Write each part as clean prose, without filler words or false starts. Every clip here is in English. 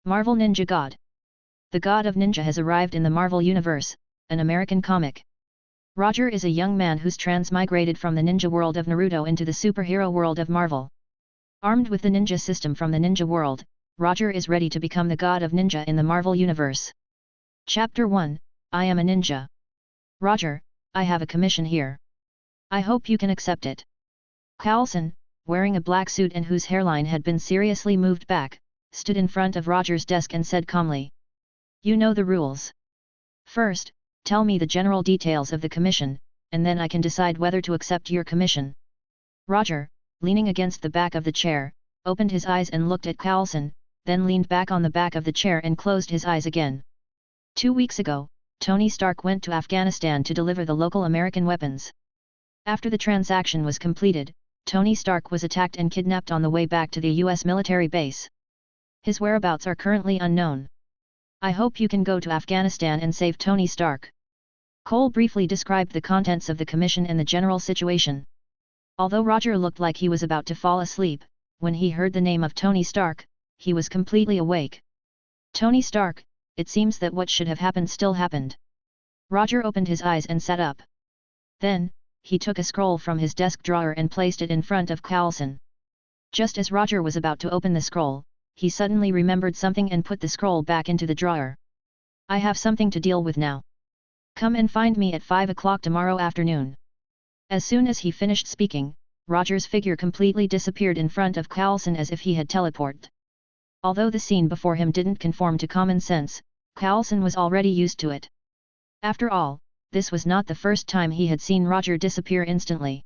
Marvel Ninja God. The God of Ninja has arrived in the Marvel Universe, an American comic. Roger is a young man who's transmigrated from the Ninja World of Naruto into the superhero world of Marvel. Armed with the ninja system from the Ninja World, Roger is ready to become the God of Ninja in the Marvel Universe. Chapter 1, I am a ninja. Roger, I have a commission here. I hope you can accept it. Coulson, wearing a black suit and whose hairline had been seriously moved back, stood in front of Roger's desk and said calmly. You know the rules. First, tell me the general details of the commission, and then I can decide whether to accept your commission. Roger, leaning against the back of the chair, opened his eyes and looked at Coulson, then leaned back on the back of the chair and closed his eyes again. 2 weeks ago, Tony Stark went to Afghanistan to deliver the local American weapons. After the transaction was completed, Tony Stark was attacked and kidnapped on the way back to the US military base. His whereabouts are currently unknown. I hope you can go to Afghanistan and save Tony Stark. Cole briefly described the contents of the commission and the general situation. Although Roger looked like he was about to fall asleep, when he heard the name of Tony Stark, he was completely awake. Tony Stark, it seems that what should have happened still happened. Roger opened his eyes and sat up. Then, he took a scroll from his desk drawer and placed it in front of Coulson. Just as Roger was about to open the scroll, he suddenly remembered something and put the scroll back into the drawer. I have something to deal with now. Come and find me at 5 o'clock tomorrow afternoon. As soon as he finished speaking, Roger's figure completely disappeared in front of Coulson as if he had teleported. Although the scene before him didn't conform to common sense, Coulson was already used to it. After all, this was not the first time he had seen Roger disappear instantly.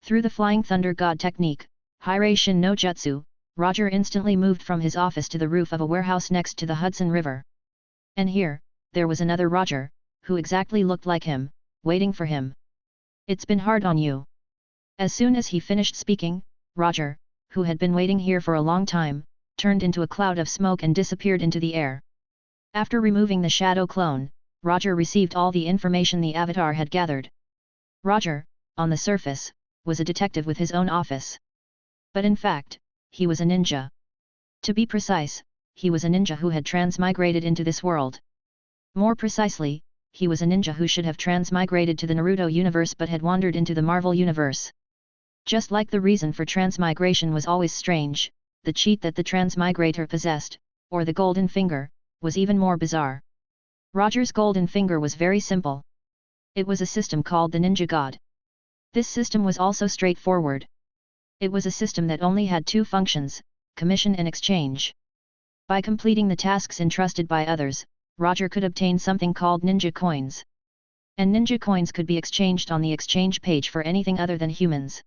Through the Flying Thunder God technique, Hiraishin no Jutsu, Roger instantly moved from his office to the roof of a warehouse next to the Hudson River. And here, there was another Roger, who exactly looked like him, waiting for him. It's been hard on you. As soon as he finished speaking, Roger, who had been waiting here for a long time, turned into a cloud of smoke and disappeared into the air. After removing the shadow clone, Roger received all the information the avatar had gathered. Roger, on the surface, was a detective with his own office. But in fact, he was a ninja. To be precise, he was a ninja who had transmigrated into this world. More precisely, he was a ninja who should have transmigrated to the Naruto universe but had wandered into the Marvel universe. Just like the reason for transmigration was always strange, the cheat that the transmigrator possessed, or the golden finger, was even more bizarre. Roger's golden finger was very simple. It was a system called the Ninja God. This system was also straightforward. It was a system that only had 2 functions, commission and exchange. By completing the tasks entrusted by others, Roger could obtain something called ninja coins. And ninja coins could be exchanged on the exchange page for anything other than humans.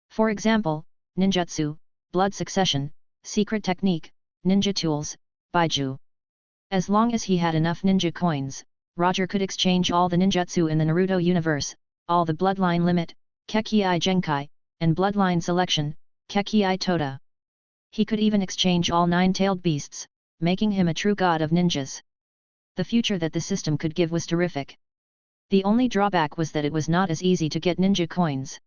For example, ninjutsu, blood succession, secret technique, ninja tools, baiju. As long as he had enough ninja coins, Roger could exchange all the ninjutsu in the Naruto universe, all the bloodline limit, Kekii Genkai, and bloodline selection, Kekii Toda. He could even exchange all 9-tailed beasts, making him a true god of ninjas. The future that the system could give was terrific. The only drawback was that it was not as easy to get ninja coins.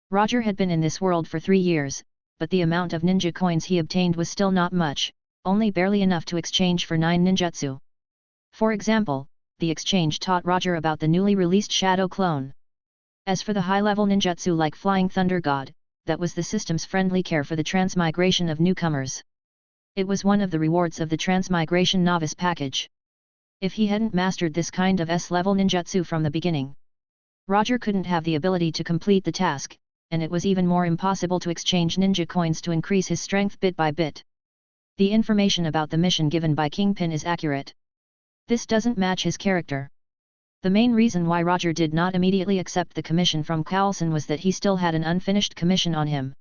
Roger had been in this world for 3 years, but the amount of ninja coins he obtained was still not much, only barely enough to exchange for 9 ninjutsu. For example, the exchange taught Roger about the newly released Shadow Clone. As for the high-level ninjutsu like Flying Thunder God, that was the system's friendly care for the transmigration of newcomers. It was one of the rewards of the transmigration novice package. If he hadn't mastered this kind of S-level ninjutsu from the beginning, Roger couldn't have the ability to complete the task, and it was even more impossible to exchange ninja coins to increase his strength bit by bit. The information about the mission given by Kingpin is accurate. This doesn't match his character. The main reason why Roger did not immediately accept the commission from Coulson was that he still had an unfinished commission on him.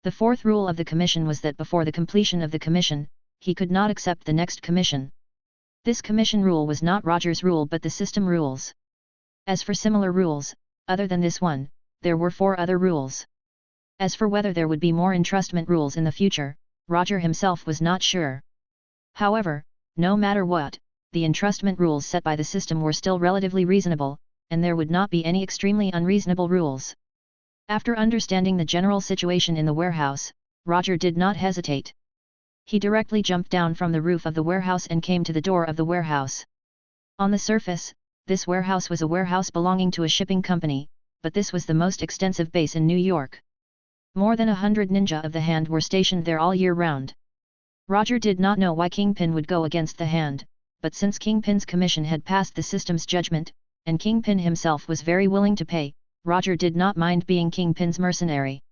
The 4th rule of the commission was that before the completion of the commission, he could not accept the next commission. This commission rule was not Roger's rule but the system rules. As for similar rules, other than this one, there were 4 other rules. As for whether there would be more entrustment rules in the future, Roger himself was not sure. However, no matter what, the entrustment rules set by the system were still relatively reasonable, and there would not be any extremely unreasonable rules. After understanding the general situation in the warehouse, Roger did not hesitate. He directly jumped down from the roof of the warehouse and came to the door of the warehouse. On the surface, this warehouse was a warehouse belonging to a shipping company, but this was the most extensive base in New York. More than 100 ninja of the Hand were stationed there all year round. Roger did not know why Kingpin would go against the Hand, but since Kingpin's commission had passed the system's judgment, and Kingpin himself was very willing to pay, Roger did not mind being Kingpin's mercenary.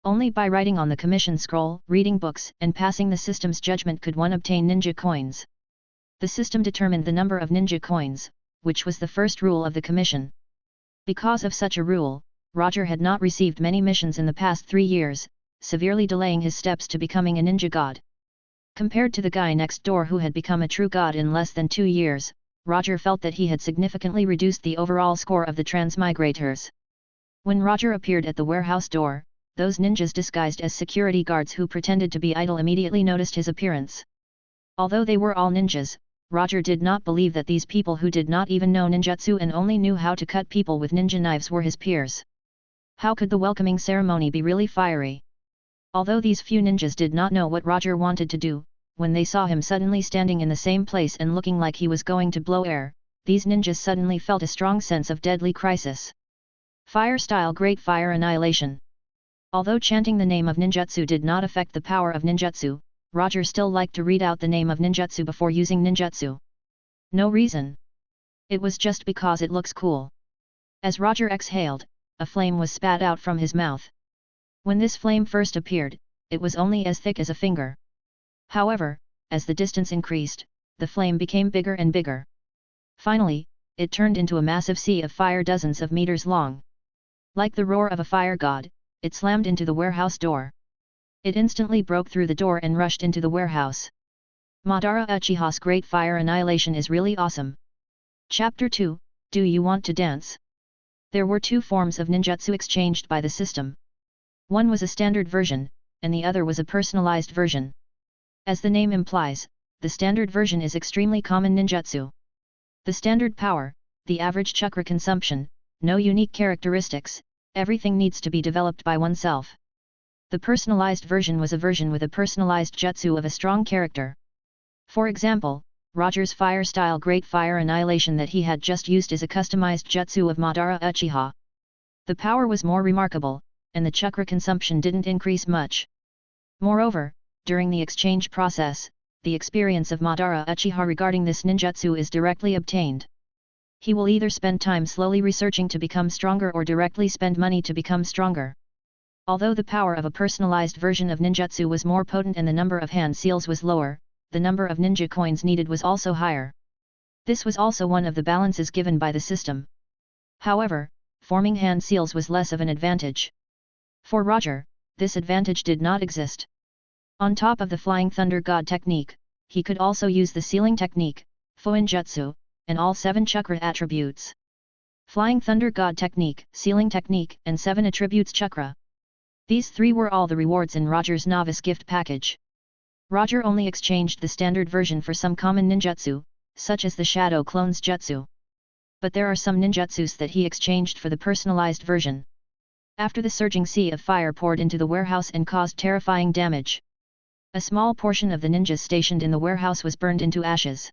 Only by writing on the commission scroll, reading books, and passing the system's judgment could one obtain ninja coins. The system determined the number of ninja coins, which was the first rule of the commission. Because of such a rule, Roger had not received many missions in the past 3 years, severely delaying his steps to becoming a ninja god. Compared to the guy next door who had become a true god in less than 2 years, Roger felt that he had significantly reduced the overall score of the transmigrators. When Roger appeared at the warehouse door, those ninjas disguised as security guards who pretended to be idle immediately noticed his appearance. Although they were all ninjas, Roger did not believe that these people who did not even know ninjutsu and only knew how to cut people with ninja knives were his peers. How could the welcoming ceremony be really fiery? Although these few ninjas did not know what Roger wanted to do, when they saw him suddenly standing in the same place and looking like he was going to blow air, these ninjas suddenly felt a strong sense of deadly crisis. Fire style Great Fire Annihilation. Although chanting the name of ninjutsu did not affect the power of ninjutsu, Roger still liked to read out the name of ninjutsu before using ninjutsu. No reason. It was just because it looks cool. As Roger exhaled, a flame was spat out from his mouth. When this flame first appeared, it was only as thick as a finger. However, as the distance increased, the flame became bigger and bigger. Finally, it turned into a massive sea of fire dozens of meters long. Like the roar of a fire god, it slammed into the warehouse door. It instantly broke through the door and rushed into the warehouse. Madara Uchiha's Great Fire Annihilation is really awesome. Chapter 2, Do You Want to Dance? There were 2 forms of ninjutsu exchanged by the system. One was a standard version, and the other was a personalized version. As the name implies, the standard version is extremely common ninjutsu. The standard power, the average chakra consumption, no unique characteristics, everything needs to be developed by oneself. The personalized version was a version with a personalized jutsu of a strong character. For example, Roger's fire-style Great Fire Annihilation that he had just used is a customized jutsu of Madara Uchiha. The power was more remarkable, and the chakra consumption didn't increase much. Moreover, during the exchange process, the experience of Madara Uchiha regarding this ninjutsu is directly obtained. He will either spend time slowly researching to become stronger or directly spend money to become stronger. Although the power of a personalized version of ninjutsu was more potent and the number of hand seals was lower, the number of ninja coins needed was also higher. This was also one of the balances given by the system. However, forming hand seals was less of an advantage. For Roger, this advantage did not exist. On top of the Flying Thunder God technique, he could also use the sealing technique, Fuinjutsu, and all 7 chakra attributes. Flying Thunder God technique, sealing technique, and 7 attributes chakra. These 3 were all the rewards in Roger's novice gift package. Roger only exchanged the standard version for some common ninjutsu, such as the Shadow Clones Jutsu. But there are some ninjutsus that he exchanged for the personalized version. After the surging sea of fire poured into the warehouse and caused terrifying damage. A small portion of the ninjas stationed in the warehouse was burned into ashes.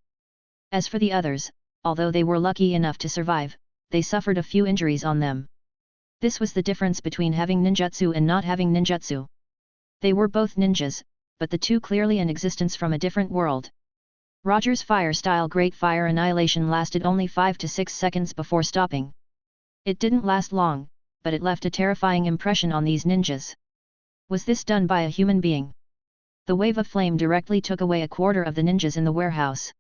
As for the others, although they were lucky enough to survive, they suffered a few injuries on them. This was the difference between having ninjutsu and not having ninjutsu. They were both ninjas, but the 2 clearly in existence from a different world. Roger's fire-style Great Fire Annihilation lasted only 5 to 6 seconds before stopping. It didn't last long, but it left a terrifying impression on these ninjas. Was this done by a human being? The wave of flame directly took away a quarter of the ninjas in the warehouse.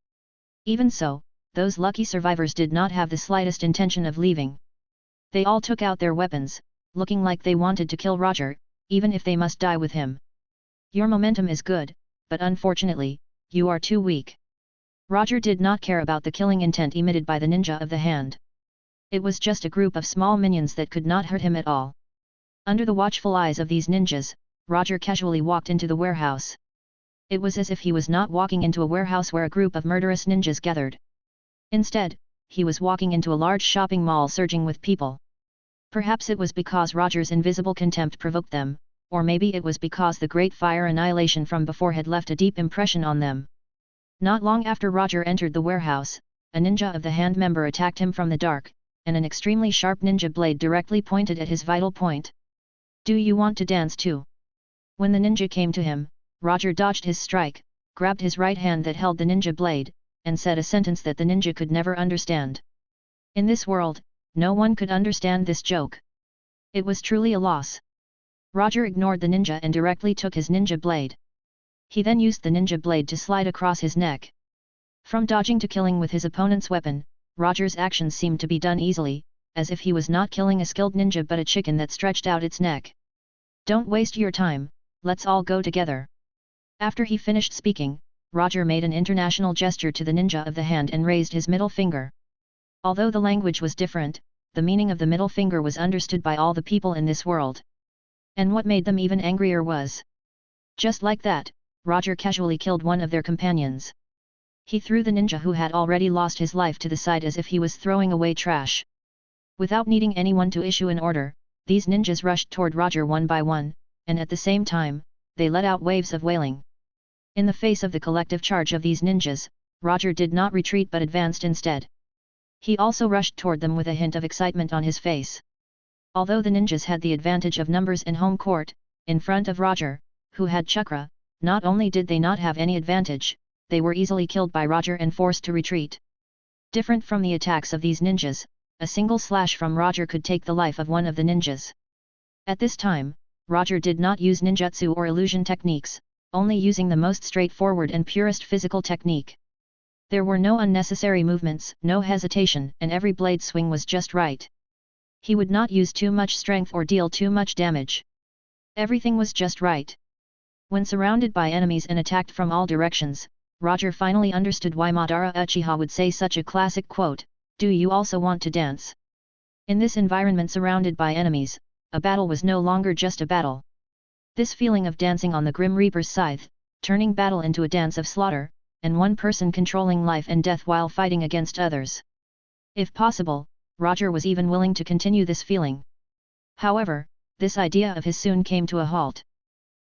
Even so, those lucky survivors did not have the slightest intention of leaving. They all took out their weapons, looking like they wanted to kill Roger, even if they must die with him. Your momentum is good, but unfortunately, you are too weak. Roger did not care about the killing intent emitted by the ninja of the hand. It was just a group of small minions that could not hurt him at all. Under the watchful eyes of these ninjas, Roger casually walked into the warehouse. It was as if he was not walking into a warehouse where a group of murderous ninjas gathered. Instead, he was walking into a large shopping mall surging with people. Perhaps it was because Roger's invisible contempt provoked them, or maybe it was because the great fire annihilation from before had left a deep impression on them. Not long after Roger entered the warehouse, a Ninja of the Hand member attacked him from the dark, and an extremely sharp ninja blade directly pointed at his vital point. "Do you want to dance too?" When the ninja came to him, Roger dodged his strike, grabbed his right hand that held the ninja blade, and said a sentence that the ninja could never understand. In this world, no one could understand this joke. It was truly a loss. Roger ignored the ninja and directly took his ninja blade. He then used the ninja blade to slide across his neck. From dodging to killing with his opponent's weapon, Roger's actions seemed to be done easily, as if he was not killing a skilled ninja but a chicken that stretched out its neck. "Don't waste your time, let's all go together." After he finished speaking, Roger made an international gesture to the Ninja of the Hand and raised his middle finger. Although the language was different, the meaning of the middle finger was understood by all the people in this world. And what made them even angrier was, just like that, Roger casually killed one of their companions. He threw the ninja who had already lost his life to the side as if he was throwing away trash. Without needing anyone to issue an order, these ninjas rushed toward Roger one by one, and at the same time, they let out waves of wailing. In the face of the collective charge of these ninjas, Roger did not retreat but advanced instead. He also rushed toward them with a hint of excitement on his face. Although the ninjas had the advantage of numbers in home court, in front of Roger, who had chakra, not only did they not have any advantage, they were easily killed by Roger and forced to retreat. Different from the attacks of these ninjas, a single slash from Roger could take the life of one of the ninjas. At this time, Roger did not use ninjutsu or illusion techniques, only using the most straightforward and purest physical technique. There were no unnecessary movements, no hesitation, and every blade swing was just right. He would not use too much strength or deal too much damage. Everything was just right. When surrounded by enemies and attacked from all directions, Roger finally understood why Madara Uchiha would say such a classic quote, "Do you also want to dance?" In this environment surrounded by enemies, a battle was no longer just a battle. This feeling of dancing on the Grim Reaper's scythe, turning battle into a dance of slaughter, and one person controlling life and death while fighting against others. If possible, Roger was even willing to continue this feeling. However, this idea of his soon came to a halt.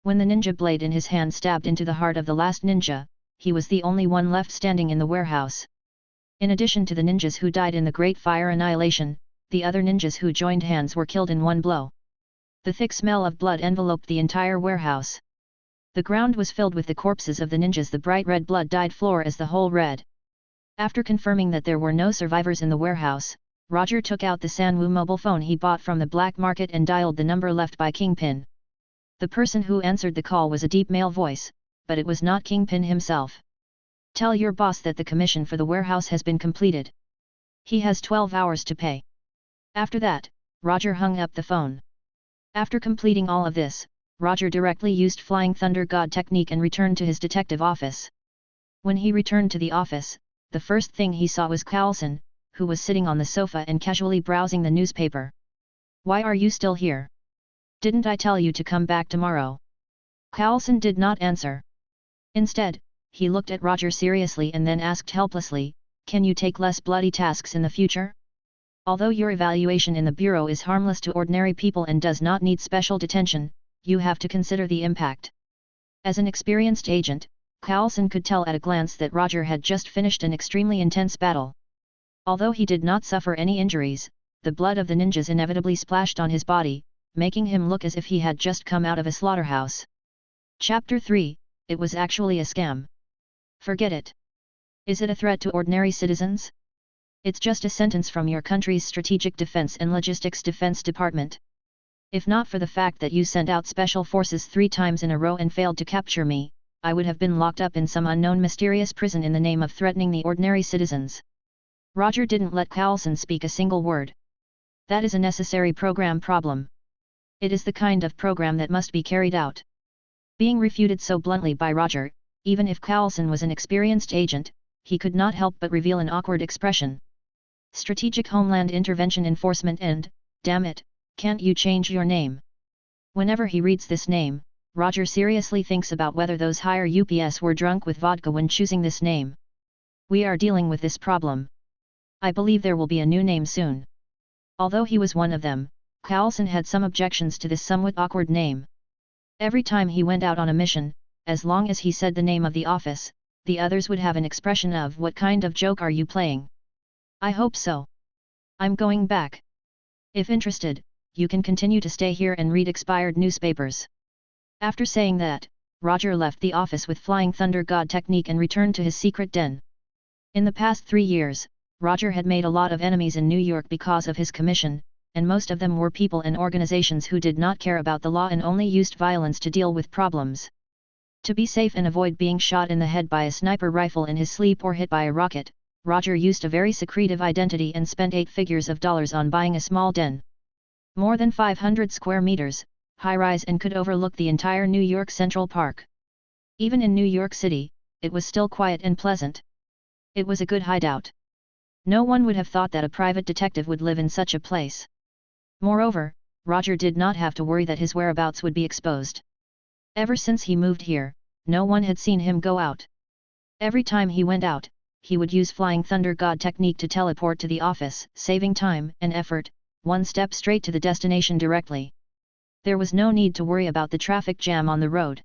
When the ninja blade in his hand stabbed into the heart of the last ninja, he was the only one left standing in the warehouse. In addition to the ninjas who died in the Great Fire Annihilation, the other ninjas who joined hands were killed in one blow. The thick smell of blood enveloped the entire warehouse. The ground was filled with the corpses of the ninjas. The bright red blood dyed floor as the whole red. After confirming that there were no survivors in the warehouse, Roger took out the Sanwu mobile phone he bought from the black market and dialed the number left by Kingpin. The person who answered the call was a deep male voice, but it was not Kingpin himself. "Tell your boss that the commission for the warehouse has been completed. He has 12 hours to pay." After that, Roger hung up the phone. After completing all of this, Roger directly used Flying Thunder God technique and returned to his detective office. When he returned to the office, the first thing he saw was Carlson, who was sitting on the sofa and casually browsing the newspaper. "Why are you still here? Didn't I tell you to come back tomorrow?" Carlson did not answer. Instead, he looked at Roger seriously and then asked helplessly, "Can you take less bloody tasks in the future? Although your evaluation in the Bureau is harmless to ordinary people and does not need special detention, you have to consider the impact." As an experienced agent, Carlson could tell at a glance that Roger had just finished an extremely intense battle. Although he did not suffer any injuries, the blood of the ninjas inevitably splashed on his body, making him look as if he had just come out of a slaughterhouse. Chapter 3, It was actually a scam. Forget it. Is it a threat to ordinary citizens? It's just a sentence from your country's Strategic Defense and Logistics Defense Department. If not for the fact that you sent out special forces 3 times in a row and failed to capture me, I would have been locked up in some unknown mysterious prison in the name of threatening the ordinary citizens. Roger didn't let Carlson speak a single word. That is a necessary program problem. It is the kind of program that must be carried out. Being refuted so bluntly by Roger, even if Carlson was an experienced agent, he could not help but reveal an awkward expression. Strategic Homeland Intervention Enforcement and, damn it, can't you change your name? Whenever he reads this name, Roger seriously thinks about whether those higher UPS were drunk with vodka when choosing this name. We are dealing with this problem. I believe there will be a new name soon. Although he was one of them, Carlson had some objections to this somewhat awkward name. Every time he went out on a mission, as long as he said the name of the office, the others would have an expression of "What kind of joke are you playing? I hope so. I'm going back. If interested, you can continue to stay here and read expired newspapers." After saying that, Roger left the office with Flying Thunder God technique and returned to his secret den. In the past 3 years, Roger had made a lot of enemies in New York because of his commission, and most of them were people and organizations who did not care about the law and only used violence to deal with problems. To be safe and avoid being shot in the head by a sniper rifle in his sleep or hit by a rocket, Roger used a very secretive identity and spent 8 figures of dollars on buying a small den. More than 500 square meters, high-rise, and could overlook the entire New York Central Park. Even in New York City, it was still quiet and pleasant. It was a good hideout. No one would have thought that a private detective would live in such a place. Moreover, Roger did not have to worry that his whereabouts would be exposed. Ever since he moved here, no one had seen him go out. Every time he went out, he would use Flying Thunder God technique to teleport to the office, saving time and effort, one step straight to the destination directly. There was no need to worry about the traffic jam on the road.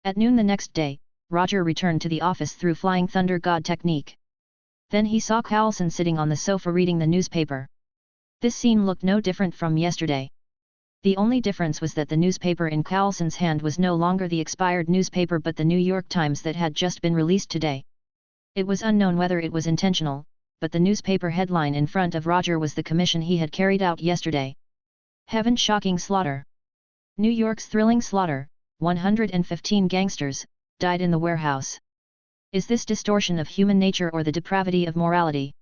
At noon the next day, Roger returned to the office through Flying Thunder God technique. Then he saw Carlson sitting on the sofa reading the newspaper. This scene looked no different from yesterday. The only difference was that the newspaper in Carlson's hand was no longer the expired newspaper but the New York Times that had just been released today. It was unknown whether it was intentional, but the newspaper headline in front of Roger was the commission he had carried out yesterday. Heaven's shocking slaughter. New York's thrilling slaughter, 115 gangsters, died in the warehouse. Is this distortion of human nature or the depravity of morality?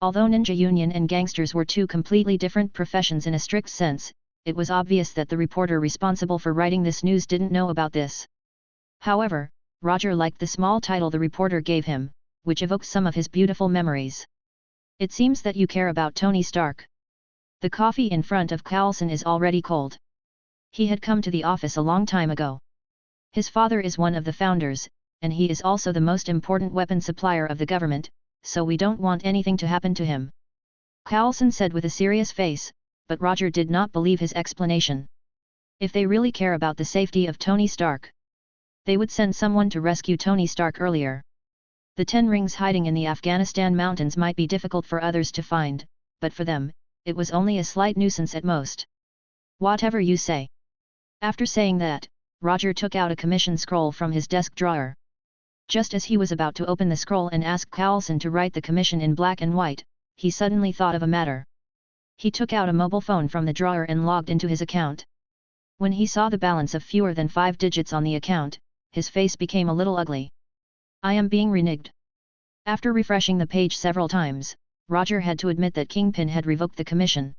Although ninja union and gangsters were two completely different professions in a strict sense, it was obvious that the reporter responsible for writing this news didn't know about this. However, Roger liked the small title the reporter gave him, which evoked some of his beautiful memories. It seems that you care about Tony Stark. The coffee in front of Carlson is already cold. He had come to the office a long time ago. His father is one of the founders, and he is also the most important weapon supplier of the government, so we don't want anything to happen to him. Carlson said with a serious face, but Roger did not believe his explanation. If they really care about the safety of Tony Stark, they would send someone to rescue Tony Stark earlier. The 10 rings hiding in the Afghanistan mountains might be difficult for others to find, but for them, it was only a slight nuisance at most. Whatever you say. After saying that, Roger took out a commission scroll from his desk drawer. Just as he was about to open the scroll and ask Carlson to write the commission in black and white, he suddenly thought of a matter. He took out a mobile phone from the drawer and logged into his account. When he saw the balance of fewer than 5 digits on the account, his face became a little ugly. I am being reneged. After refreshing the page several times, Roger had to admit that Kingpin had revoked the commission.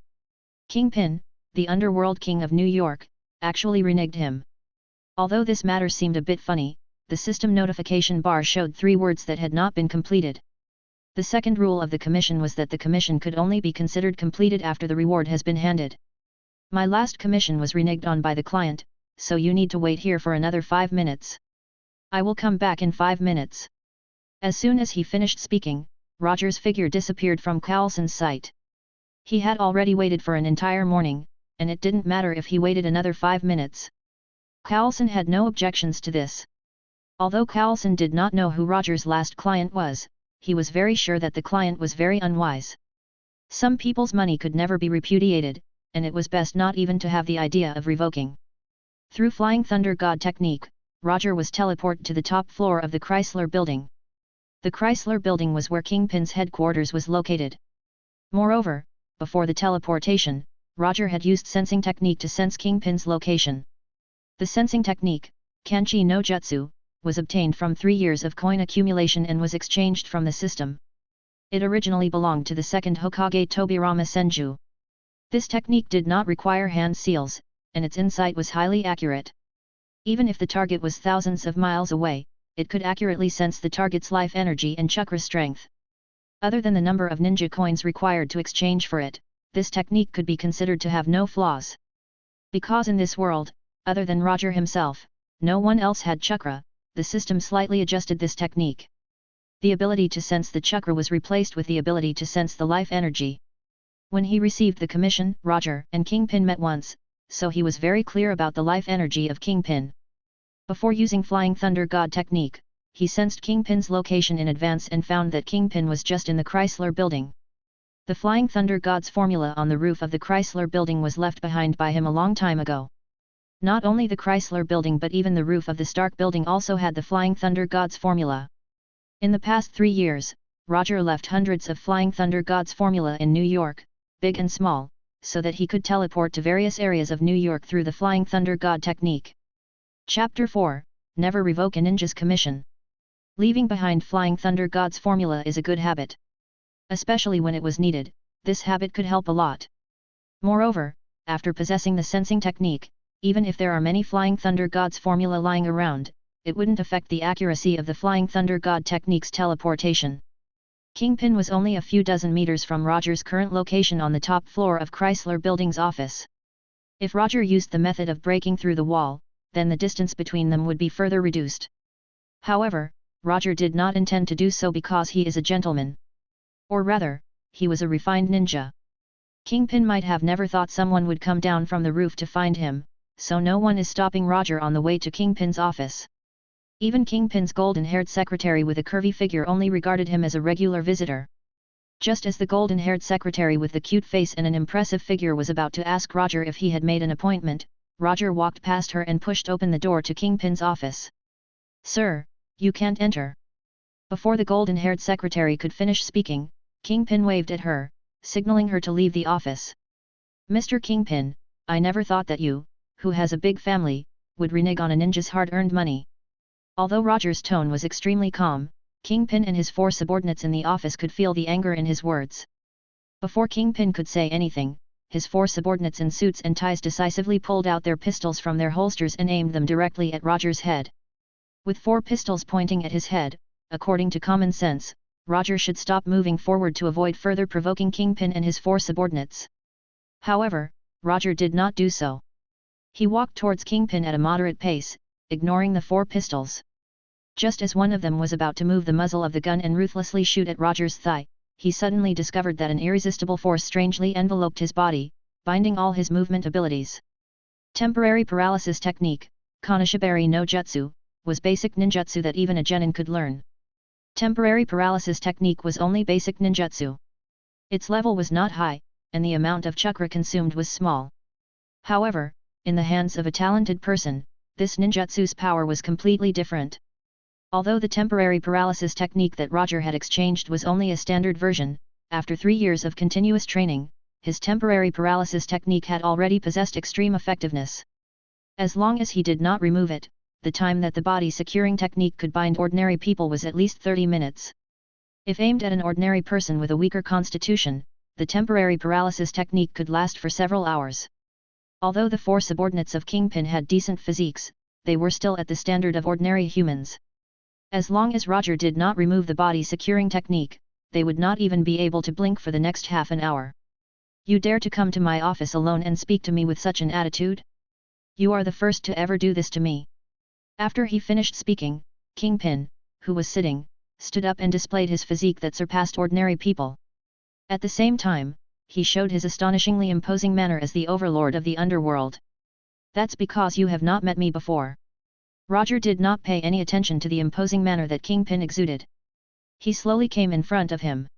Kingpin, the underworld king of New York, actually reneged him. Although this matter seemed a bit funny, the system notification bar showed 3 words that had not been completed. The second rule of the commission was that the commission could only be considered completed after the reward has been handed. My last commission was reneged on by the client, so you need to wait here for another 5 minutes. I will come back in 5 minutes. As soon as he finished speaking, Roger's figure disappeared from Carlson's sight. He had already waited for an entire morning, and it didn't matter if he waited another 5 minutes. Carlson had no objections to this. Although Carlson did not know who Roger's last client was, he was very sure that the client was very unwise. Some people's money could never be repudiated, and it was best not even to have the idea of revoking. Through Flying Thunder God technique, Roger was teleported to the top floor of the Chrysler Building. The Chrysler Building was where Kingpin's headquarters was located. Moreover, before the teleportation, Roger had used sensing technique to sense Kingpin's location. The sensing technique, Kanchi no Jutsu, was obtained from 3 years of coin accumulation and was exchanged from the system. It originally belonged to the second Hokage Tobirama Senju. This technique did not require hand seals, and its insight was highly accurate. Even if the target was thousands of miles away, it could accurately sense the target's life energy and chakra strength. Other than the number of ninja coins required to exchange for it, this technique could be considered to have no flaws. Because in this world, other than Roger himself, no one else had chakra, the system slightly adjusted this technique. The ability to sense the chakra was replaced with the ability to sense the life energy. When he received the commission, Roger and Kingpin met once, so he was very clear about the life energy of Kingpin. Before using Flying Thunder God technique, he sensed Kingpin's location in advance and found that Kingpin was just in the Chrysler building. The Flying Thunder God's formula on the roof of the Chrysler building was left behind by him a long time ago. Not only the Chrysler building but even the roof of the Stark building also had the Flying Thunder God's formula. In the past 3 years, Roger left hundreds of Flying Thunder God's formula in New York, big and small, so that he could teleport to various areas of New York through the Flying Thunder God technique. Chapter 4, Never Revoke a Ninja's Commission. Leaving behind Flying Thunder God's formula is a good habit. Especially when it was needed, this habit could help a lot. Moreover, after possessing the sensing technique, even if there are many Flying Thunder God's formula lying around, it wouldn't affect the accuracy of the Flying Thunder God technique's teleportation. Kingpin was only a few dozen meters from Roger's current location on the top floor of Chrysler Building's office. If Roger used the method of breaking through the wall, then the distance between them would be further reduced. However, Roger did not intend to do so because he is a gentleman. Or rather, he was a refined ninja. Kingpin might have never thought someone would come down from the roof to find him, so no one is stopping Roger on the way to Kingpin's office. Even Kingpin's golden-haired secretary with a curvy figure only regarded him as a regular visitor. Just as the golden-haired secretary with the cute face and an impressive figure was about to ask Roger if he had made an appointment, Roger walked past her and pushed open the door to Kingpin's office. "Sir, you can't enter." Before the golden-haired secretary could finish speaking, Kingpin waved at her, signaling her to leave the office. "Mr. Kingpin, I never thought that you, who has a big family, would renege on a ninja's hard-earned money." Although Roger's tone was extremely calm, Kingpin and his 4 subordinates in the office could feel the anger in his words. Before Kingpin could say anything, his 4 subordinates in suits and ties decisively pulled out their pistols from their holsters and aimed them directly at Roger's head. With 4 pistols pointing at his head, according to common sense, Roger should stop moving forward to avoid further provoking Kingpin and his 4 subordinates. However, Roger did not do so. He walked towards Kingpin at a moderate pace, ignoring the 4 pistols. Just as one of them was about to move the muzzle of the gun and ruthlessly shoot at Roger's thigh, he suddenly discovered that an irresistible force strangely enveloped his body, binding all his movement abilities. Temporary paralysis technique, Kanashibari no Jutsu, was basic ninjutsu that even a genin could learn. Temporary paralysis technique was only basic ninjutsu. Its level was not high, and the amount of chakra consumed was small. However, in the hands of a talented person, this ninjutsu's power was completely different. Although the temporary paralysis technique that Roger had exchanged was only a standard version, after 3 years of continuous training, his temporary paralysis technique had already possessed extreme effectiveness. As long as he did not remove it, the time that the body securing technique could bind ordinary people was at least 30 minutes. If aimed at an ordinary person with a weaker constitution, the temporary paralysis technique could last for several hours. Although the 4 subordinates of Kingpin had decent physiques, they were still at the standard of ordinary humans. As long as Roger did not remove the body securing technique, they would not even be able to blink for the next half an hour. "You dare to come to my office alone and speak to me with such an attitude? You are the first to ever do this to me." After he finished speaking, Kingpin, who was sitting, stood up and displayed his physique that surpassed ordinary people. At the same time, he showed his astonishingly imposing manner as the overlord of the underworld. "That's because you have not met me before." Roger did not pay any attention to the imposing manner that Kingpin exuded. He slowly came in front of him.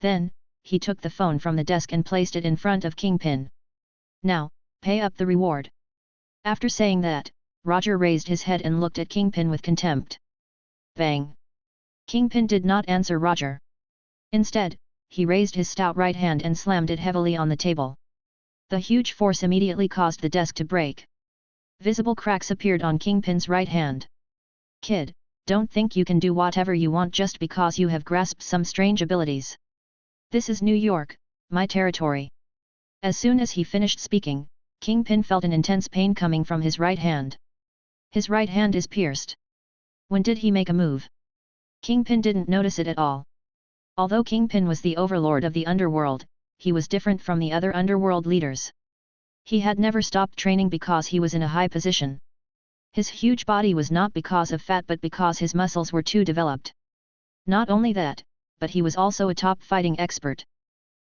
Then, he took the phone from the desk and placed it in front of Kingpin. "Now, pay up the reward." After saying that, Roger raised his head and looked at Kingpin with contempt. Bang! Kingpin did not answer Roger. Instead, he raised his stout right hand and slammed it heavily on the table. The huge force immediately caused the desk to break. Visible cracks appeared on Kingpin's right hand. "Kid, don't think you can do whatever you want just because you have grasped some strange abilities. This is New York, my territory." As soon as he finished speaking, Kingpin felt an intense pain coming from his right hand. His right hand is pierced. When did he make a move? Kingpin didn't notice it at all. Although Kingpin was the overlord of the underworld, he was different from the other underworld leaders. He had never stopped training because he was in a high position. His huge body was not because of fat but because his muscles were too developed. Not only that, but he was also a top fighting expert.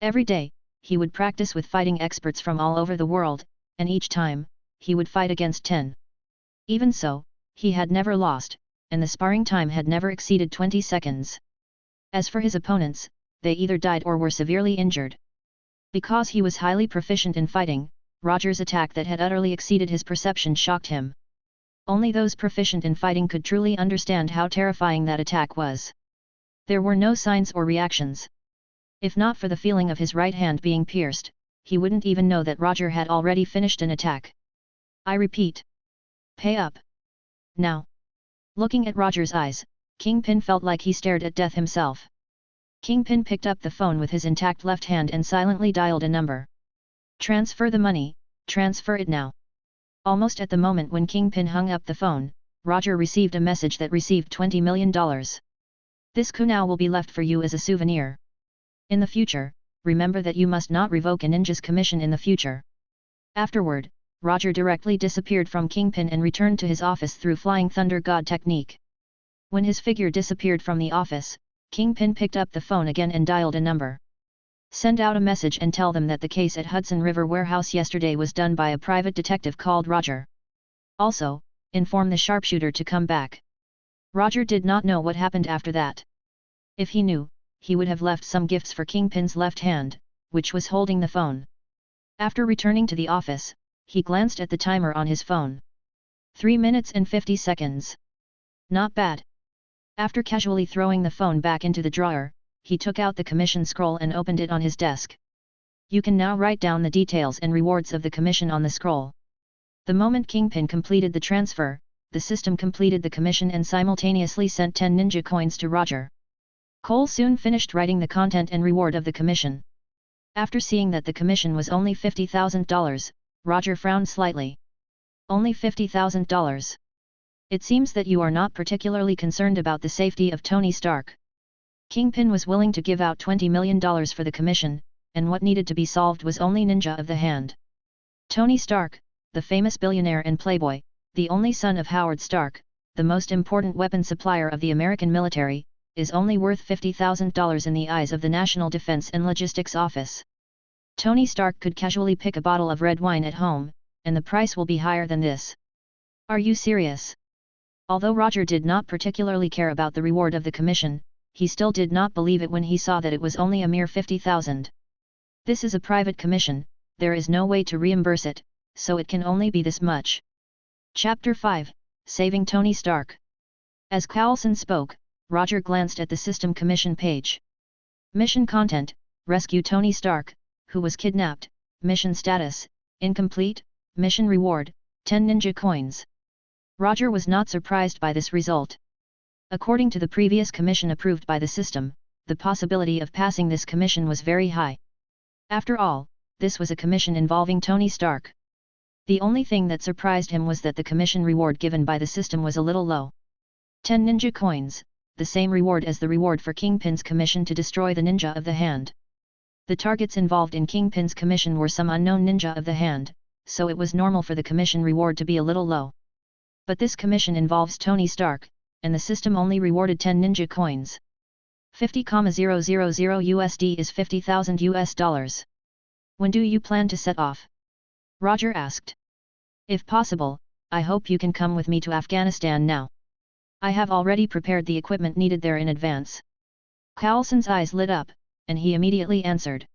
Every day, he would practice with fighting experts from all over the world, and each time, he would fight against 10. Even so, he had never lost, and the sparring time had never exceeded 20 seconds. As for his opponents, they either died or were severely injured. Because he was highly proficient in fighting, Roger's attack that had utterly exceeded his perception shocked him. Only those proficient in fighting could truly understand how terrifying that attack was. There were no signs or reactions. If not for the feeling of his right hand being pierced, he wouldn't even know that Roger had already finished an attack. I repeat. Pay up. Now. Looking at Roger's eyes, Kingpin felt like he stared at death himself. Kingpin picked up the phone with his intact left hand and silently dialed a number. Transfer the money, transfer it now. Almost at the moment when Kingpin hung up the phone, Roger received a message that received $20 million. This kunai will be left for you as a souvenir. In the future, remember that you must not revoke a ninja's commission in the future. Afterward, Roger directly disappeared from Kingpin and returned to his office through Flying Thunder God technique. When his figure disappeared from the office, Kingpin picked up the phone again and dialed a number. Send out a message and tell them that the case at Hudson River Warehouse yesterday was done by a private detective called Roger. Also, inform the sharpshooter to come back. Roger did not know what happened after that. If he knew, he would have left some gifts for Kingpin's left hand, which was holding the phone. After returning to the office, he glanced at the timer on his phone. 3 minutes and 50 seconds. Not bad. After casually throwing the phone back into the drawer, he took out the commission scroll and opened it on his desk. You can now write down the details and rewards of the commission on the scroll. The moment Kingpin completed the transfer, the system completed the commission and simultaneously sent 10 ninja coins to Roger. Cole soon finished writing the content and reward of the commission. After seeing that the commission was only $50,000, Roger frowned slightly. Only $50,000. It seems that you are not particularly concerned about the safety of Tony Stark. Kingpin was willing to give out $20 million for the commission, and what needed to be solved was only Ninja of the Hand. Tony Stark, the famous billionaire and playboy, the only son of Howard Stark, the most important weapon supplier of the American military, is only worth $50,000 in the eyes of the National Defense and Logistics Office. Tony Stark could casually pick a bottle of red wine at home, and the price will be higher than this. Are you serious? Although Roger did not particularly care about the reward of the commission, he still did not believe it when he saw that it was only a mere $50,000. This is a private commission, there is no way to reimburse it, so it can only be this much. Chapter 5, Saving Tony Stark. As Coulson spoke, Roger glanced at the system commission page. Mission content, rescue Tony Stark, who was kidnapped. Mission status, incomplete. Mission reward, 10 ninja coins. Roger was not surprised by this result. According to the previous commission approved by the system, the possibility of passing this commission was very high. After all, this was a commission involving Tony Stark. The only thing that surprised him was that the commission reward given by the system was a little low. 10 ninja coins, the same reward as the reward for Kingpin's commission to destroy the Ninja of the Hand. The targets involved in Kingpin's commission were some unknown Ninja of the Hand, so it was normal for the commission reward to be a little low. But this commission involves Tony Stark, and the system only rewarded 10 ninja coins. 50,000 USD is $50,000 US. When do you plan to set off? Roger asked. If possible, I hope you can come with me to Afghanistan now. I have already prepared the equipment needed there in advance. Coulson's eyes lit up, and he immediately answered.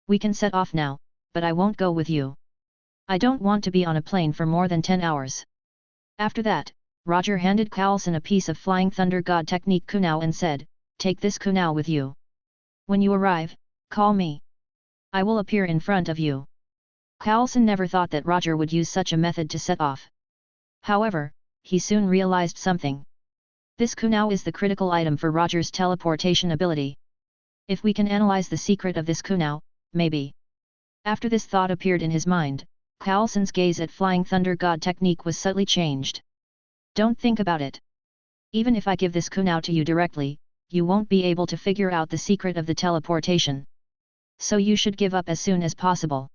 We can set off now, but I won't go with you. I don't want to be on a plane for more than 10 hours. After that, Roger handed Coulson a piece of Flying Thunder God technique kunai and said, take this kunai with you. When you arrive, call me. I will appear in front of you. Coulson never thought that Roger would use such a method to set off. However, he soon realized something. This kunai is the critical item for Roger's teleportation ability. If we can analyze the secret of this kunai, maybe. After this thought appeared in his mind, Coulson's gaze at Flying Thunder God technique was subtly changed. Don't think about it. Even if I give this kunai to you directly, you won't be able to figure out the secret of the teleportation. So you should give up as soon as possible.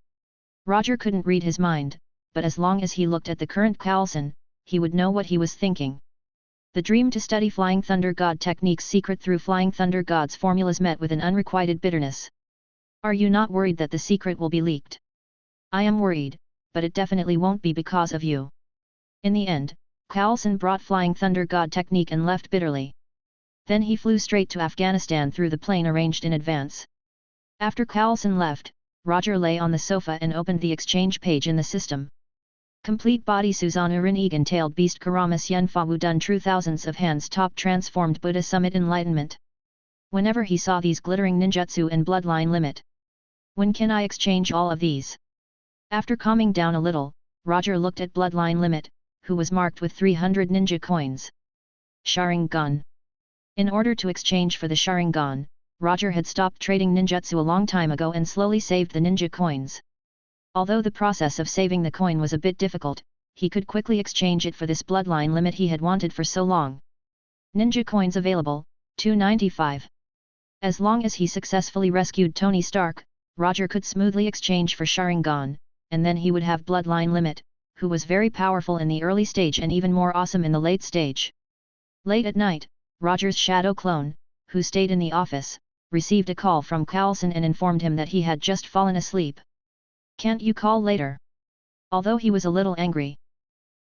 Roger couldn't read his mind, but as long as he looked at the current Coulson, he would know what he was thinking. The dream to study Flying Thunder God technique's secret through Flying Thunder God's formulas met with an unrequited bitterness. Are you not worried that the secret will be leaked? I am worried, but it definitely won't be because of you. In the end, Coulson brought Flying Thunder God technique and left bitterly. Then he flew straight to Afghanistan through the plane arranged in advance. After Coulson left, Roger lay on the sofa and opened the exchange page in the system. Complete body Suzan-Urin Egan tailed beast Karamas Yunfa Wudun true thousands of hands top transformed Buddha summit enlightenment. Whenever he saw these glittering ninjutsu and bloodline limit. When can I exchange all of these? After calming down a little, Roger looked at bloodline limit, who was marked with 300 ninja coins. Sharingan. In order to exchange for the Sharingan, Roger had stopped trading ninjutsu a long time ago and slowly saved the ninja coins. Although the process of saving the coin was a bit difficult, he could quickly exchange it for this bloodline limit he had wanted for so long. Ninja coins available, 295. As long as he successfully rescued Tony Stark, Roger could smoothly exchange for Sharingan, and then he would have bloodline limit, who was very powerful in the early stage and even more awesome in the late stage. Late at night, Roger's shadow clone, who stayed in the office, received a call from Coulson and informed him that he had just fallen asleep. Can't you call later? Although he was a little angry.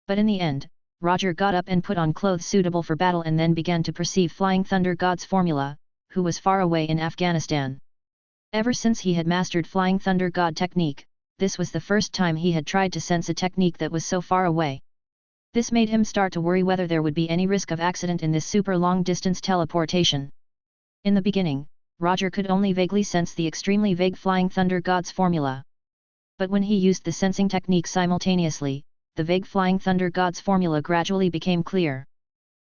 But in the end, Roger got up and put on clothes suitable for battle and then began to perceive Flying Thunder God's formula, who was far away in Afghanistan. Ever since he had mastered Flying Thunder God technique, this was the first time he had tried to sense a technique that was so far away. This made him start to worry whether there would be any risk of accident in this super long-distance teleportation. In the beginning, Roger could only vaguely sense the extremely vague Flying Thunder God's formula. But when he used the sensing technique simultaneously, the vague Flying Thunder God's formula gradually became clear.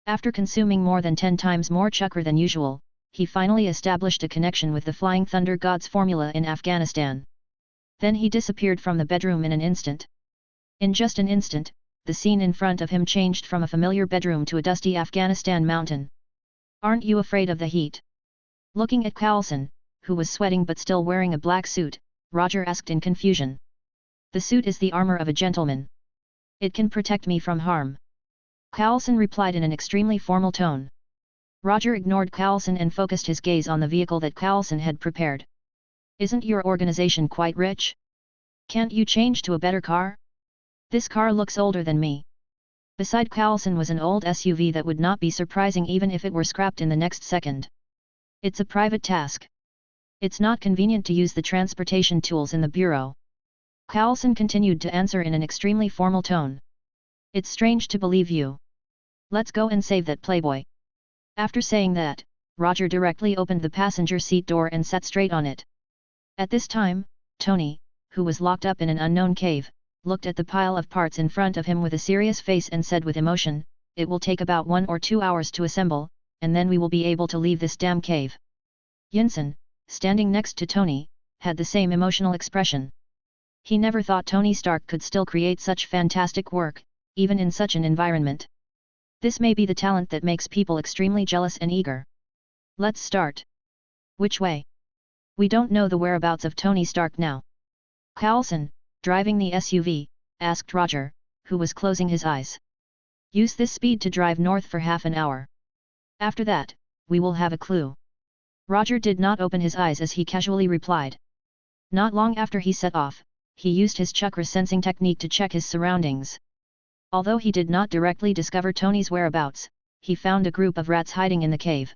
After consuming more than 10 times more chakra than usual, he finally established a connection with the Flying Thunder God's formula in Afghanistan. Then he disappeared from the bedroom in an instant. In just an instant, the scene in front of him changed from a familiar bedroom to a dusty Afghanistan mountain. Aren't you afraid of the heat? Looking at Coulson, who was sweating but still wearing a black suit, Roger asked in confusion. The suit is the armor of a gentleman. It can protect me from harm. Coulson replied in an extremely formal tone. Roger ignored Coulson and focused his gaze on the vehicle that Coulson had prepared. Isn't your organization quite rich? Can't you change to a better car? This car looks older than me. Beside Coulson was an old SUV that would not be surprising even if it were scrapped in the next second. It's a private task. It's not convenient to use the transportation tools in the bureau. Coulson continued to answer in an extremely formal tone. It's strange to believe you. Let's go and save that playboy. After saying that, Roger directly opened the passenger seat door and sat straight on it. At this time, Tony, who was locked up in an unknown cave, looked at the pile of parts in front of him with a serious face and said with emotion, "It will take about 1 or 2 hours to assemble, and then we will be able to leave this damn cave." Yinsen, standing next to Tony, had the same emotional expression. He never thought Tony Stark could still create such fantastic work, even in such an environment. This may be the talent that makes people extremely jealous and eager. Let's start. Which way? We don't know the whereabouts of Tony Stark now. Coulson, driving the SUV, asked Roger, who was closing his eyes. Use this speed to drive north for half an hour. After that, we will have a clue. Roger did not open his eyes as he casually replied. Not long after he set off, he used his chakra sensing technique to check his surroundings. Although he did not directly discover Tony's whereabouts, he found a group of rats hiding in the cave.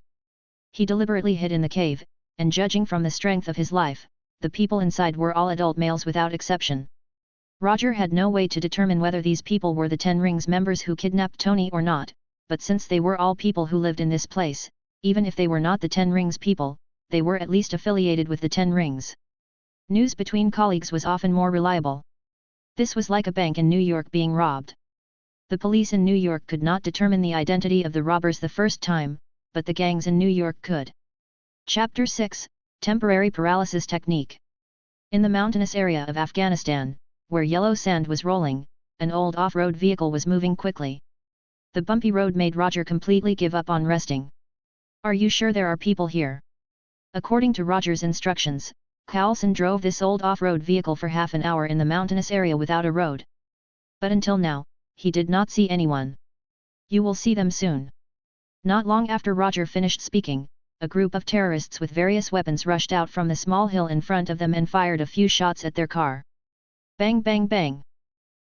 He deliberately hid in the cave, and judging from the strength of his life, the people inside were all adult males without exception. Roger had no way to determine whether these people were the Ten Rings members who kidnapped Tony or not, but since they were all people who lived in this place, even if they were not the Ten Rings people, they were at least affiliated with the Ten Rings. News between colleagues was often more reliable. This was like a bank in New York being robbed. The police in New York could not determine the identity of the robbers the first time, but the gangs in New York could. Chapter 6, Temporary Paralysis Technique. In the mountainous area of Afghanistan, where yellow sand was rolling, an old off-road vehicle was moving quickly. The bumpy road made Roger completely give up on resting. Are you sure there are people here? According to Roger's instructions, Coulson drove this old off-road vehicle for half an hour in the mountainous area without a road. But until now, he did not see anyone. You will see them soon. Not long after Roger finished speaking, a group of terrorists with various weapons rushed out from the small hill in front of them and fired a few shots at their car. Bang bang bang!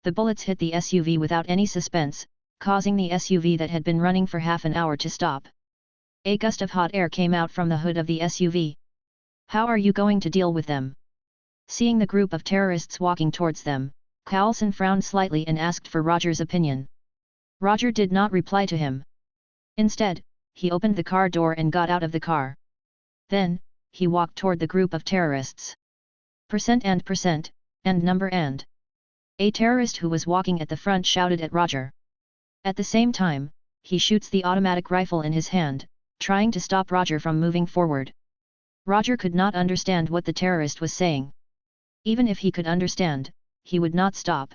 The bullets hit the SUV without any suspense, causing the SUV that had been running for half an hour to stop. A gust of hot air came out from the hood of the SUV. How are you going to deal with them? Seeing the group of terrorists walking towards them, Coulson frowned slightly and asked for Roger's opinion. Roger did not reply to him. Instead, he opened the car door and got out of the car. Then, he walked toward the group of terrorists. And number and. A terrorist who was walking at the front shouted at Roger. At the same time, he shoots the automatic rifle in his hand, trying to stop Roger from moving forward. Roger could not understand what the terrorist was saying. Even if he could understand, he would not stop.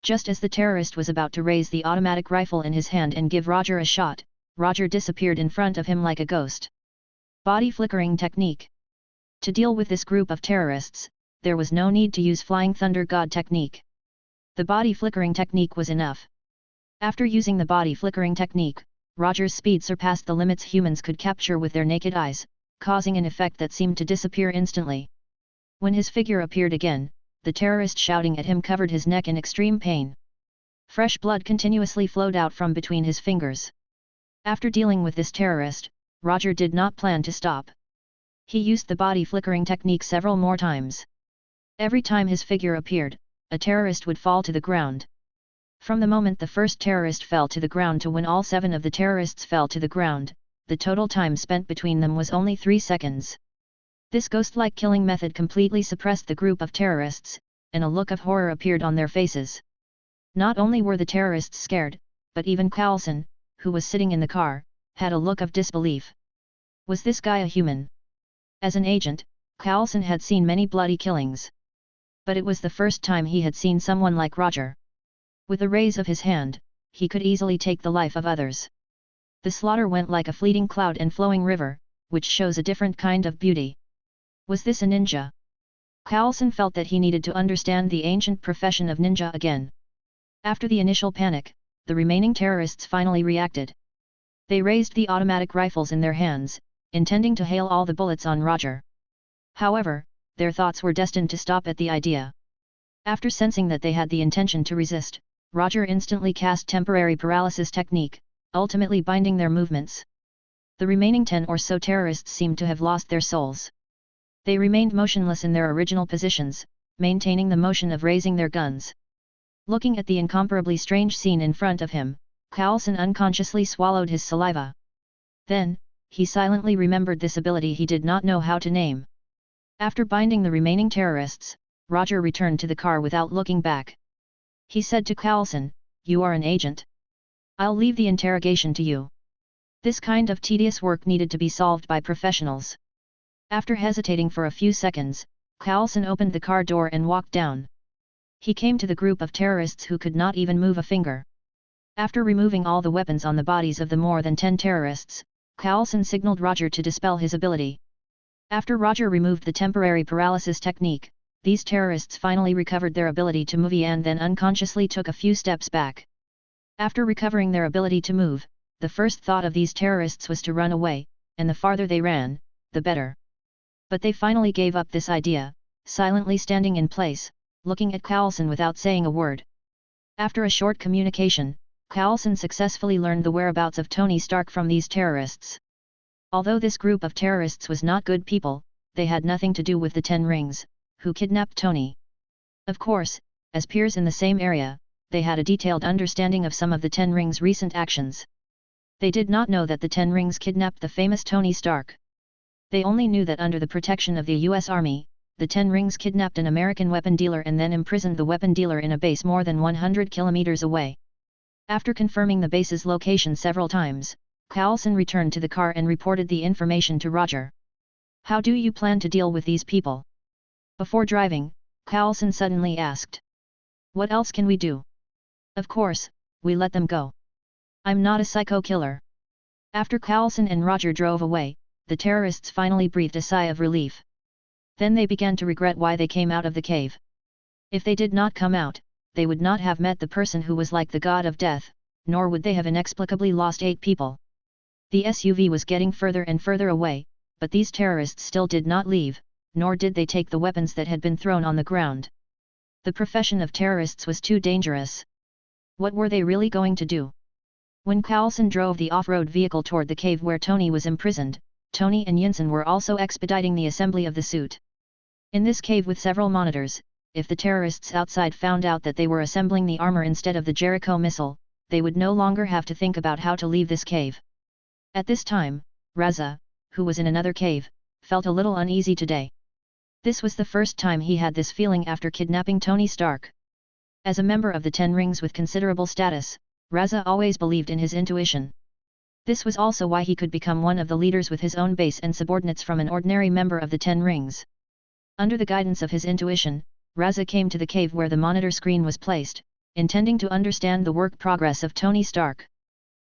Just as the terrorist was about to raise the automatic rifle in his hand and give Roger a shot, Roger disappeared in front of him like a ghost. Body flickering technique. To deal with this group of terrorists, there was no need to use Flying Thunder God technique. The body flickering technique was enough. After using the body flickering technique, Roger's speed surpassed the limits humans could capture with their naked eyes, causing an effect that seemed to disappear instantly. When his figure appeared again, the terrorist shouting at him covered his neck in extreme pain. Fresh blood continuously flowed out from between his fingers. After dealing with this terrorist, Roger did not plan to stop. He used the body flickering technique several more times. Every time his figure appeared, a terrorist would fall to the ground. From the moment the first terrorist fell to the ground to when all 7 of the terrorists fell to the ground, the total time spent between them was only 3 seconds. This ghost-like killing method completely suppressed the group of terrorists, and a look of horror appeared on their faces. Not only were the terrorists scared, but even Coulson, who was sitting in the car, had a look of disbelief. Was this guy a human? As an agent, Coulson had seen many bloody killings. But it was the first time he had seen someone like Roger. With a raise of his hand, he could easily take the life of others. The slaughter went like a fleeting cloud and flowing river, which shows a different kind of beauty. Was this a ninja? Coulson felt that he needed to understand the ancient profession of ninja again. After the initial panic, the remaining terrorists finally reacted. They raised the automatic rifles in their hands, intending to hail all the bullets on Roger. However, their thoughts were destined to stop at the idea. After sensing that they had the intention to resist, Roger instantly cast temporary paralysis technique, ultimately binding their movements. The remaining 10 or so terrorists seemed to have lost their souls. They remained motionless in their original positions, maintaining the motion of raising their guns. Looking at the incomparably strange scene in front of him, Coulson unconsciously swallowed his saliva. Then, he silently remembered this ability he did not know how to name. After binding the remaining terrorists, Roger returned to the car without looking back. He said to Coulson, "You are an agent. I'll leave the interrogation to you." This kind of tedious work needed to be solved by professionals. After hesitating for a few seconds, Coulson opened the car door and walked down. He came to the group of terrorists who could not even move a finger. After removing all the weapons on the bodies of the more than 10 terrorists, Coulson signaled Roger to dispel his ability. After Roger removed the temporary paralysis technique, these terrorists finally recovered their ability to move and then unconsciously took a few steps back. After recovering their ability to move, the first thought of these terrorists was to run away, and the farther they ran, the better. But they finally gave up this idea, silently standing in place, looking at Coulson without saying a word. After a short communication, Coulson successfully learned the whereabouts of Tony Stark from these terrorists. Although this group of terrorists was not good people, they had nothing to do with the 10 Rings, who kidnapped Tony. Of course, as peers in the same area, they had a detailed understanding of some of the 10 Rings' recent actions. They did not know that the 10 Rings kidnapped the famous Tony Stark. They only knew that under the protection of the US Army, the 10 Rings kidnapped an American weapon dealer and then imprisoned the weapon dealer in a base more than 100 kilometers away. After confirming the base's location several times, Coulson returned to the car and reported the information to Roger. "How do you plan to deal with these people?" Before driving, Coulson suddenly asked. "What else can we do?" "Of course, we let them go. I'm not a psycho killer." After Coulson and Roger drove away, the terrorists finally breathed a sigh of relief. Then they began to regret why they came out of the cave. If they did not come out, they would not have met the person who was like the god of death, nor would they have inexplicably lost 8 people. The SUV was getting further and further away, but these terrorists still did not leave, nor did they take the weapons that had been thrown on the ground. The profession of terrorists was too dangerous. What were they really going to do? When Coulson drove the off-road vehicle toward the cave where Tony was imprisoned, Tony and Yinsen were also expediting the assembly of the suit. In this cave with several monitors, if the terrorists outside found out that they were assembling the armor instead of the Jericho missile, they would no longer have to think about how to leave this cave. At this time, Raza, who was in another cave, felt a little uneasy today. This was the first time he had this feeling after kidnapping Tony Stark. As a member of the Ten Rings with considerable status, Raza always believed in his intuition. This was also why he could become one of the leaders with his own base and subordinates from an ordinary member of the Ten Rings. Under the guidance of his intuition, Raza came to the cave where the monitor screen was placed, intending to understand the work progress of Tony Stark.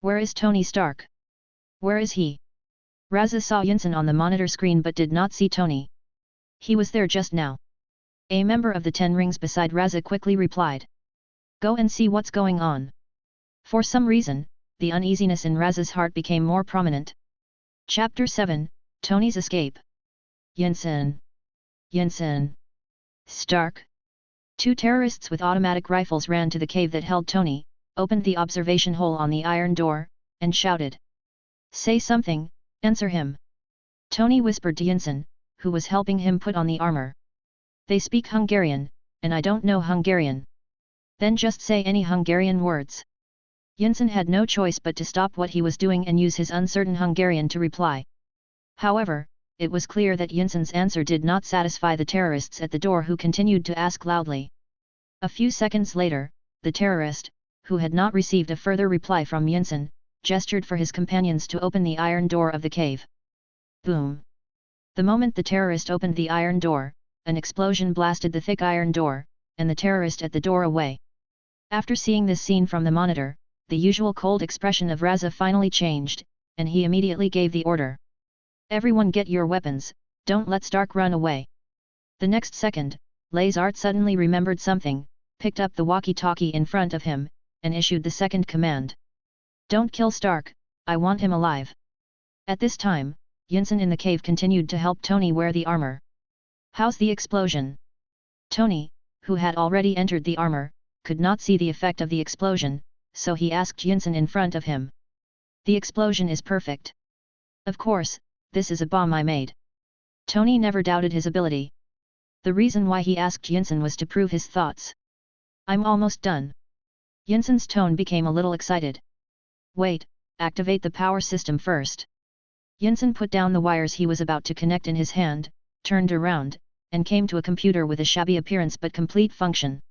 Where is Tony Stark? Where is he? Raza saw Yinsen on the monitor screen but did not see Tony. He was there just now. A member of the Ten Rings beside Raza quickly replied. Go and see what's going on. For some reason, the uneasiness in Raza's heart became more prominent. Chapter 7, Tony's Escape. Yinsen. Yinsen. Stark. Two terrorists with automatic rifles ran to the cave that held Tony, opened the observation hole on the iron door, and shouted. Say something, answer him. Tony whispered to Yinsen, who was helping him put on the armor. They speak Hungarian, and I don't know Hungarian. Then just say any Hungarian words. Yinsen had no choice but to stop what he was doing and use his uncertain Hungarian to reply. However, it was clear that Yinsen's answer did not satisfy the terrorists at the door who continued to ask loudly. A few seconds later, the terrorist, who had not received a further reply from Yinsen, gestured for his companions to open the iron door of the cave. Boom! The moment the terrorist opened the iron door, an explosion blasted the thick iron door, and the terrorist at the door away. After seeing this scene from the monitor, the usual cold expression of Raza finally changed, and he immediately gave the order. Everyone get your weapons, don't let Stark run away. The next second, Lazart suddenly remembered something, picked up the walkie-talkie in front of him, and issued the second command. Don't kill Stark, I want him alive. At this time, Yinsen in the cave continued to help Tony wear the armor. How's the explosion? Tony, who had already entered the armor, could not see the effect of the explosion, so he asked Yinsen in front of him. The explosion is perfect. Of course, this is a bomb I made. Tony never doubted his ability. The reason why he asked Yinsen was to prove his thoughts. I'm almost done. Yinsen's tone became a little excited. Wait, activate the power system first. Yinsen put down the wires he was about to connect in his hand, turned around, and came to a computer with a shabby appearance but complete function.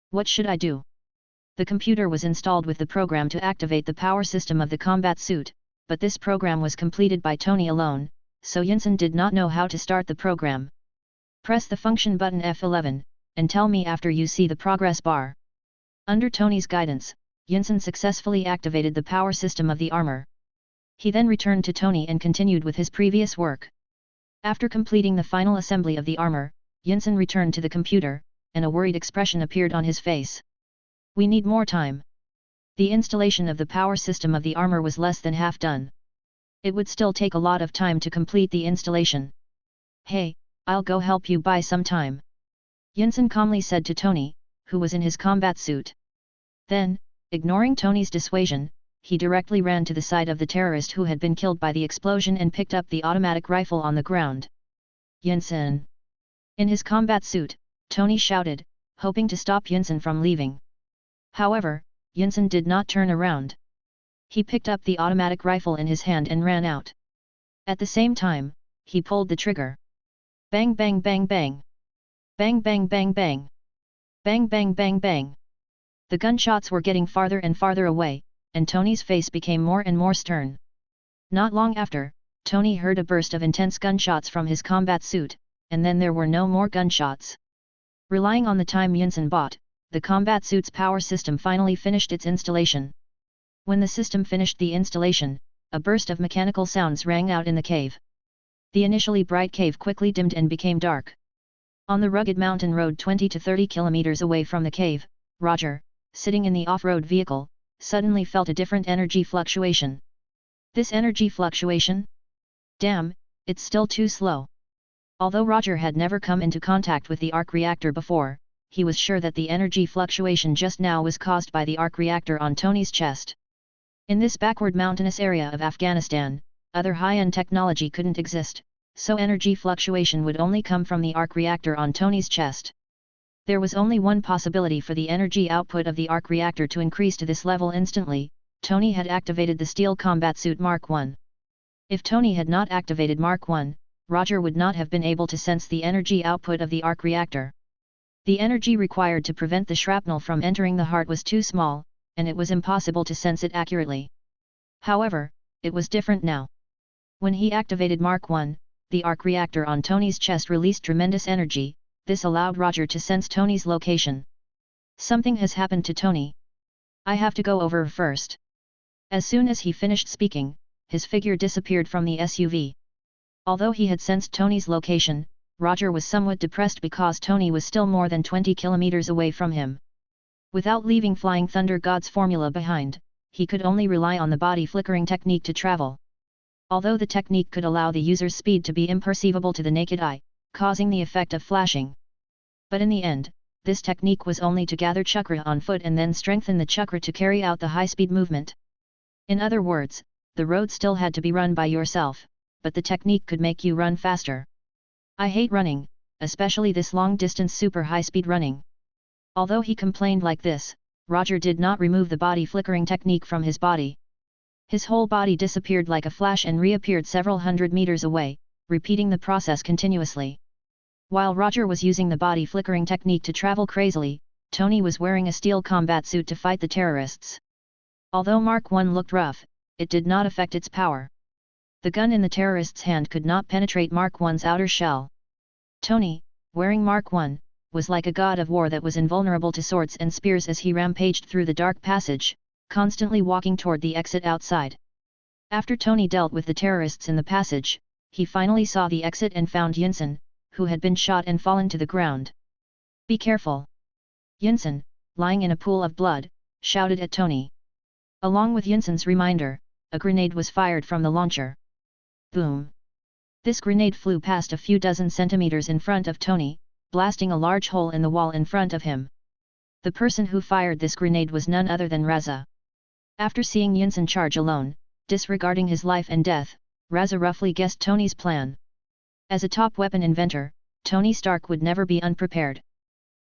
What should I do? The computer was installed with the program to activate the power system of the combat suit, but this program was completed by Tony alone, so Yinsen did not know how to start the program. Press the function button F11, and tell me after you see the progress bar. Under Tony's guidance, Yinsen successfully activated the power system of the armor. He then returned to Tony and continued with his previous work. After completing the final assembly of the armor, Yinsen returned to the computer, and a worried expression appeared on his face. We need more time. The installation of the power system of the armor was less than half done. It would still take a lot of time to complete the installation. Hey, I'll go help you buy some time. Yinsen calmly said to Tony, who was in his combat suit. Then, ignoring Tony's dissuasion, he directly ran to the side of the terrorist who had been killed by the explosion and picked up the automatic rifle on the ground. Yinsen! In his combat suit, Tony shouted, hoping to stop Yinsen from leaving. However, Yinsen did not turn around. He picked up the automatic rifle in his hand and ran out. At the same time, he pulled the trigger. Bang bang bang bang. Bang bang bang bang. Bang bang bang bang. The gunshots were getting farther and farther away, and Tony's face became more and more stern. Not long after, Tony heard a burst of intense gunshots from his combat suit, and then there were no more gunshots. Relying on the time Yinsen bought, the combat suit's power system finally finished its installation. When the system finished the installation, a burst of mechanical sounds rang out in the cave. The initially bright cave quickly dimmed and became dark. On the rugged mountain road 20 to 30 kilometers away from the cave, Roger, sitting in the off-road vehicle, suddenly felt a different energy fluctuation. This energy fluctuation? Damn, it's still too slow. Although Roger had never come into contact with the arc reactor before, he was sure that the energy fluctuation just now was caused by the arc reactor on Tony's chest. In this backward mountainous area of Afghanistan, other high-end technology couldn't exist, so energy fluctuation would only come from the arc reactor on Tony's chest. There was only one possibility for the energy output of the arc reactor to increase to this level instantly. Tony had activated the steel combat suit Mark I. If Tony had not activated Mark I, Roger would not have been able to sense the energy output of the arc reactor. The energy required to prevent the shrapnel from entering the heart was too small, and it was impossible to sense it accurately. However, it was different now. When he activated Mark I, the arc reactor on Tony's chest released tremendous energy. This allowed Roger to sense Tony's location. Something has happened to Tony. I have to go over first. As soon as he finished speaking, his figure disappeared from the SUV. Although he had sensed Tony's location, Roger was somewhat depressed because Tony was still more than 20 kilometers away from him. Without leaving Flying Thunder God's formula behind, he could only rely on the body flickering technique to travel. Although the technique could allow the user's speed to be imperceivable to the naked eye, causing the effect of flashing. But in the end, this technique was only to gather chakra on foot and then strengthen the chakra to carry out the high-speed movement. In other words, the road still had to be run by yourself, but the technique could make you run faster. I hate running, especially this long-distance super high-speed running. Although he complained like this, Roger did not remove the body flickering technique from his body. His whole body disappeared like a flash and reappeared several hundred meters away, repeating the process continuously. While Roger was using the body flickering technique to travel crazily, Tony was wearing a steel combat suit to fight the terrorists. Although Mark I looked rough, it did not affect its power. The gun in the terrorist's hand could not penetrate Mark I's outer shell. Tony, wearing Mark I, was like a god of war that was invulnerable to swords and spears as he rampaged through the dark passage, constantly walking toward the exit outside. After Tony dealt with the terrorists in the passage, he finally saw the exit and found Yinsen, who had been shot and fallen to the ground. Be careful! Yinsen, lying in a pool of blood, shouted at Tony. Along with Yinsen's reminder, a grenade was fired from the launcher. Boom! This grenade flew past a few dozen centimeters in front of Tony, blasting a large hole in the wall in front of him. The person who fired this grenade was none other than Raza. After seeing Yinsen charge alone, disregarding his life and death, Raza roughly guessed Tony's plan. As a top weapon inventor, Tony Stark would never be unprepared.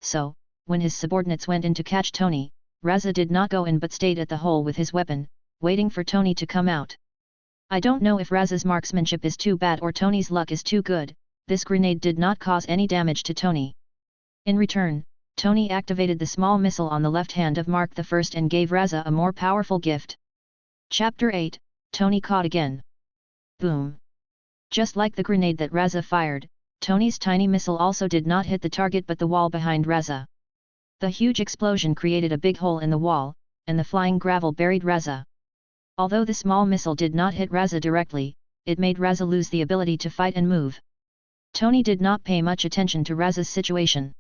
So, when his subordinates went in to catch Tony, Raza did not go in but stayed at the hole with his weapon, waiting for Tony to come out. I don't know if Raza's marksmanship is too bad or Tony's luck is too good. This grenade did not cause any damage to Tony. In return, Tony activated the small missile on the left hand of Mark I and gave Raza a more powerful gift. Chapter 8, Tony caught again. Boom! Just like the grenade that Raza fired, Tony's tiny missile also did not hit the target but the wall behind Raza. The huge explosion created a big hole in the wall, and the flying gravel buried Raza. Although the small missile did not hit Raza directly, it made Raza lose the ability to fight and move. Tony did not pay much attention to Raza's situation.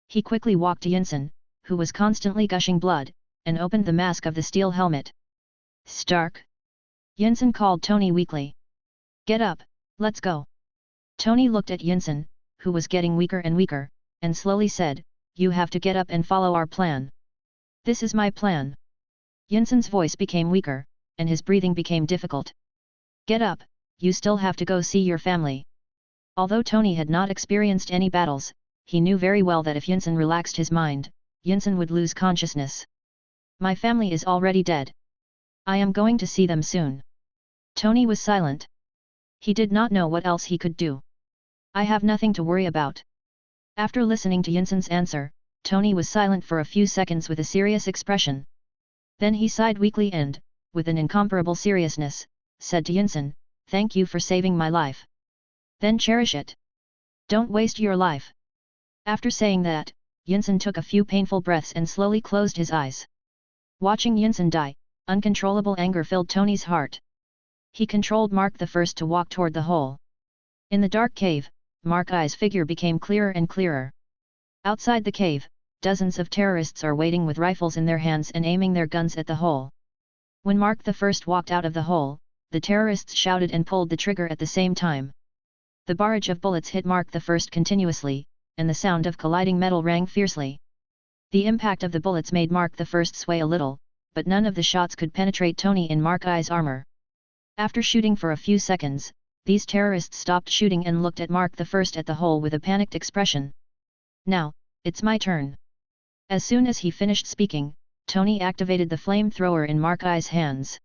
He quickly walked to Yinsen, who was constantly gushing blood, and opened the mask of the steel helmet. Stark! Yinsen called Tony weakly. Get up, let's go. Tony looked at Yinsen, who was getting weaker and weaker, and slowly said, You have to get up and follow our plan. This is my plan. Yinsen's voice became weaker, and his breathing became difficult. Get up, you still have to go see your family. Although Tony had not experienced any battles, he knew very well that if Yinsen relaxed his mind, Yinsen would lose consciousness. My family is already dead. I am going to see them soon. Tony was silent. He did not know what else he could do. I have nothing to worry about. After listening to Yinsen's answer, Tony was silent for a few seconds with a serious expression. Then he sighed weakly and, with an incomparable seriousness, said to Yinsen, Thank you for saving my life. Then cherish it. Don't waste your life. After saying that, Yinsen took a few painful breaths and slowly closed his eyes. Watching Yinsen die, uncontrollable anger filled Tony's heart. He controlled Mark I to walk toward the hole. In the dark cave, Mark I's figure became clearer and clearer. Outside the cave, dozens of terrorists are waiting with rifles in their hands and aiming their guns at the hole. When Mark I walked out of the hole, the terrorists shouted and pulled the trigger at the same time. The barrage of bullets hit Mark I continuously, and the sound of colliding metal rang fiercely. The impact of the bullets made Mark I sway a little, but none of the shots could penetrate Tony in Mark I's armor. After shooting for a few seconds, these terrorists stopped shooting and looked at Mark I at the hole with a panicked expression. "Now, it's my turn." As soon as he finished speaking, Tony activated the flamethrower in Mark I's hands.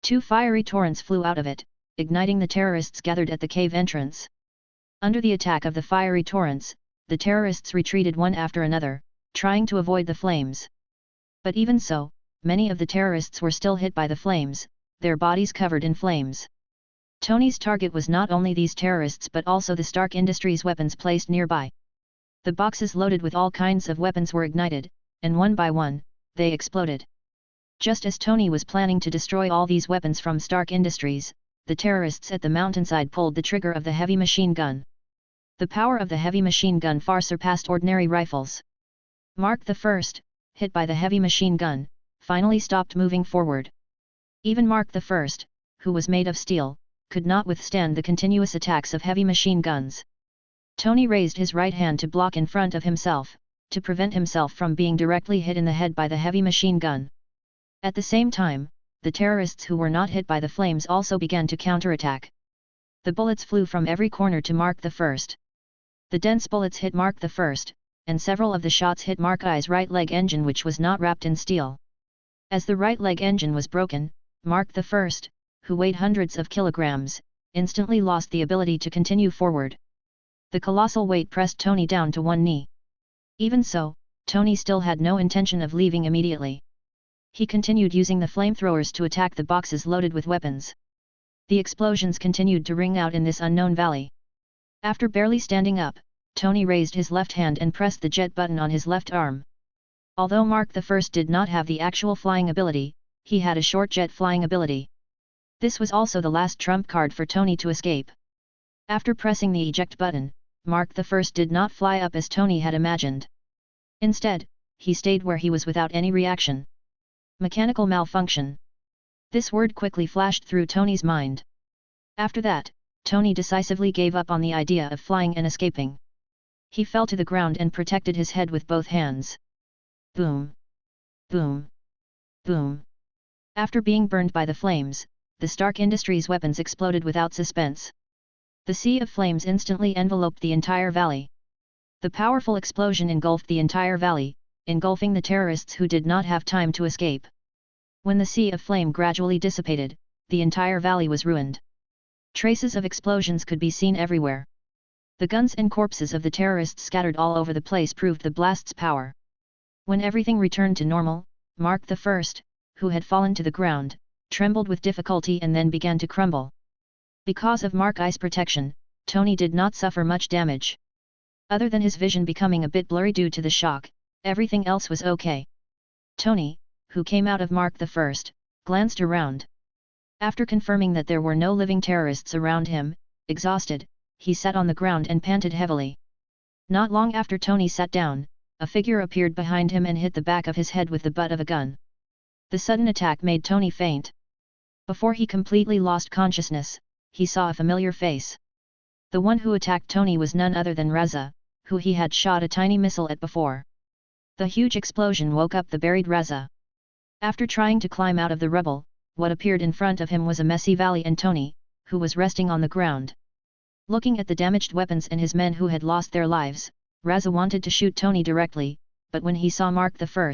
2 fiery torrents flew out of it, igniting the terrorists gathered at the cave entrance. Under the attack of the fiery torrents, the terrorists retreated one after another, trying to avoid the flames. But even so, many of the terrorists were still hit by the flames, their bodies covered in flames. Tony's target was not only these terrorists but also the Stark Industries weapons placed nearby. The boxes loaded with all kinds of weapons were ignited, and one by one, they exploded. Just as Tony was planning to destroy all these weapons from Stark Industries, the terrorists at the mountainside pulled the trigger of the heavy machine gun. The power of the heavy machine gun far surpassed ordinary rifles. Mark I, hit by the heavy machine gun, finally stopped moving forward. Even Mark I, who was made of steel, could not withstand the continuous attacks of heavy machine guns. Tony raised his right hand to block in front of himself, to prevent himself from being directly hit in the head by the heavy machine gun. At the same time, the terrorists who were not hit by the flames also began to counterattack. The bullets flew from every corner to Mark I. The dense bullets hit Mark I, and several of the shots hit Mark I's right leg engine, which was not wrapped in steel. As the right leg engine was broken, Mark I, who weighed hundreds of kilograms, instantly lost the ability to continue forward. The colossal weight pressed Tony down to one knee. Even so, Tony still had no intention of leaving immediately. He continued using the flamethrowers to attack the boxes loaded with weapons. The explosions continued to ring out in this unknown valley. After barely standing up, Tony raised his left hand and pressed the jet button on his left arm. Although Mark I did not have the actual flying ability, he had a short jet flying ability. This was also the last trump card for Tony to escape. After pressing the eject button, Mark I did not fly up as Tony had imagined. Instead, he stayed where he was without any reaction. Mechanical malfunction. This word quickly flashed through Tony's mind. After that, Tony decisively gave up on the idea of flying and escaping. He fell to the ground and protected his head with both hands. Boom! Boom! Boom! After being burned by the flames, the Stark Industries weapons exploded without suspense. The sea of flames instantly enveloped the entire valley. The powerful explosion engulfed the entire valley, engulfing the terrorists who did not have time to escape. When the sea of flame gradually dissipated, the entire valley was ruined. Traces of explosions could be seen everywhere. The guns and corpses of the terrorists scattered all over the place proved the blast's power. When everything returned to normal, Mark I, who had fallen to the ground, trembled with difficulty and then began to crumble. Because of Mark I's protection, Tony did not suffer much damage. Other than his vision becoming a bit blurry due to the shock, everything else was okay. Tony, who came out of Mark I, glanced around. After confirming that there were no living terrorists around him, exhausted, he sat on the ground and panted heavily. Not long after Tony sat down, a figure appeared behind him and hit the back of his head with the butt of a gun. The sudden attack made Tony faint. Before he completely lost consciousness, he saw a familiar face. The one who attacked Tony was none other than Reza, who he had shot a tiny missile at before. The huge explosion woke up the buried Reza. After trying to climb out of the rubble, what appeared in front of him was a messy valley and Tony, who was resting on the ground. Looking at the damaged weapons and his men who had lost their lives, Reza wanted to shoot Tony directly, but when he saw Mark I,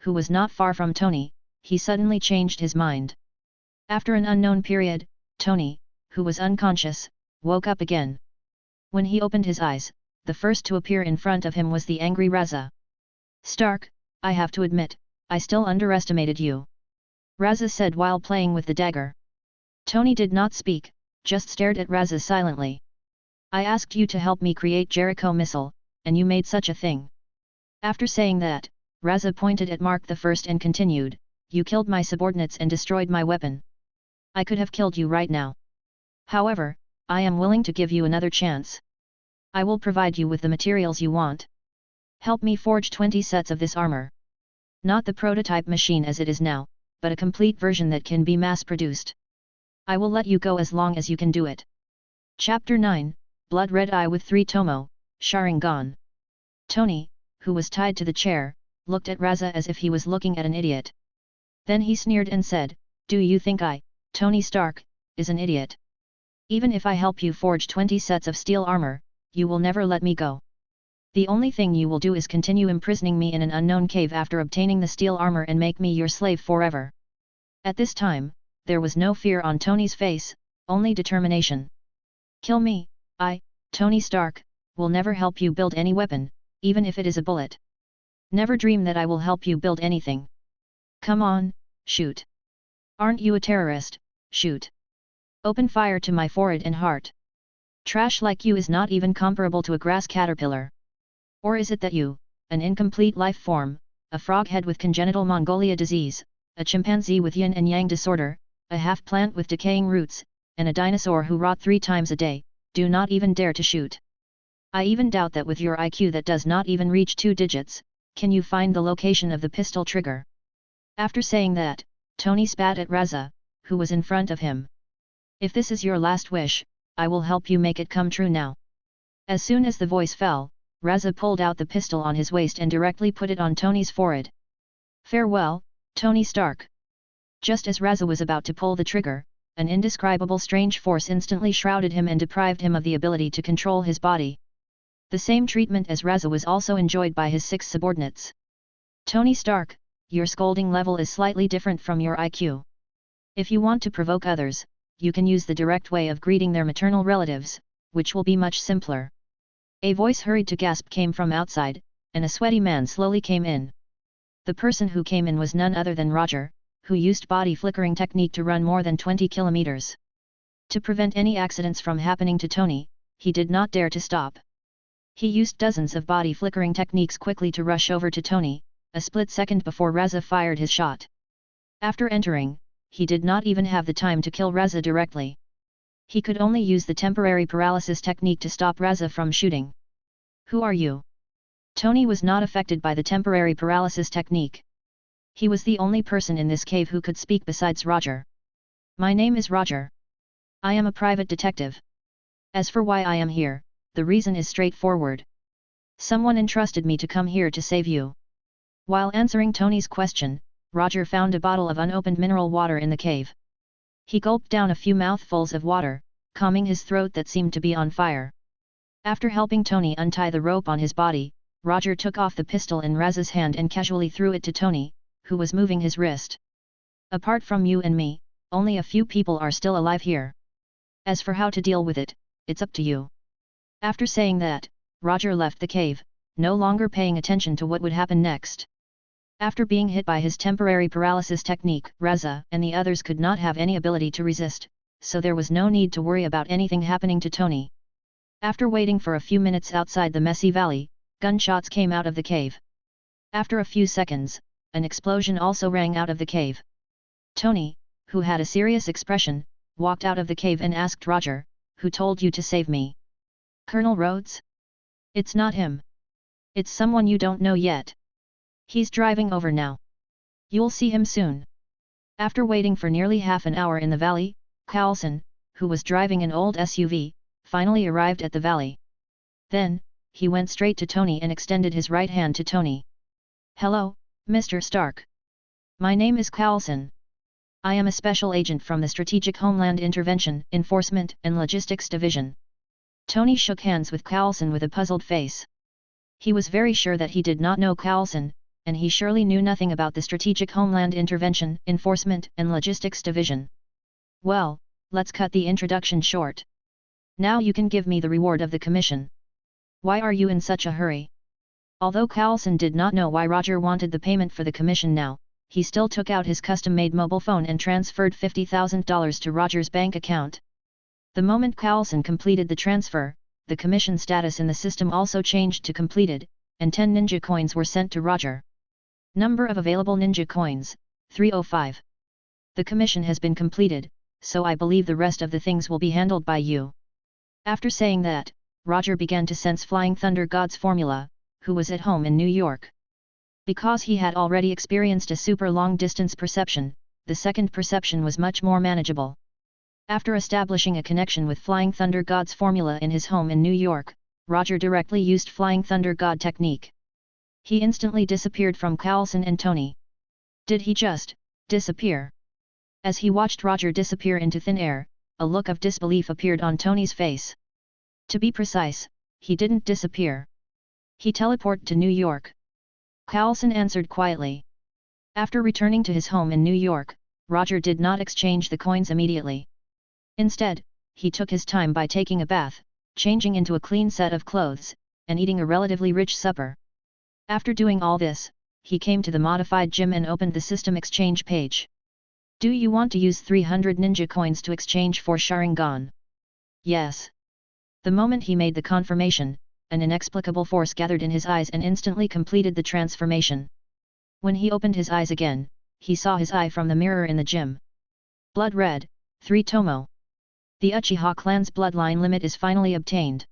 who was not far from Tony, he suddenly changed his mind. After an unknown period, Tony, who was unconscious, woke up again. When he opened his eyes, the first to appear in front of him was the angry Reza. "Stark, I have to admit, I still underestimated you," Reza said while playing with the dagger. Tony did not speak, just stared at Reza silently. "I asked you to help me create Jericho missile, and you made such a thing." After saying that, Reza pointed at Mark I and continued, "You killed my subordinates and destroyed my weapon. I could have killed you right now. However, I am willing to give you another chance. I will provide you with the materials you want. Help me forge 20 sets of this armor. Not the prototype machine as it is now, but a complete version that can be mass-produced. I will let you go as long as you can do it." Chapter 9, Blood Red Eye with 3 Tomo, Sharingan. Tony, who was tied to the chair, looked at Raza as if he was looking at an idiot. Then he sneered and said, "Do you think I, Tony Stark, is an idiot? Even if I help you forge 20 sets of steel armor, you will never let me go. The only thing you will do is continue imprisoning me in an unknown cave after obtaining the steel armor and make me your slave forever." At this time, there was no fear on Tony's face, only determination. "Kill me, I, Tony Stark, will never help you build any weapon, even if it is a bullet. Never dream that I will help you build anything. Come on, shoot. Aren't you a terrorist? Shoot. Open fire to my forehead and heart. Trash like you is not even comparable to a grass caterpillar. Or is it that you, an incomplete life form, a froghead with congenital Mongolia disease, a chimpanzee with yin and yang disorder, a half-plant with decaying roots, and a dinosaur who rot 3 times a day, do not even dare to shoot? I even doubt that with your IQ that does not even reach 2 digits, can you find the location of the pistol trigger?" After saying that, Tony spat at Raza, who was in front of him. "If this is your last wish, I will help you make it come true now." As soon as the voice fell, Raza pulled out the pistol on his waist and directly put it on Tony's forehead. "Farewell, Tony Stark." Just as Raza was about to pull the trigger, an indescribable strange force instantly shrouded him and deprived him of the ability to control his body. The same treatment as Raza was also enjoyed by his 6 subordinates. "Tony Stark, your scolding level is slightly different from your IQ. If you want to provoke others, you can use the direct way of greeting their maternal relatives, which will be much simpler." A voice hurried to gasp came from outside, and a sweaty man slowly came in. The person who came in was none other than Roger, who used body flickering technique to run more than 20 kilometers. To prevent any accidents from happening to Tony, he did not dare to stop. He used dozens of body flickering techniques quickly to rush over to Tony, a split second before Raza fired his shot. After entering, he did not even have the time to kill Raza directly. He could only use the temporary paralysis technique to stop Raza from shooting. "Who are you?" Tony was not affected by the temporary paralysis technique. He was the only person in this cave who could speak besides Roger. "My name is Roger. I am a private detective. As for why I am here, the reason is straightforward. Someone entrusted me to come here to save you." While answering Tony's question, Roger found a bottle of unopened mineral water in the cave. He gulped down a few mouthfuls of water, calming his throat that seemed to be on fire. After helping Tony untie the rope on his body, Roger took off the pistol in Raza's hand and casually threw it to Tony, who was moving his wrist. "Apart from you and me, only a few people are still alive here. As for how to deal with it, it's up to you." After saying that, Roger left the cave, no longer paying attention to what would happen next. After being hit by his temporary paralysis technique, Raza and the others could not have any ability to resist, so there was no need to worry about anything happening to Tony. After waiting for a few minutes outside the messy valley, gunshots came out of the cave. After a few seconds, an explosion also rang out of the cave. Tony, who had a serious expression, walked out of the cave and asked Roger, "Who told you to save me?" "Colonel Rhodes?" "It's not him. It's someone you don't know yet. He's driving over now. You'll see him soon." After waiting for nearly half an hour in the valley, Carlson, who was driving an old SUV, finally arrived at the valley. Then, he went straight to Tony and extended his right hand to Tony. "Hello, Mr. Stark. My name is Carlson. I am a special agent from the Strategic Homeland Intervention, Enforcement and Logistics Division." Tony shook hands with Carlson with a puzzled face. He was very sure that he did not know Carlson, and he surely knew nothing about the Strategic Homeland Intervention, Enforcement and Logistics Division. "Well, let's cut the introduction short. Now you can give me the reward of the commission. Why are you in such a hurry?" Although Carlson did not know why Roger wanted the payment for the commission now, he still took out his custom-made mobile phone and transferred $50,000 to Roger's bank account. The moment Carlson completed the transfer, the commission status in the system also changed to completed, and 10 ninja coins were sent to Roger. Number of available ninja coins, 305. The commission has been completed, so I believe the rest of the things will be handled by you. After saying that, Roger began to sense Flying Thunder God's formula, who was at home in New York. Because he had already experienced a super long-distance perception, the second perception was much more manageable. After establishing a connection with Flying Thunder God's formula in his home in New York, Roger directly used Flying Thunder God technique. He instantly disappeared from Carlson and Tony. Did he just disappear? As he watched Roger disappear into thin air, a look of disbelief appeared on Tony's face. To be precise, he didn't disappear. He teleported to New York. Carlson answered quietly. After returning to his home in New York, Roger did not exchange the coins immediately. Instead, he took his time by taking a bath, changing into a clean set of clothes, and eating a relatively rich supper. After doing all this, he came to the modified gym and opened the system exchange page. Do you want to use 300 ninja coins to exchange for Sharingan? Yes. The moment he made the confirmation, an inexplicable force gathered in his eyes and instantly completed the transformation. When he opened his eyes again, he saw his eye from the mirror in the gym. Blood red, 3 Tomo. The Uchiha clan's bloodline limit is finally obtained.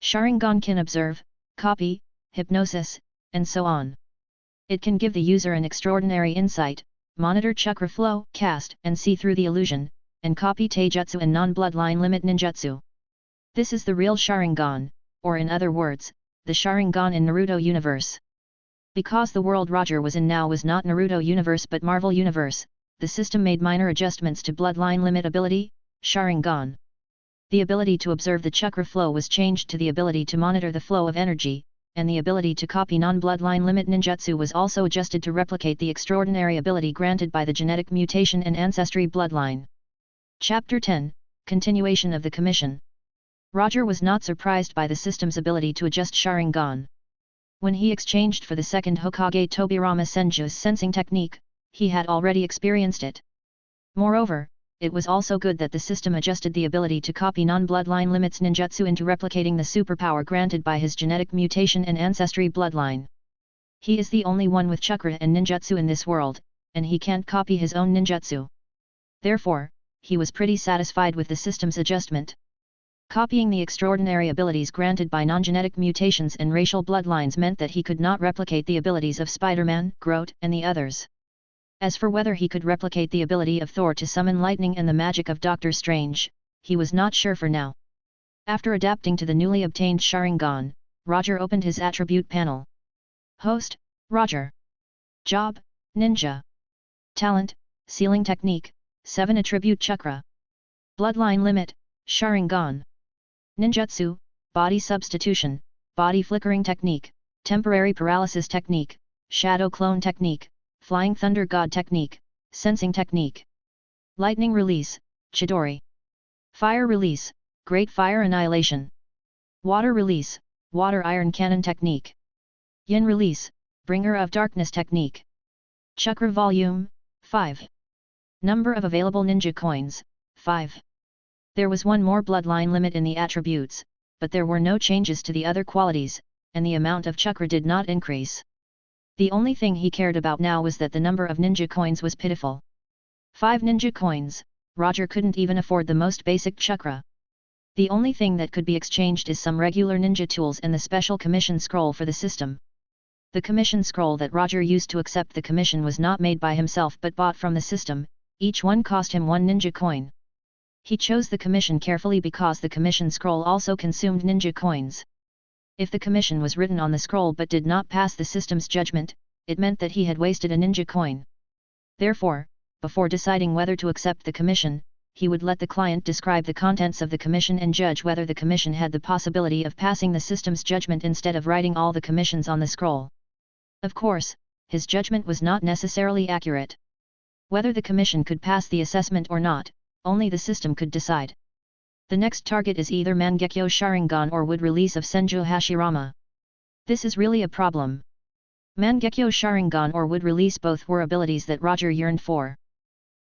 Sharingan can observe, copy, hypnosis, and so on. It can give the user an extraordinary insight, monitor chakra flow, cast and see through the illusion, and copy taijutsu and non-bloodline limit ninjutsu. This is the real Sharingan, or in other words, the Sharingan in Naruto universe. Because the world Roger was in now was not Naruto universe but Marvel universe, the system made minor adjustments to bloodline limit ability, Sharingan. The ability to observe the chakra flow was changed to the ability to monitor the flow of energy, and the ability to copy non-bloodline limit ninjutsu was also adjusted to replicate the extraordinary ability granted by the genetic mutation and ancestry bloodline. Chapter 10, Continuation of the Commission. Roger was not surprised by the system's ability to adjust Sharingan. When he exchanged for the second Hokage Tobirama Senju's sensing technique, he had already experienced it. Moreover, it was also good that the system adjusted the ability to copy non-bloodline limits ninjutsu into replicating the superpower granted by his genetic mutation and ancestry bloodline. He is the only one with chakra and ninjutsu in this world, and he can't copy his own ninjutsu. Therefore, he was pretty satisfied with the system's adjustment. Copying the extraordinary abilities granted by non-genetic mutations and racial bloodlines meant that he could not replicate the abilities of Spider-Man, Groot, and the others. As for whether he could replicate the ability of Thor to summon lightning and the magic of Doctor Strange, he was not sure for now. After adapting to the newly obtained Sharingan, Roger opened his attribute panel. Host, Roger. Job, Ninja. Talent, Sealing Technique, 7 Attribute Chakra. Bloodline Limit, Sharingan. Ninjutsu, Body Substitution, Body Flickering Technique, Temporary Paralysis Technique, Shadow Clone Technique, Flying Thunder God Technique, Sensing Technique. Lightning Release, Chidori. Fire Release, Great Fire Annihilation. Water Release, Water Iron Cannon Technique. Yin Release, Bringer of Darkness Technique. Chakra Volume, 5. Number of available ninja coins, 5. There was one more bloodline limit in the attributes, but there were no changes to the other qualities, and the amount of chakra did not increase. The only thing he cared about now was that the number of ninja coins was pitiful. 5 ninja coins, Roger couldn't even afford the most basic chakra. The only thing that could be exchanged is some regular ninja tools and the special commission scroll for the system. The commission scroll that Roger used to accept the commission was not made by himself but bought from the system, each one cost him 1 ninja coin. He chose the commission carefully because the commission scroll also consumed ninja coins. If the commission was written on the scroll but did not pass the system's judgment, it meant that he had wasted a ninja coin. Therefore, before deciding whether to accept the commission, he would let the client describe the contents of the commission and judge whether the commission had the possibility of passing the system's judgment instead of writing all the commissions on the scroll. Of course, his judgment was not necessarily accurate. Whether the commission could pass the assessment or not, only the system could decide. The next target is either Mangekyo Sharingan or wood release of Senju Hashirama. This is really a problem. Mangekyo Sharingan or wood release both were abilities that Roger yearned for.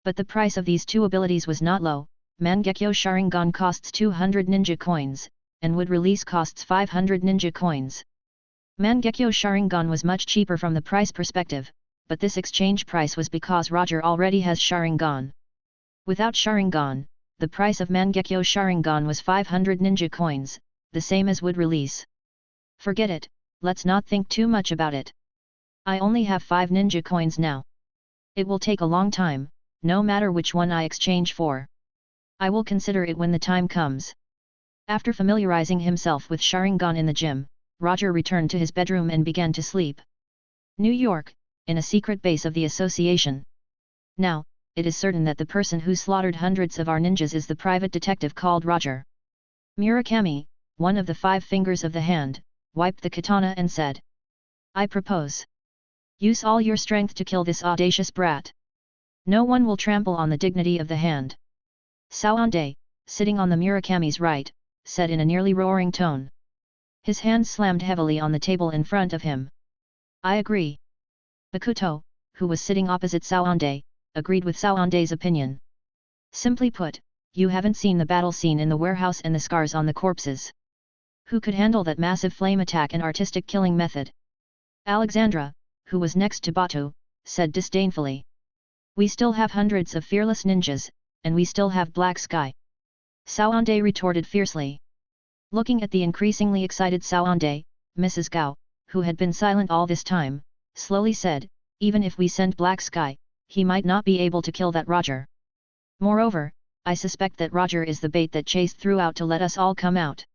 But the price of these two abilities was not low. Mangekyo Sharingan costs 200 ninja coins, and wood release costs 500 ninja coins. Mangekyo Sharingan was much cheaper from the price perspective, but this exchange price was because Roger already has Sharingan. Without Sharingan, the price of Mangekyo Sharingan was 500 ninja coins, the same as wood release. Forget it, let's not think too much about it. I only have 5 ninja coins now. It will take a long time, no matter which one I exchange for. I will consider it when the time comes. After familiarizing himself with Sharingan in the gym, Roger returned to his bedroom and began to sleep. New York, in a secret base of the association. Now, it is certain that the person who slaughtered hundreds of our ninjas is the private detective called Roger. Murakami, one of the 5 fingers of the hand, wiped the katana and said, "I propose. Use all your strength to kill this audacious brat. No one will trample on the dignity of the hand." Saonde, sitting on the Murakami's right, said in a nearly roaring tone. His hand slammed heavily on the table in front of him. "I agree." Bakuto, who was sitting opposite Saonde, agreed with Saonde's opinion. "Simply put, you haven't seen the battle scene in the warehouse and the scars on the corpses. Who could handle that massive flame attack and artistic killing method?" Alexandra, who was next to Batu, said disdainfully. "We still have hundreds of fearless ninjas, and we still have Black Sky." Saonde retorted fiercely. Looking at the increasingly excited Saonde, Mrs. Gao, who had been silent all this time, slowly said, "Even if we sent Black Sky, he might not be able to kill that Roger. Moreover, I suspect that Roger is the bait that Chaste threw out to let us all come out."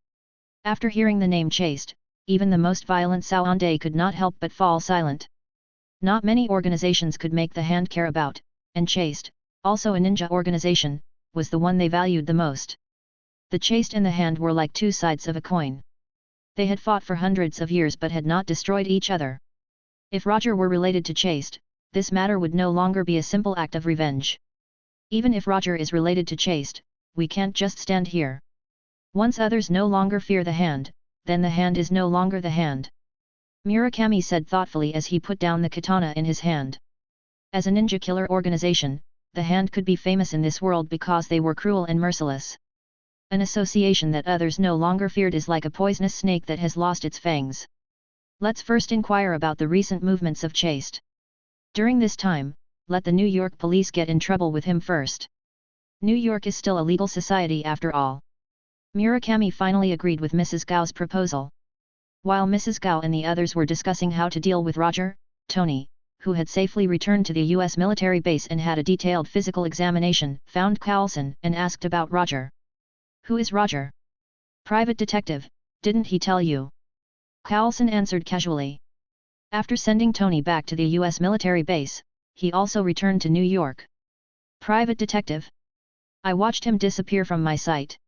After hearing the name Chaste, even the most violent Saonde could not help but fall silent. Not many organizations could make the hand care about, and Chaste, also a ninja organization, was the one they valued the most. The Chaste and the hand were like 2 sides of a coin. They had fought for hundreds of years but had not destroyed each other. If Roger were related to Chaste, this matter would no longer be a simple act of revenge. Even if Roger is related to Chaste, we can't just stand here. Once others no longer fear the hand, then the hand is no longer the hand. Murakami said thoughtfully as he put down the katana in his hand. As a ninja killer organization, the hand could be famous in this world because they were cruel and merciless. An association that others no longer feared is like a poisonous snake that has lost its fangs. Let's first inquire about the recent movements of Chaste. During this time, let the New York police get in trouble with him first. New York is still a legal society after all. Murakami finally agreed with Mrs. Gao's proposal. While Mrs. Gao and the others were discussing how to deal with Roger, Tony, who had safely returned to the US military base and had a detailed physical examination, found Carlson and asked about Roger. "Who is Roger?" "Private detective, didn't he tell you?" Carlson answered casually. After sending Tony back to the US military base, he also returned to New York. "Private detective? I watched him disappear from my sight.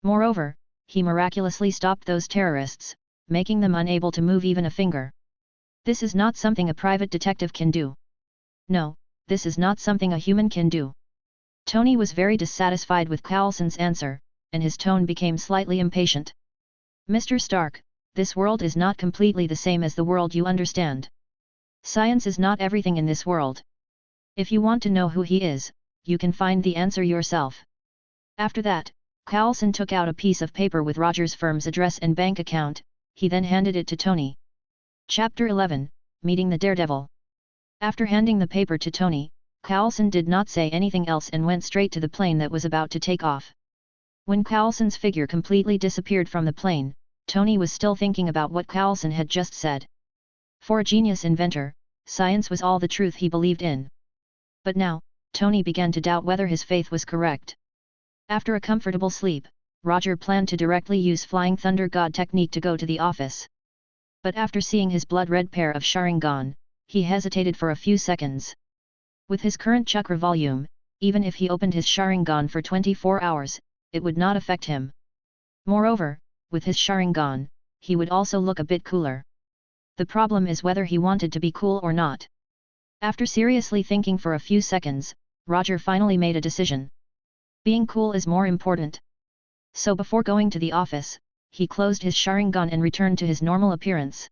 Moreover, he miraculously stopped those terrorists, making them unable to move even a finger. This is not something a private detective can do. No, this is not something a human can do." Tony was very dissatisfied with Carlson's answer, and his tone became slightly impatient. "Mr. Stark, this world is not completely the same as the world you understand. Science is not everything in this world. If you want to know who he is, you can find the answer yourself." After that, Carlson took out a piece of paper with Roger's firm's address and bank account. He then handed it to Tony. Chapter 11, Meeting the Daredevil. After handing the paper to Tony, Carlson did not say anything else and went straight to the plane that was about to take off. When Carlson's figure completely disappeared from the plane, Tony was still thinking about what Carlson had just said. For a genius inventor, science was all the truth he believed in. But now, Tony began to doubt whether his faith was correct. After a comfortable sleep, Roger planned to directly use Flying Thunder God technique to go to the office. But after seeing his blood-red pair of Sharingan, he hesitated for a few seconds. With his current chakra volume, even if he opened his Sharingan for 24 hours, it would not affect him. Moreover, with his Sharingan, he would also look a bit cooler. The problem is whether he wanted to be cool or not. After seriously thinking for a few seconds, Roger finally made a decision. Being cool is more important. So before going to the office, he closed his Sharingan and returned to his normal appearance.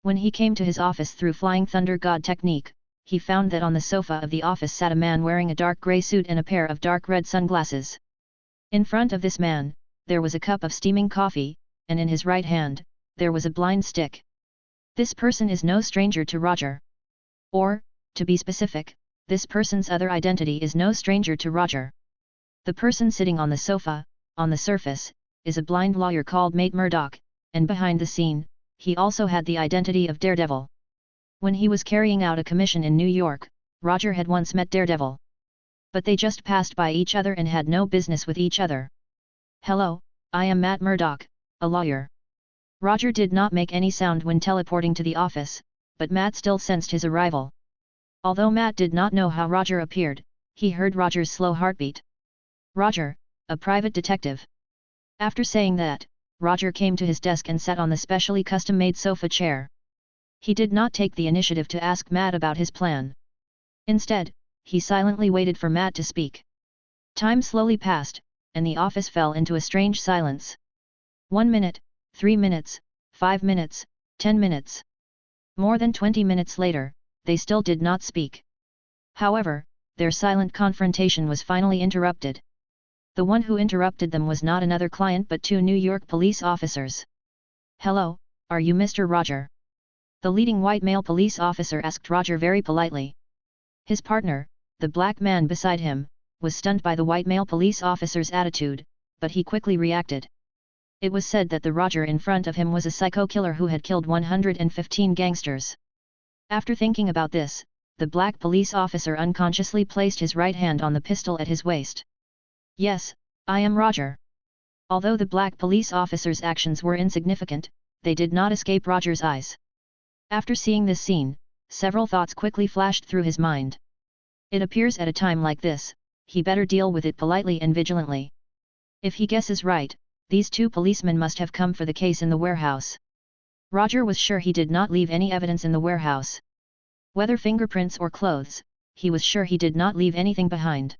When he came to his office through Flying Thunder God technique, he found that on the sofa of the office sat a man wearing a dark grey suit and a pair of dark red sunglasses. In front of this man, there was a cup of steaming coffee, and in his right hand, there was a blind stick. This person is no stranger to Roger. Or, to be specific, this person's other identity is no stranger to Roger. The person sitting on the sofa, on the surface, is a blind lawyer called Mate Murdoch, and behind the scene, he also had the identity of Daredevil. When he was carrying out a commission in New York, Roger had once met Daredevil. But they just passed by each other and had no business with each other. "Hello, I am Matt Murdock, a lawyer. Roger did not make any sound when teleporting to the office, but Matt still sensed his arrival. Although Matt did not know how Roger appeared, he heard Roger's slow heartbeat. Roger, a private detective. After saying that, Roger came to his desk and sat on the specially custom-made sofa chair. He did not take the initiative to ask Matt about his plan. Instead, he silently waited for Matt to speak. Time slowly passed, and the office fell into a strange silence. 1 minute, 3 minutes, 5 minutes, 10 minutes. More than 20 minutes later, they still did not speak. However, their silent confrontation was finally interrupted. The one who interrupted them was not another client but 2 New York police officers. "Hello, are you Mr. Roger?" The leading white male police officer asked Roger very politely. His partner, the black man beside him, was stunned by the white male police officer's attitude, but he quickly reacted. It was said that the Roger in front of him was a psycho killer who had killed 115 gangsters. After thinking about this, the black police officer unconsciously placed his right hand on the pistol at his waist. "Yes, I am Roger." Although the black police officer's actions were insignificant, they did not escape Roger's eyes. After seeing this scene, several thoughts quickly flashed through his mind. It appears at a time like this, he better deal with it politely and vigilantly. If he guesses right, these 2 policemen must have come for the case in the warehouse. Roger was sure he did not leave any evidence in the warehouse. Whether fingerprints or clothes, he was sure he did not leave anything behind.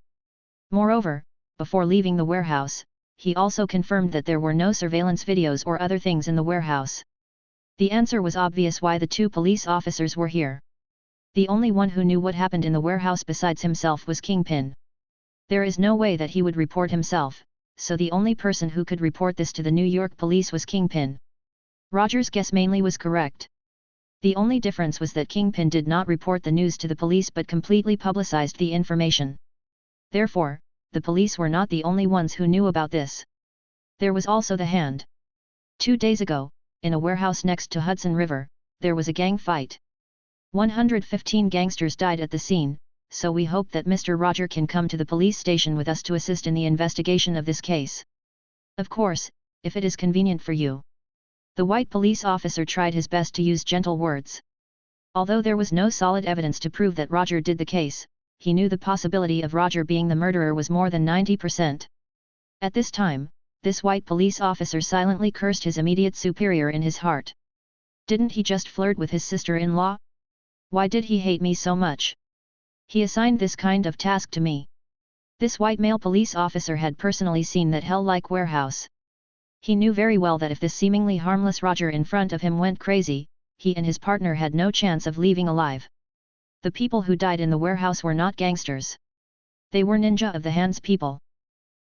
Moreover, before leaving the warehouse, he also confirmed that there were no surveillance videos or other things in the warehouse. The answer was obvious why the 2 police officers were here. The only one who knew what happened in the warehouse besides himself was Kingpin. There is no way that he would report himself, so the only person who could report this to the New York police was Kingpin. Roger's guess mainly was correct. The only difference was that Kingpin did not report the news to the police but completely publicized the information. Therefore, the police were not the only ones who knew about this. There was also the Hand. 2 days ago, in a warehouse next to Hudson River, there was a gang fight. 115 gangsters died at the scene, so we hope that Mr. Roger can come to the police station with us to assist in the investigation of this case. Of course, if it is convenient for you. The white police officer tried his best to use gentle words. Although there was no solid evidence to prove that Roger did the case, he knew the possibility of Roger being the murderer was more than 90%. At this time, this white police officer silently cursed his immediate superior in his heart. Didn't he just flirt with his sister-in-law? Why did he hate me so much? He assigned this kind of task to me. This white male police officer had personally seen that hell-like warehouse. He knew very well that if this seemingly harmless Roger in front of him went crazy, he and his partner had no chance of leaving alive. The people who died in the warehouse were not gangsters. They were Ninja of the Hand's people.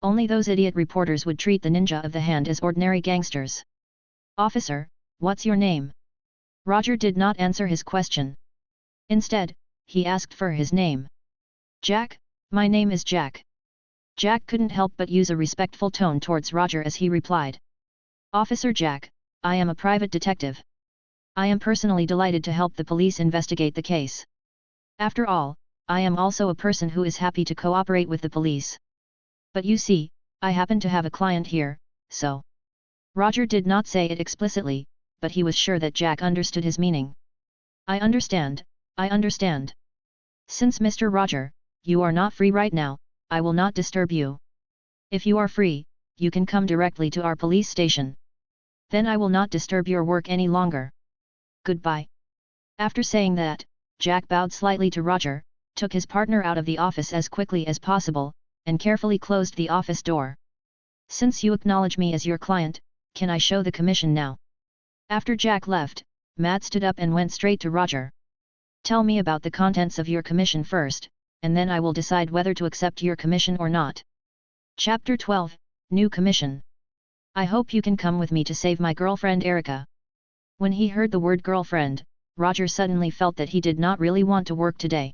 Only those idiot reporters would treat the Ninja of the Hand as ordinary gangsters. "Officer, what's your name?" Roger did not answer his question. Instead, he asked for his name. "Jack, my name is Jack." Jack couldn't help but use a respectful tone towards Roger as he replied. "Officer Jack, I am a private detective. I am personally delighted to help the police investigate the case. After all, I am also a person who is happy to cooperate with the police. But you see, I happen to have a client here, so..." Roger did not say it explicitly, but he was sure that Jack understood his meaning. I understand. Since Mr. Roger, you are not free right now, I will not disturb you. If you are free, you can come directly to our police station. Then I will not disturb your work any longer. Goodbye." After saying that, Jack bowed slightly to Roger, took his partner out of the office as quickly as possible, and carefully closed the office door. "Since you acknowledge me as your client, can I show the commission now?" After Jack left, Matt stood up and went straight to Roger. "Tell me about the contents of your commission first, and then I will decide whether to accept your commission or not." Chapter 12, New Commission. "I hope you can come with me to save my girlfriend Erica." When he heard the word girlfriend, Roger suddenly felt that he did not really want to work today.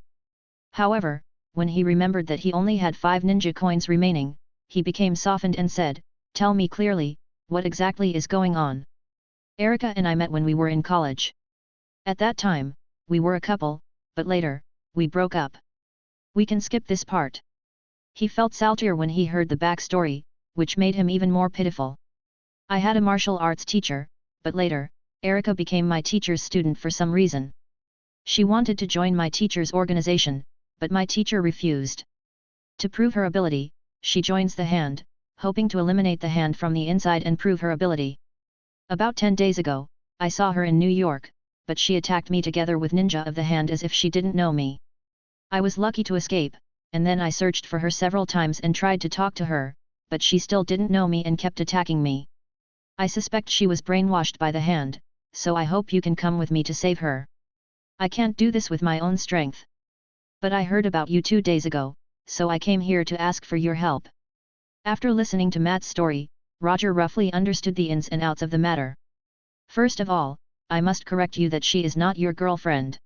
However, when he remembered that he only had 5 ninja coins remaining, he became softened and said, "Tell me clearly, what exactly is going on?" "Erica and I met when we were in college. At that time, we were a couple, but later, we broke up. We can skip this part." He felt saltier when he heard the backstory, which made him even more pitiful. I had a martial arts teacher, but later, Erica became my teacher's student for some reason. She wanted to join my teacher's organization, but my teacher refused. To prove her ability, she joins the hand, hoping to eliminate the hand from the inside and prove her ability. About 10 days ago, I saw her in New York, but she attacked me together with Ninja of the Hand as if she didn't know me. I was lucky to escape, and then I searched for her several times and tried to talk to her, but she still didn't know me and kept attacking me. I suspect she was brainwashed by the hand, so I hope you can come with me to save her. I can't do this with my own strength. But I heard about you 2 days ago, so I came here to ask for your help. After listening to Matt's story, Roger roughly understood the ins and outs of the matter. First of all, I must correct you that she is not your girlfriend.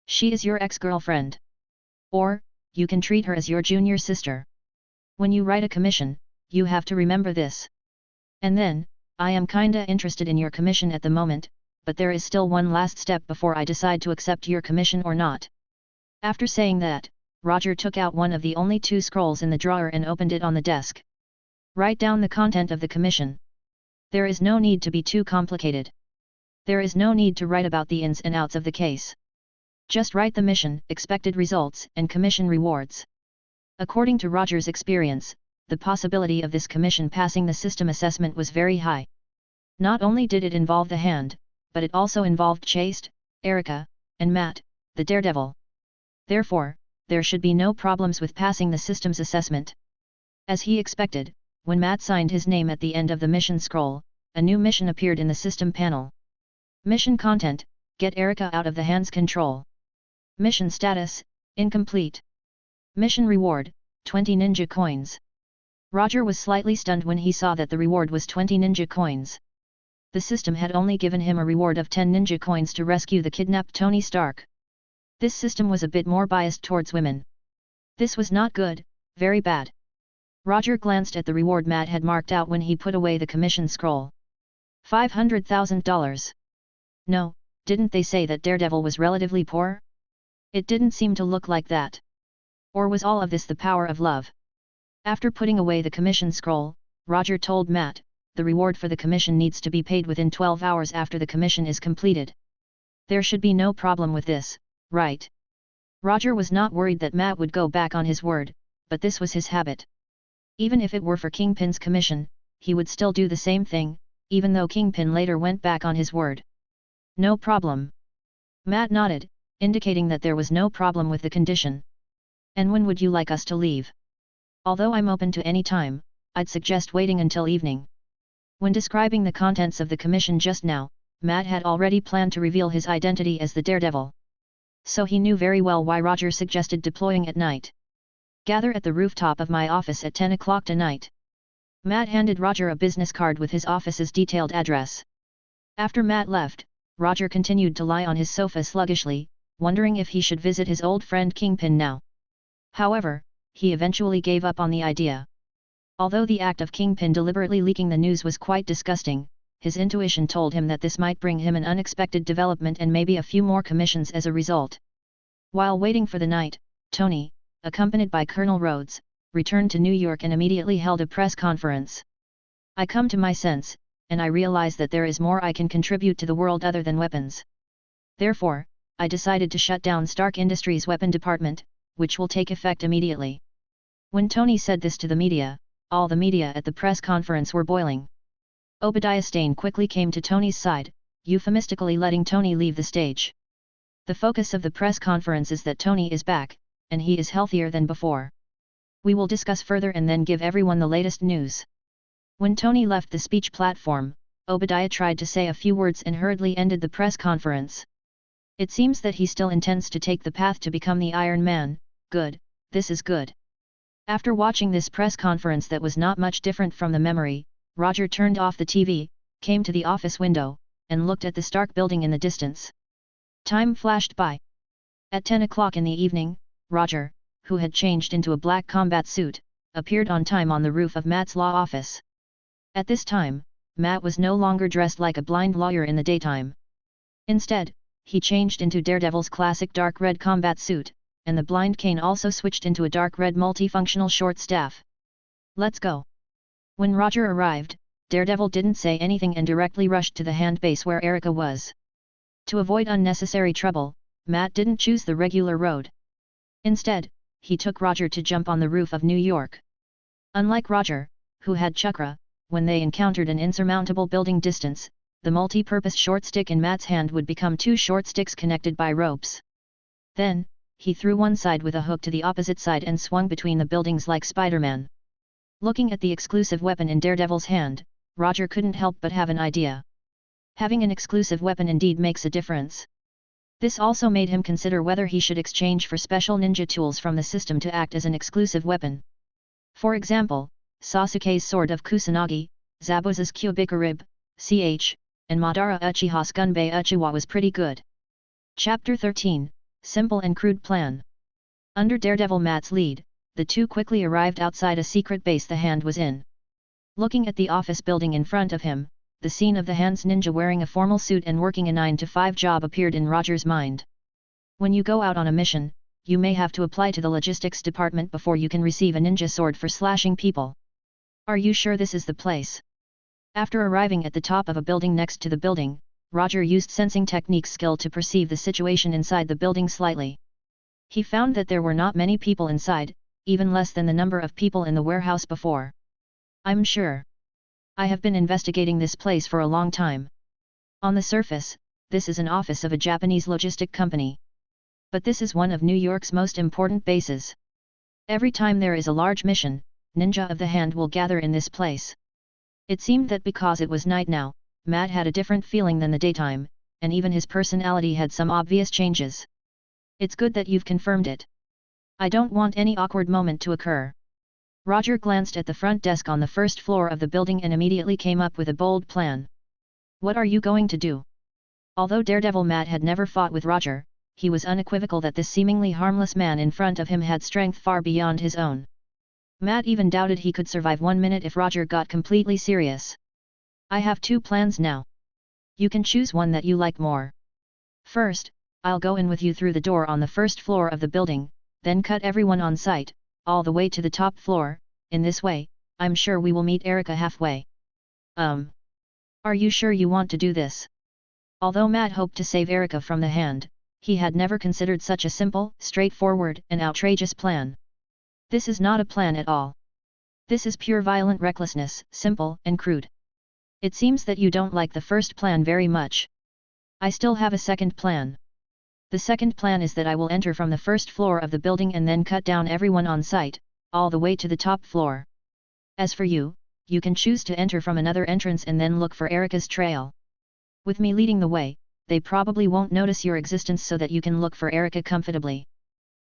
She is your ex-girlfriend. Or, you can treat her as your junior sister. When you write a commission, you have to remember this. And then, I am kinda interested in your commission at the moment, but there is still one last step before I decide to accept your commission or not. After saying that, Roger took out one of the only 2 scrolls in the drawer and opened it on the desk. Write down the content of the commission. There is no need to be too complicated. There is no need to write about the ins and outs of the case. Just write the mission, expected results, and commission rewards. According to Roger's experience, the possibility of this commission passing the system assessment was very high. Not only did it involve the hand, but it also involved Chaste, Erica, and Matt, the Daredevil. Therefore, there should be no problems with passing the system's assessment. As he expected, when Matt signed his name at the end of the mission scroll, a new mission appeared in the system panel. Mission content: get Erica out of the hand's control. Mission status: incomplete. Mission reward: 20 ninja coins. Roger was slightly stunned when he saw that the reward was 20 ninja coins. The system had only given him a reward of 10 ninja coins to rescue the kidnapped Tony Stark. This system was a bit more biased towards women. This was not good, very bad. Roger glanced at the reward Matt had marked out when he put away the commission scroll. $500,000. No, didn't they say that Daredevil was relatively poor? It didn't seem to look like that. Or was all of this the power of love? After putting away the commission scroll, Roger told Matt, the reward for the commission needs to be paid within 12 hours after the commission is completed. There should be no problem with this, right? Roger was not worried that Matt would go back on his word, but this was his habit. Even if it were for Kingpin's commission, he would still do the same thing, even though Kingpin later went back on his word. No problem. Matt nodded, indicating that there was no problem with the condition. And when would you like us to leave? Although I'm open to any time, I'd suggest waiting until evening. When describing the contents of the commission just now, Matt had already planned to reveal his identity as the Daredevil. So he knew very well why Roger suggested deploying at night. Gather at the rooftop of my office at 10 o'clock tonight. Matt handed Roger a business card with his office's detailed address. After Matt left, Roger continued to lie on his sofa sluggishly, wondering if he should visit his old friend Kingpin now. However, he eventually gave up on the idea. Although the act of Kingpin deliberately leaking the news was quite disgusting, his intuition told him that this might bring him an unexpected development and maybe a few more commissions as a result. While waiting for the night, Tony, accompanied by Colonel Rhodes, returned to New York and immediately held a press conference. I come to my sense, and I realize that there is more I can contribute to the world other than weapons. Therefore, I decided to shut down Stark Industries' weapon department, which will take effect immediately. When Tony said this to the media, all the media at the press conference were boiling. Obadiah Stane quickly came to Tony's side, euphemistically letting Tony leave the stage. The focus of the press conference is that Tony is back, and he is healthier than before. We will discuss further and then give everyone the latest news. When Tony left the speech platform, Obadiah tried to say a few words and hurriedly ended the press conference. It seems that he still intends to take the path to become the Iron Man. Good, this is good. After watching this press conference that was not much different from the memory, Roger turned off the TV, came to the office window, and looked at the Stark building in the distance. Time flashed by. At 10 o'clock in the evening, Roger, who had changed into a black combat suit, appeared on time on the roof of Matt's law office. At this time, Matt was no longer dressed like a blind lawyer in the daytime. Instead, he changed into Daredevil's classic dark red combat suit, and the blind cane also switched into a dark red multifunctional short staff. Let's go. When Roger arrived, Daredevil didn't say anything and directly rushed to the hand base where Erica was. To avoid unnecessary trouble, Matt didn't choose the regular road. Instead, he took Roger to jump on the roof of New York. Unlike Roger, who had chakra, when they encountered an insurmountable building distance, the multi-purpose short stick in Matt's hand would become two short sticks connected by ropes. Then, he threw one side with a hook to the opposite side and swung between the buildings like Spider-Man. Looking at the exclusive weapon in Daredevil's hand, Roger couldn't help but have an idea. Having an exclusive weapon indeed makes a difference. This also made him consider whether he should exchange for special ninja tools from the system to act as an exclusive weapon. For example, Sasuke's Sword of Kusanagi, Zabuza's Kyubikarib, ch, and Madara Uchiha's Gunbei Uchiwa was pretty good. Chapter 13, Simple and Crude Plan. Under Daredevil Matt's lead, the two quickly arrived outside a secret base the Hand was in. Looking at the office building in front of him, the scene of the Hand's ninja wearing a formal suit and working a 9-to-5 job appeared in Roger's mind. When you go out on a mission, you may have to apply to the logistics department before you can receive a ninja sword for slashing people. Are you sure this is the place? After arriving at the top of a building next to the building, Roger used sensing techniques skill to perceive the situation inside the building slightly. He found that there were not many people inside, even less than the number of people in the warehouse before. I'm sure. I have been investigating this place for a long time. On the surface, this is an office of a Japanese logistic company. But this is one of New York's most important bases. Every time there is a large mission, Ninja of the Hand will gather in this place. It seemed that because it was night now, Matt had a different feeling than the daytime, and even his personality had some obvious changes. It's good that you've confirmed it. I don't want any awkward moment to occur. Roger glanced at the front desk on the first floor of the building and immediately came up with a bold plan. What are you going to do? Although Daredevil Matt had never fought with Roger, he was unequivocal that this seemingly harmless man in front of him had strength far beyond his own. Matt even doubted he could survive 1 minute if Roger got completely serious. I have 2 plans now. You can choose one that you like more. First, I'll go in with you through the door on the first floor of the building, then cut everyone on sight, all the way to the top floor. In this way, I'm sure we will meet Erica halfway. Are you sure you want to do this? Although Matt hoped to save Erica from the Hand, he had never considered such a simple, straightforward, and outrageous plan. This is not a plan at all. This is pure violent recklessness, simple and crude. It seems that you don't like the first plan very much. I still have a second plan. The second plan is that I will enter from the first floor of the building and then cut down everyone on sight, all the way to the top floor. As for you, you can choose to enter from another entrance and then look for Erica's trail. With me leading the way, they probably won't notice your existence so that you can look for Erica comfortably.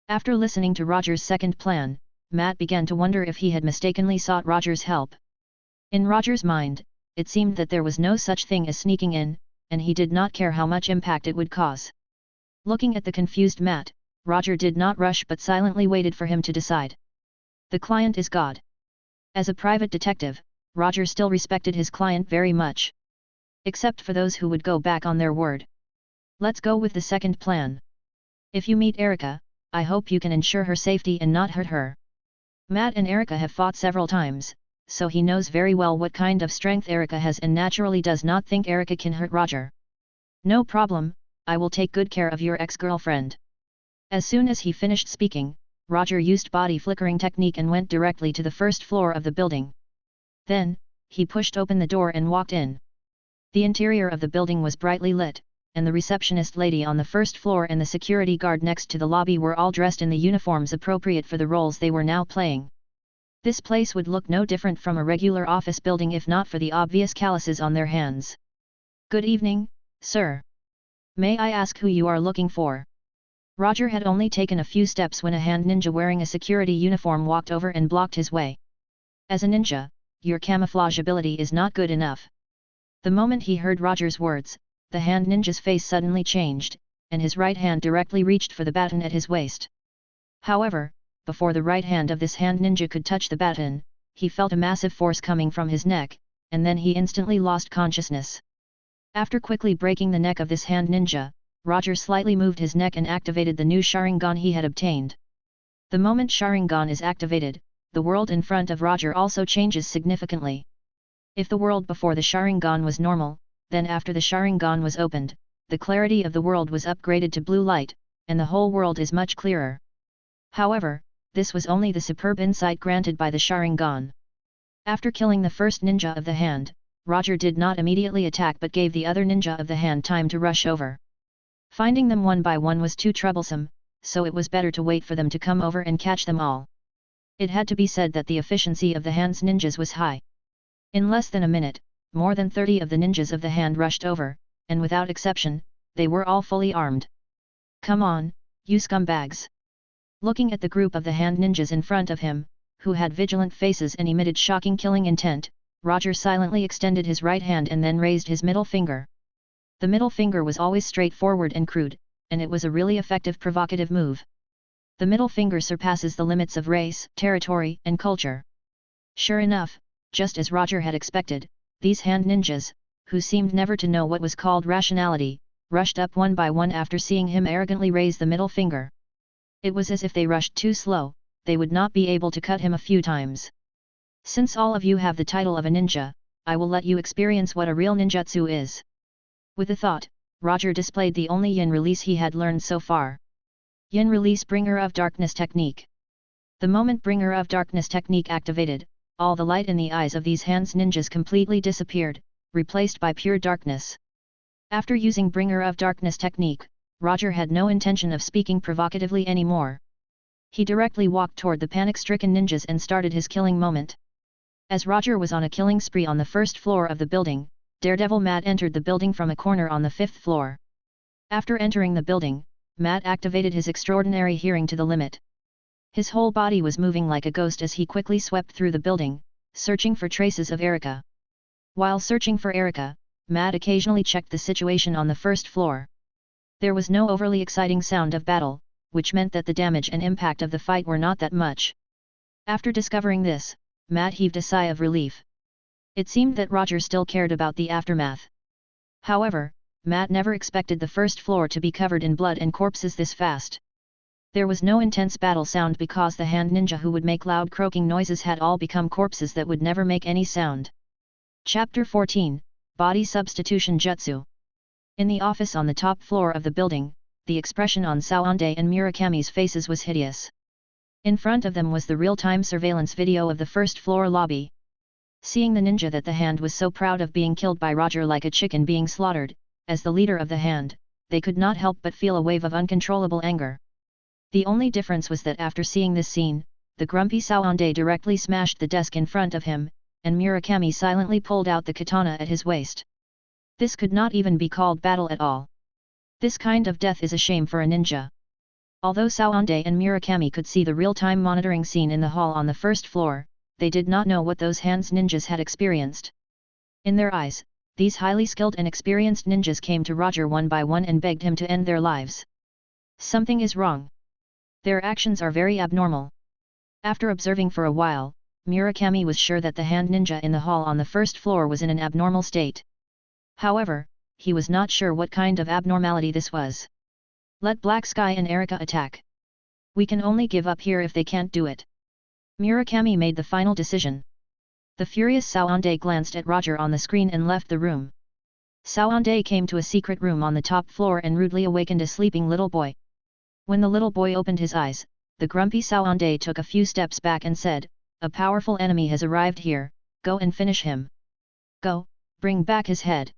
After listening to Roger's second plan, Matt began to wonder if he had mistakenly sought Roger's help. In Roger's mind, it seemed that there was no such thing as sneaking in, and he did not care how much impact it would cause. Looking at the confused Matt, Roger did not rush but silently waited for him to decide. The client is God. As a private detective, Roger still respected his client very much. Except for those who would go back on their word. Let's go with the second plan. If you meet Erica, I hope you can ensure her safety and not hurt her. Matt and Erica have fought several times, so he knows very well what kind of strength Erica has and naturally does not think Erica can hurt Roger. No problem, I will take good care of your ex-girlfriend. As soon as he finished speaking, Roger used body flickering technique and went directly to the first floor of the building. Then, he pushed open the door and walked in. The interior of the building was brightly lit, and the receptionist lady on the first floor and the security guard next to the lobby were all dressed in the uniforms appropriate for the roles they were now playing. This place would look no different from a regular office building if not for the obvious calluses on their hands. Good evening, sir. May I ask who you are looking for? Roger had only taken a few steps when a hand ninja wearing a security uniform walked over and blocked his way. As a ninja, your camouflage ability is not good enough. The moment he heard Roger's words, the hand ninja's face suddenly changed, and his right hand directly reached for the baton at his waist. However, before the right hand of this hand ninja could touch the baton, he felt a massive force coming from his neck, and then he instantly lost consciousness. After quickly breaking the neck of this hand ninja, Roger slightly moved his neck and activated the new Sharingan he had obtained. The moment Sharingan is activated, the world in front of Roger also changes significantly. If the world before the Sharingan was normal, then after the Sharingan was opened, the clarity of the world was upgraded to blue light, and the whole world is much clearer. However, this was only the superb insight granted by the Sharingan. After killing the first ninja of the hand, Roger did not immediately attack but gave the other ninja of the hand time to rush over. Finding them one by one was too troublesome, so it was better to wait for them to come over and catch them all. It had to be said that the efficiency of the hand's ninjas was high. In less than a minute, more than 30 of the ninjas of the hand rushed over, and without exception, they were all fully armed. "Come on, you scumbags!" Looking at the group of the hand ninjas in front of him, who had vigilant faces and emitted shocking killing intent, Roger silently extended his right hand and then raised his middle finger. The middle finger was always straightforward and crude, and it was a really effective provocative move. The middle finger surpasses the limits of race, territory, and culture. Sure enough, just as Roger had expected, these hand ninjas, who seemed never to know what was called rationality, rushed up one by one after seeing him arrogantly raise the middle finger. It was as if they rushed too slow, they would not be able to cut him a few times. "Since all of you have the title of a ninja, I will let you experience what a real ninjutsu is." With a thought, Roger displayed the only yin release he had learned so far. Yin release Bringer of Darkness technique. The moment Bringer of Darkness technique activated, all the light in the eyes of these hands ninjas completely disappeared, replaced by pure darkness. After using Bringer of Darkness technique, Roger had no intention of speaking provocatively anymore. He directly walked toward the panic-stricken ninjas and started his killing moment. As Roger was on a killing spree on the first floor of the building, Daredevil Matt entered the building from a corner on the 5th floor. After entering the building, Matt activated his extraordinary hearing to the limit. His whole body was moving like a ghost as he quickly swept through the building, searching for traces of Erica. While searching for Erica, Matt occasionally checked the situation on the first floor. There was no overly exciting sound of battle, which meant that the damage and impact of the fight were not that much. After discovering this, Matt heaved a sigh of relief. It seemed that Roger still cared about the aftermath. However, Matt never expected the first floor to be covered in blood and corpses this fast. There was no intense battle sound because the hand ninja who would make loud croaking noises had all become corpses that would never make any sound. Chapter 14, Body Substitution Jutsu. In the office on the top floor of the building, the expression on Saonde and Murakami's faces was hideous. In front of them was the real-time surveillance video of the first floor lobby. Seeing the ninja that the hand was so proud of being killed by Roger like a chicken being slaughtered, as the leader of the hand, they could not help but feel a wave of uncontrollable anger. The only difference was that after seeing this scene, the grumpy Saonde directly smashed the desk in front of him, and Murakami silently pulled out the katana at his waist. This could not even be called battle at all. This kind of death is a shame for a ninja. Although Saonde and Murakami could see the real-time monitoring scene in the hall on the first floor, they did not know what those hands ninjas had experienced. In their eyes, these highly skilled and experienced ninjas came to Roger one by one and begged him to end their lives. Something is wrong. Their actions are very abnormal. After observing for a while, Murakami was sure that the hand ninja in the hall on the first floor was in an abnormal state. However, he was not sure what kind of abnormality this was. "Let Black Sky and Erica attack. We can only give up here if they can't do it." Murakami made the final decision. The furious Saonde glanced at Roger on the screen and left the room. Saonde came to a secret room on the top floor and rudely awakened a sleeping little boy. When the little boy opened his eyes, the grumpy Saonde took a few steps back and said, "A powerful enemy has arrived here, go and finish him. Go, bring back his head."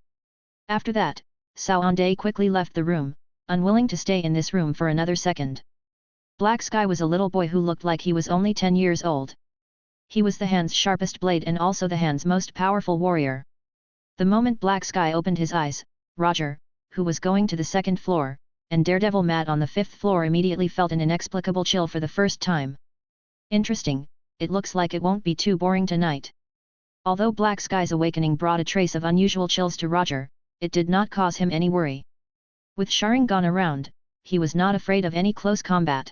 After that, Saonde quickly left the room, unwilling to stay in this room for another second. Black Sky was a little boy who looked like he was only 10 years old. He was the hand's sharpest blade and also the hand's most powerful warrior. The moment Black Sky opened his eyes, Roger, who was going to the second floor, and Daredevil Matt on the 5th floor immediately felt an inexplicable chill for the first time. Interesting, it looks like it won't be too boring tonight. Although Black Sky's awakening brought a trace of unusual chills to Roger, it did not cause him any worry. With Sharingan around, he was not afraid of any close combat.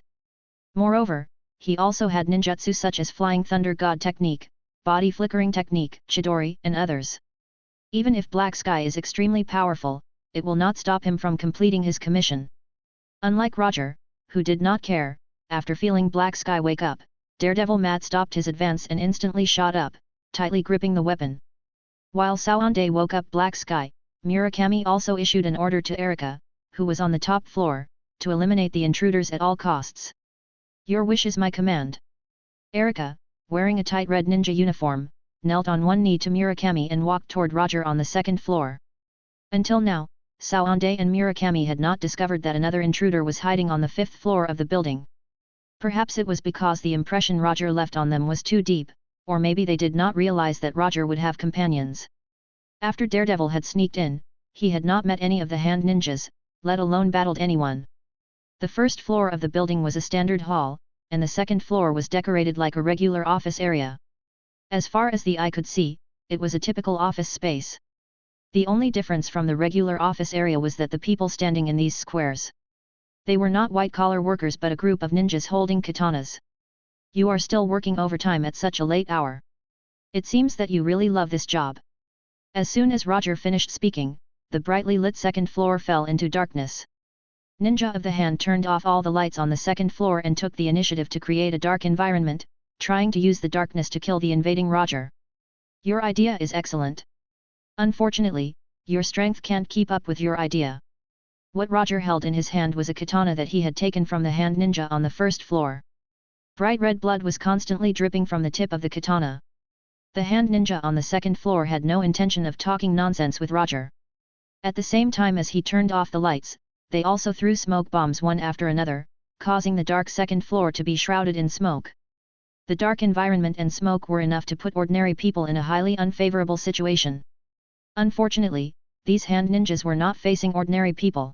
Moreover, he also had ninjutsu such as Flying Thunder God technique, Body Flickering technique, Chidori, and others. Even if Black Sky is extremely powerful, it will not stop him from completing his commission. Unlike Roger, who did not care, after feeling Black Sky wake up, Daredevil Matt stopped his advance and instantly shot up, tightly gripping the weapon. While Sawande woke up Black Sky, Murakami also issued an order to Erika, who was on the top floor, to eliminate the intruders at all costs. Your wish is my command. Erika, wearing a tight red ninja uniform, knelt on one knee to Murakami and walked toward Roger on the second floor. Until now, Sawande and Murakami had not discovered that another intruder was hiding on the fifth floor of the building. Perhaps it was because the impression Roger left on them was too deep, or maybe they did not realize that Roger would have companions. After Daredevil had sneaked in, he had not met any of the hand ninjas, let alone battled anyone. The first floor of the building was a standard hall, and the second floor was decorated like a regular office area. As far as the eye could see, it was a typical office space. The only difference from the regular office area was that the people standing in these squares. They were not white-collar workers but a group of ninjas holding katanas. You are still working overtime at such a late hour. It seems that you really love this job. As soon as Roger finished speaking, the brightly lit second floor fell into darkness. Ninja of the Hand turned off all the lights on the second floor and took the initiative to create a dark environment, trying to use the darkness to kill the invading Roger. Your idea is excellent. Unfortunately, your strength can't keep up with your idea. What Roger held in his hand was a katana that he had taken from the hand ninja on the first floor. Bright red blood was constantly dripping from the tip of the katana. The hand ninja on the second floor had no intention of talking nonsense with Roger. At the same time as he turned off the lights, they also threw smoke bombs one after another, causing the dark second floor to be shrouded in smoke. The dark environment and smoke were enough to put ordinary people in a highly unfavorable situation. Unfortunately, these hand ninjas were not facing ordinary people.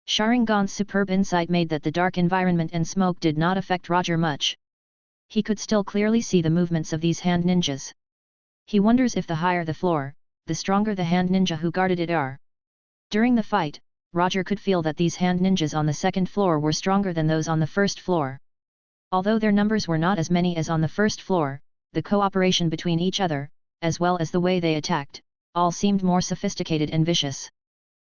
Sharingan's superb insight made that the dark environment and smoke did not affect Roger much. He could still clearly see the movements of these hand ninjas. He wonders if the higher the floor, the stronger the hand ninja who guarded it are. During the fight, Roger could feel that these hand ninjas on the second floor were stronger than those on the first floor. Although their numbers were not as many as on the first floor, the cooperation between each other, as well as the way they attacked, all seemed more sophisticated and vicious.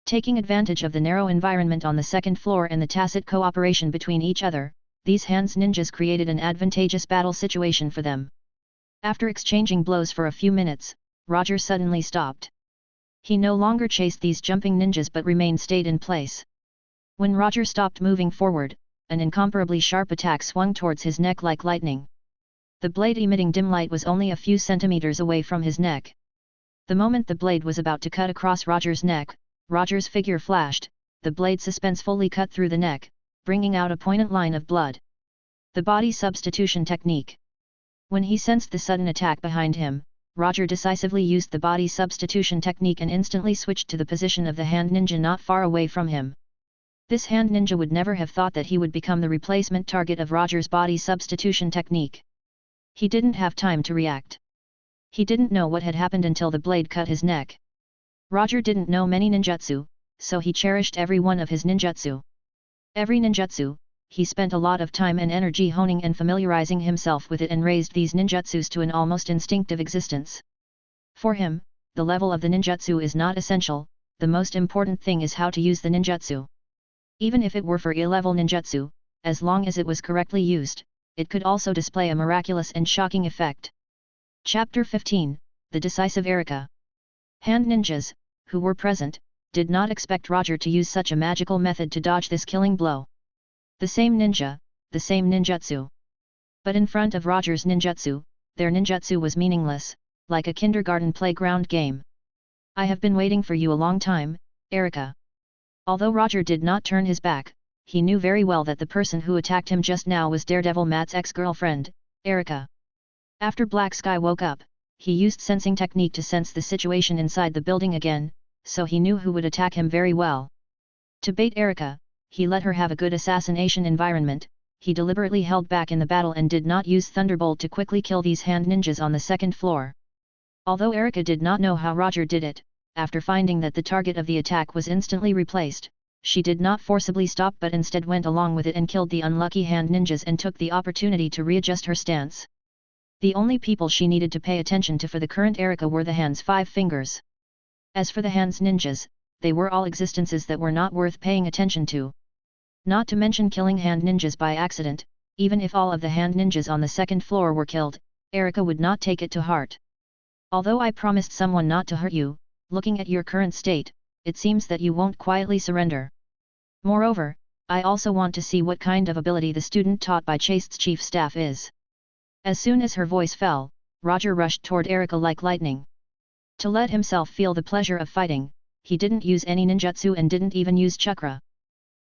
Taking advantage of the narrow environment on the second floor and the tacit cooperation between each other, these hands ninjas created an advantageous battle situation for them. After exchanging blows for a few minutes, Roger suddenly stopped. He no longer chased these jumping ninjas but stayed in place. When Roger stopped moving forward, an incomparably sharp attack swung towards his neck like lightning. The blade emitting dim light was only a few centimeters away from his neck. The moment the blade was about to cut across Roger's neck, Roger's figure flashed, the blade suspensefully cut through the neck, bringing out a poignant line of blood. The body substitution technique. When he sensed the sudden attack behind him, Roger decisively used the body substitution technique and instantly switched to the position of the hand ninja not far away from him. This hand ninja would never have thought that he would become the replacement target of Roger's body substitution technique. He didn't have time to react. He didn't know what had happened until the blade cut his neck. Roger didn't know many ninjutsu, so he cherished every one of his ninjutsu. Every ninjutsu, he spent a lot of time and energy honing and familiarizing himself with it and raised these ninjutsus to an almost instinctive existence. For him, the level of the ninjutsu is not essential, the most important thing is how to use the ninjutsu. Even if it were for A-level ninjutsu, as long as it was correctly used, it could also display a miraculous and shocking effect. Chapter 15, The Decisive Erika. Hand ninjas, who were present, did not expect Roger to use such a magical method to dodge this killing blow. The same ninja, the same ninjutsu. But in front of Roger's ninjutsu, their ninjutsu was meaningless, like a kindergarten playground game. I have been waiting for you a long time, Erika. Although Roger did not turn his back, he knew very well that the person who attacked him just now was Daredevil Matt's ex-girlfriend, Erika. After Black Sky woke up, he used sensing technique to sense the situation inside the building again, so he knew who would attack him very well. To bait Erika, he let her have a good assassination environment. He deliberately held back in the battle and did not use Thunderbolt to quickly kill these hand ninjas on the second floor. Although Erika did not know how Roger did it, after finding that the target of the attack was instantly replaced, she did not forcibly stop but instead went along with it and killed the unlucky hand ninjas and took the opportunity to readjust her stance. The only people she needed to pay attention to for the current Erika were the hand's 5 fingers. As for the hand's ninjas, they were all existences that were not worth paying attention to. Not to mention killing hand ninjas by accident, even if all of the hand ninjas on the second floor were killed, Erika would not take it to heart. Although I promised someone not to hurt you, looking at your current state, it seems that you won't quietly surrender. Moreover, I also want to see what kind of ability the student taught by Chaste's chief staff is. As soon as her voice fell, Roger rushed toward Erika like lightning. To let himself feel the pleasure of fighting, he didn't use any ninjutsu and didn't even use chakra.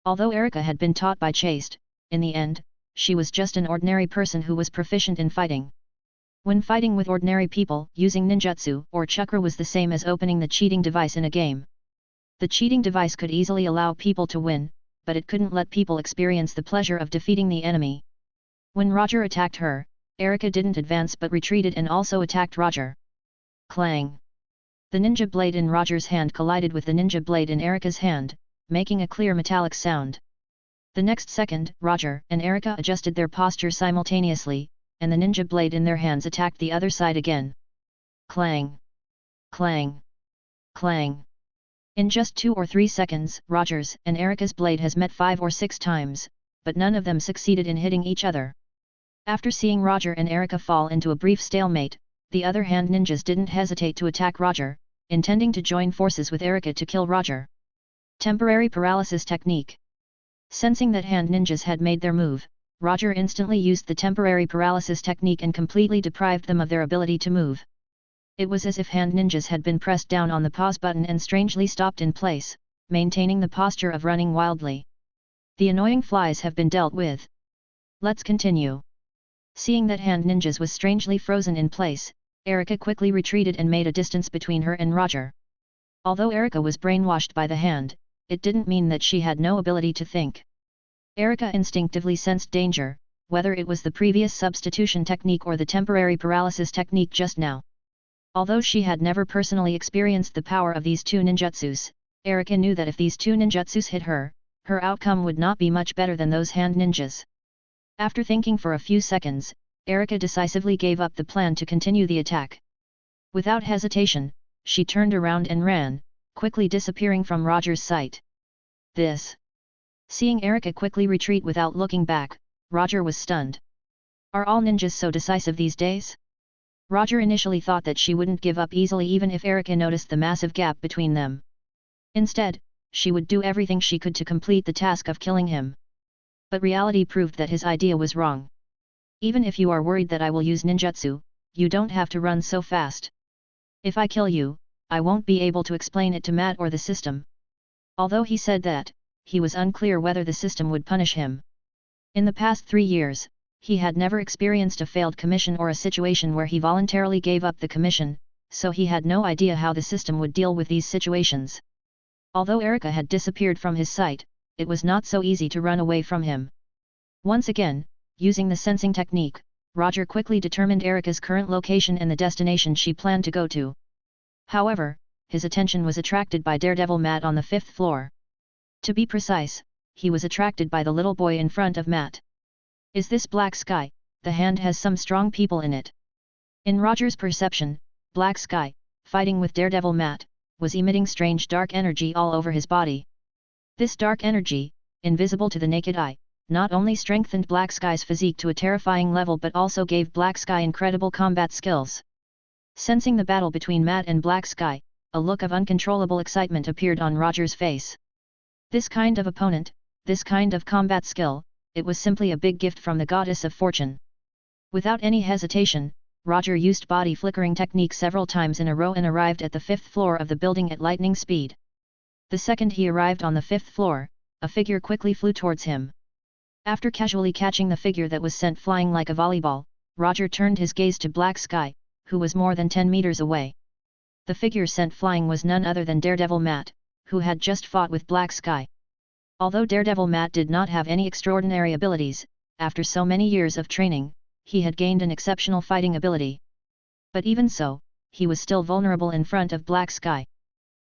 Although Erika had been taught by Chaste, in the end, she was just an ordinary person who was proficient in fighting. When fighting with ordinary people, using ninjutsu or chakra was the same as opening the cheating device in a game. The cheating device could easily allow people to win, but it couldn't let people experience the pleasure of defeating the enemy. When Roger attacked her, Erika didn't advance but retreated and also attacked Roger. Clang! The ninja blade in Roger's hand collided with the ninja blade in Erika's hand, making a clear metallic sound. The next second, Roger and Erika adjusted their posture simultaneously, and the ninja blade in their hands attacked the other side again. Clang! Clang! Clang! In just 2 or 3 seconds, Roger's and Erika's blade has met 5 or 6 times, but none of them succeeded in hitting each other. After seeing Roger and Erika fall into a brief stalemate, the other hand ninjas didn't hesitate to attack Roger, intending to join forces with Erika to kill Roger. Temporary paralysis technique. Sensing that hand ninjas had made their move, Roger instantly used the temporary paralysis technique and completely deprived them of their ability to move. It was as if hand ninjas had been pressed down on the pause button and strangely stopped in place, maintaining the posture of running wildly. The annoying flies have been dealt with. Let's continue. Seeing that hand ninjas was strangely frozen in place, Erika quickly retreated and made a distance between her and Roger. Although Erika was brainwashed by the hand, it didn't mean that she had no ability to think. Erika instinctively sensed danger, whether it was the previous substitution technique or the temporary paralysis technique just now. Although she had never personally experienced the power of these two ninjutsus, Erika knew that if these two ninjutsus hit her, her outcome would not be much better than those hand ninjas. After thinking for a few seconds, Erika decisively gave up the plan to continue the attack. Without hesitation, she turned around and ran, quickly disappearing from Roger's sight. Seeing Erika quickly retreat without looking back, Roger was stunned. Are all ninjas so decisive these days? Roger initially thought that she wouldn't give up easily even if Erika noticed the massive gap between them. Instead, she would do everything she could to complete the task of killing him. But reality proved that his idea was wrong. Even if you are worried that I will use ninjutsu, you don't have to run so fast. If I kill you, I won't be able to explain it to Matt or the system. Although he said that, he was unclear whether the system would punish him. In the past 3 years, he had never experienced a failed commission or a situation where he voluntarily gave up the commission, so he had no idea how the system would deal with these situations. Although Erika had disappeared from his sight, it was not so easy to run away from him. Once again, using the sensing technique, Roger quickly determined Erika's current location and the destination she planned to go to. However, his attention was attracted by Daredevil Matt on the 5th floor. To be precise, he was attracted by the little boy in front of Matt. Is this Black Sky? The hand has some strong people in it. In Roger's perception, Black Sky, fighting with Daredevil Matt, was emitting strange dark energy all over his body. This dark energy, invisible to the naked eye, not only strengthened Black Sky's physique to a terrifying level but also gave Black Sky incredible combat skills. Sensing the battle between Matt and Black Sky, a look of uncontrollable excitement appeared on Roger's face. This kind of opponent, this kind of combat skill, it was simply a big gift from the goddess of fortune. Without any hesitation, Roger used body flickering technique several times in a row and arrived at the 5th floor of the building at lightning speed. The second he arrived on the 5th floor, a figure quickly flew towards him. After casually catching the figure that was sent flying like a volleyball, Roger turned his gaze to Black Sky, who was more than 10 meters away. The figure sent flying was none other than Daredevil Matt, who had just fought with Black Sky. Although Daredevil Matt did not have any extraordinary abilities, after so many years of training, he had gained an exceptional fighting ability. But even so, he was still vulnerable in front of Black Sky.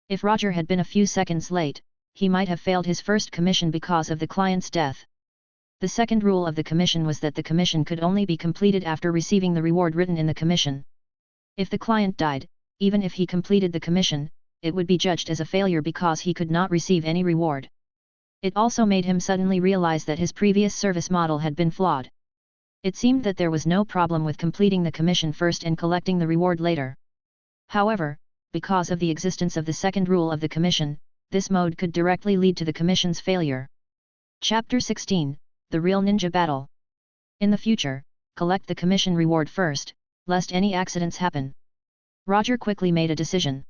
If Roger had been a few seconds late, he might have failed his first commission because of the client's death. The second rule of the commission was that the commission could only be completed after receiving the reward written in the commission. If the client died, even if he completed the commission, it would be judged as a failure because he could not receive any reward. It also made him suddenly realize that his previous service model had been flawed. It seemed that there was no problem with completing the commission first and collecting the reward later. However, because of the existence of the second rule of the Commission, this mode could directly lead to the Commission's failure. Chapter 16, The Real Ninja Battle. In the future, collect the Commission reward first, lest any accidents happen. Roger quickly made a decision.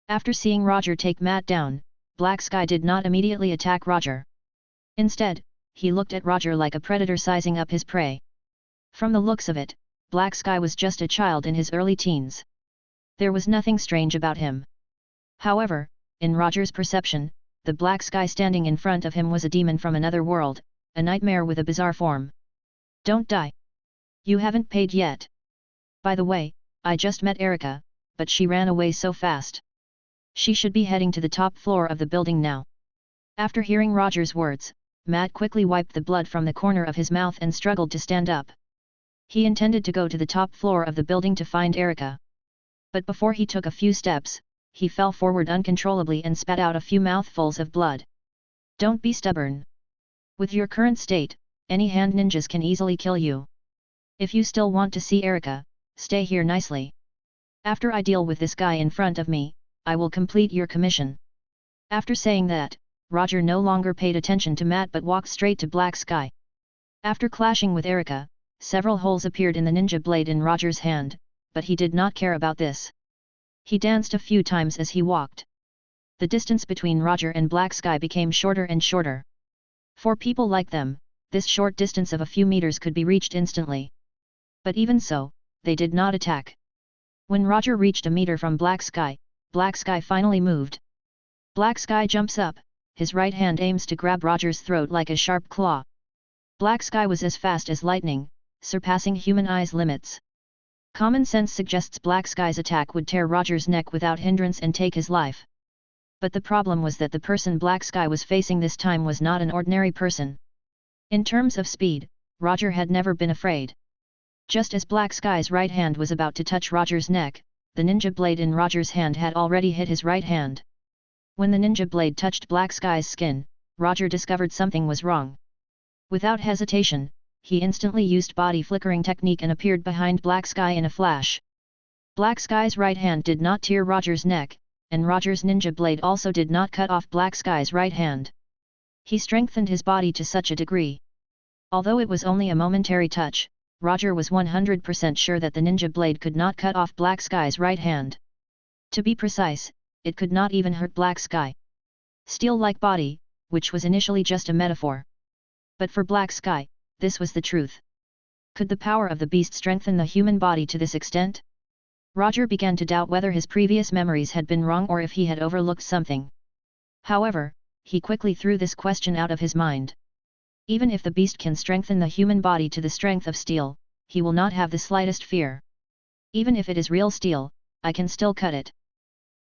After seeing Roger take Matt down, Black Sky did not immediately attack Roger. Instead, he looked at Roger like a predator sizing up his prey. From the looks of it, Black Sky was just a child in his early teens. There was nothing strange about him. However, in Roger's perception, the Black Sky standing in front of him was a demon from another world, a nightmare with a bizarre form. Don't die. You haven't paid yet. By the way, I just met Erica, but she ran away so fast. She should be heading to the top floor of the building now. After hearing Roger's words, Matt quickly wiped the blood from the corner of his mouth and struggled to stand up. He intended to go to the top floor of the building to find Erica. But before he took a few steps, he fell forward uncontrollably and spat out a few mouthfuls of blood. Don't be stubborn. With your current state, any hand ninjas can easily kill you. If you still want to see Erica, stay here nicely. After I deal with this guy in front of me, I will complete your commission. After saying that, Roger no longer paid attention to Matt but walked straight to Black Sky. After clashing with Erica, several holes appeared in the ninja blade in Roger's hand, but he did not care about this. He danced a few times as he walked. The distance between Roger and Black Sky became shorter and shorter. For people like them, this short distance of a few meters could be reached instantly. But even so, they did not attack. When Roger reached a meter from Black Sky finally moved. Black Sky jumps up, his right hand aims to grab Roger's throat like a sharp claw. Black Sky was as fast as lightning, surpassing human eyes' limits. Common sense suggests Black Sky's attack would tear Roger's neck without hindrance and take his life. But the problem was that the person Black Sky was facing this time was not an ordinary person. In terms of speed, Roger had never been afraid. Just as Black Sky's right hand was about to touch Roger's neck, the ninja blade in Roger's hand had already hit his right hand. When the ninja blade touched Black Sky's skin, Roger discovered something was wrong. Without hesitation, he instantly used body flickering technique and appeared behind Black Sky in a flash. Black Sky's right hand did not tear Roger's neck, and Roger's ninja blade also did not cut off Black Sky's right hand. He strengthened his body to such a degree. Although it was only a momentary touch, Roger was 100% sure that the ninja blade could not cut off Black Sky's right hand. To be precise, it could not even hurt Black Sky. Steel-like body, which was initially just a metaphor. But for Black Sky, this was the truth. Could the power of the beast strengthen the human body to this extent? Roger began to doubt whether his previous memories had been wrong or if he had overlooked something. However, he quickly threw this question out of his mind. Even if the beast can strengthen the human body to the strength of steel, he will not have the slightest fear. Even if it is real steel, I can still cut it.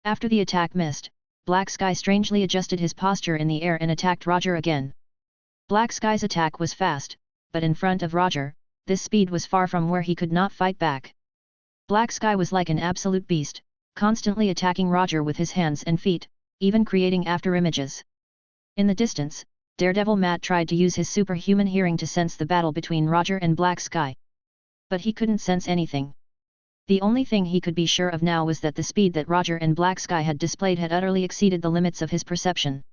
After the attack missed, Black Sky strangely adjusted his posture in the air and attacked Roger again. Black Sky's attack was fast, but in front of Roger, this speed was far from where he could not fight back. Black Sky was like an absolute beast, constantly attacking Roger with his hands and feet, even creating afterimages. In the distance, Daredevil Matt tried to use his superhuman hearing to sense the battle between Roger and Black Sky. But he couldn't sense anything. The only thing he could be sure of now was that the speed that Roger and Black Sky had displayed had utterly exceeded the limits of his perception.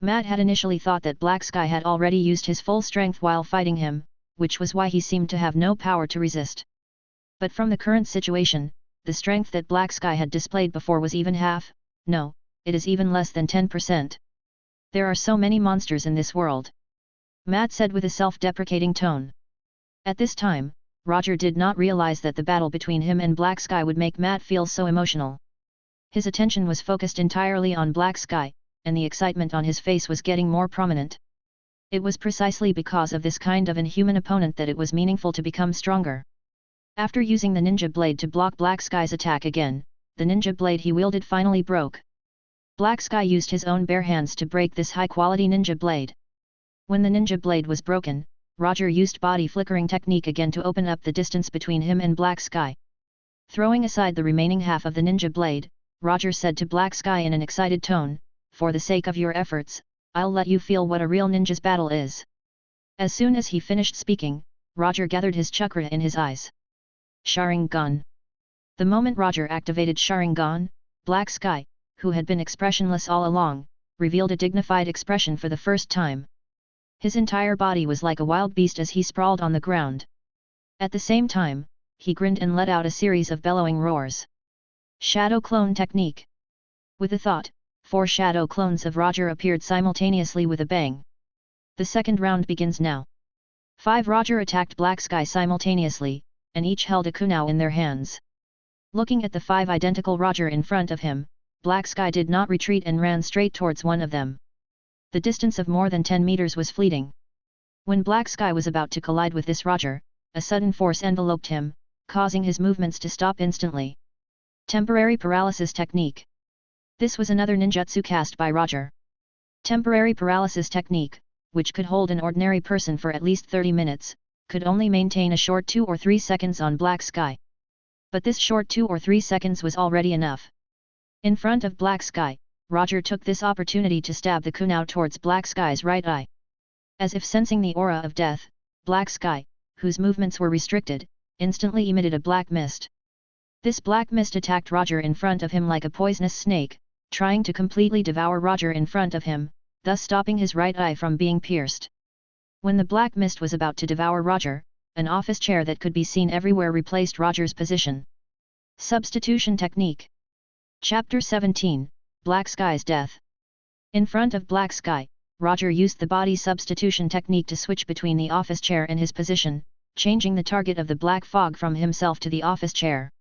Matt had initially thought that Black Sky had already used his full strength while fighting him, which was why he seemed to have no power to resist. But from the current situation, the strength that Black Sky had displayed before was even half, no, it is even less than 10%. There are so many monsters in this world. Matt said with a self-deprecating tone. At this time, Roger did not realize that the battle between him and Black Sky would make Matt feel so emotional. His attention was focused entirely on Black Sky, and the excitement on his face was getting more prominent. It was precisely because of this kind of inhuman opponent that it was meaningful to become stronger. After using the ninja blade to block Black Sky's attack again, the ninja blade he wielded finally broke. Black Sky used his own bare hands to break this high-quality ninja blade. When the ninja blade was broken, Roger used body flickering technique again to open up the distance between him and Black Sky. Throwing aside the remaining half of the ninja blade, Roger said to Black Sky in an excited tone, "For the sake of your efforts, I'll let you feel what a real ninja's battle is." As soon as he finished speaking, Roger gathered his chakra in his eyes. Sharingan. The moment Roger activated Sharingan, Black Sky, who had been expressionless all along, revealed a dignified expression for the first time. His entire body was like a wild beast as he sprawled on the ground. At the same time, he grinned and let out a series of bellowing roars. Shadow Clone Technique. With a thought, 4 shadow clones of Roger appeared simultaneously with a bang. The second round begins now. 5 Roger attacked Black Sky simultaneously, and each held a kunai in their hands. Looking at the 5 identical Roger in front of him, Black Sky did not retreat and ran straight towards one of them. The distance of more than 10 meters was fleeting. When Black Sky was about to collide with this Roger, a sudden force enveloped him, causing his movements to stop instantly. Temporary Paralysis Technique. This was another ninjutsu cast by Roger. Temporary Paralysis Technique, which could hold an ordinary person for at least 30 minutes, could only maintain a short 2 or 3 seconds on Black Sky. But this short 2 or 3 seconds was already enough. In front of Black Sky, Roger took this opportunity to stab the kunai towards Black Sky's right eye. As if sensing the aura of death, Black Sky, whose movements were restricted, instantly emitted a black mist. This black mist attacked Roger in front of him like a poisonous snake, trying to completely devour Roger in front of him, thus stopping his right eye from being pierced. When the black mist was about to devour Roger, an office chair that could be seen everywhere replaced Roger's position. Substitution Technique. Chapter 17, Black Sky's Death. In front of Black Sky, Roger used the body substitution technique to switch between the office chair and his position, changing the target of the black fog from himself to the office chair.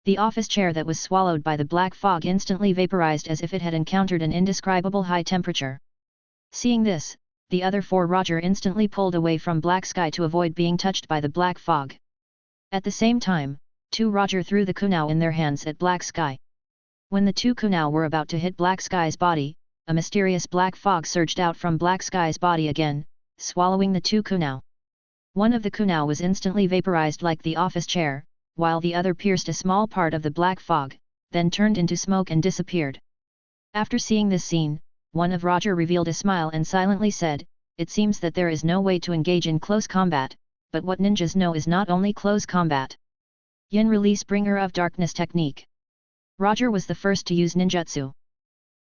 The office chair that was swallowed by the black fog instantly vaporized as if it had encountered an indescribable high temperature. Seeing this, the other 4 Roger instantly pulled away from Black Sky to avoid being touched by the black fog. At the same time, 2 Roger threw the kunai in their hands at Black Sky. When the 2 kunai were about to hit Black Sky's body, a mysterious black fog surged out from Black Sky's body again, swallowing the 2 kunai. One of the kunai was instantly vaporized like the office chair, while the other pierced a small part of the black fog, then turned into smoke and disappeared. After seeing this scene, one of Roger revealed a smile and silently said, "It seems that there is no way to engage in close combat, but what ninjas know is not only close combat." Yin Release Bringer of Darkness Technique. Roger was the first to use ninjutsu.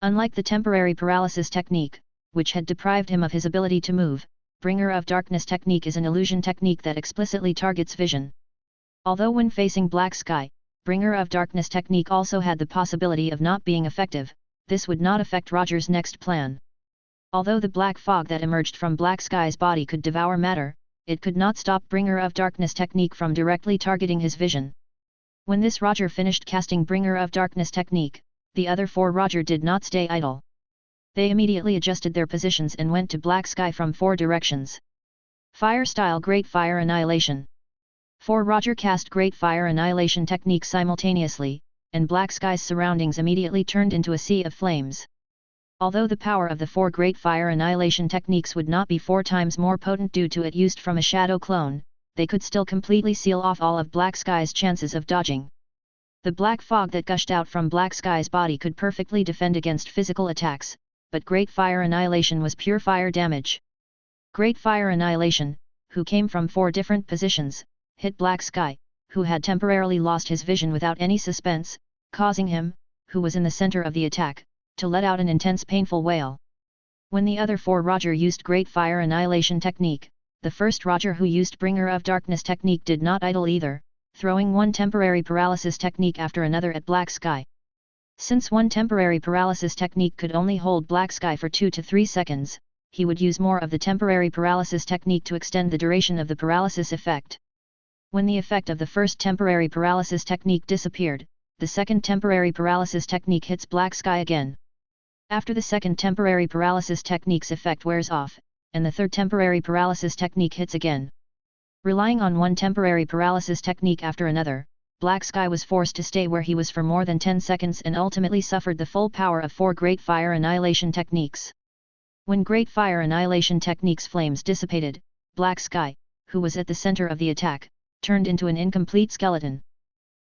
Unlike the temporary paralysis technique, which had deprived him of his ability to move, Bringer of Darkness technique is an illusion technique that explicitly targets vision. Although when facing Black Sky, Bringer of Darkness technique also had the possibility of not being effective, this would not affect Roger's next plan. Although the black fog that emerged from Black Sky's body could devour matter, it could not stop Bringer of Darkness technique from directly targeting his vision. When this Roger finished casting Bringer of Darkness technique, the other 4 Roger did not stay idle. They immediately adjusted their positions and went to Black Sky from 4 directions. Fire Style Great Fire Annihilation. 4 Roger cast Great Fire Annihilation technique simultaneously, and Black Sky's surroundings immediately turned into a sea of flames. Although the power of the 4 Great Fire Annihilation techniques would not be 4 times more potent due to it used from a shadow clone, they could still completely seal off all of Black Sky's chances of dodging. The black fog that gushed out from Black Sky's body could perfectly defend against physical attacks, but Great Fire Annihilation was pure fire damage. Great Fire Annihilation, who came from 4 different positions, hit Black Sky, who had temporarily lost his vision without any suspense, causing him, who was in the center of the attack, to let out an intense painful wail. When the other 4 Roger used Great Fire Annihilation technique, the first Roger who used Bringer of Darkness technique did not idle either, throwing one temporary paralysis technique after another at Black Sky. Since one temporary paralysis technique could only hold Black Sky for 2 to 3 seconds, he would use more of the temporary paralysis technique to extend the duration of the paralysis effect. When the effect of the first temporary paralysis technique disappeared, the second temporary paralysis technique hits Black Sky again. After the second temporary paralysis technique's effect wears off, and the third temporary paralysis technique hits again. Relying on one temporary paralysis technique after another, Black Sky was forced to stay where he was for more than 10 seconds and ultimately suffered the full power of 4 Great Fire Annihilation techniques. When Great Fire Annihilation technique's flames dissipated, Black Sky, who was at the center of the attack, turned into an incomplete skeleton.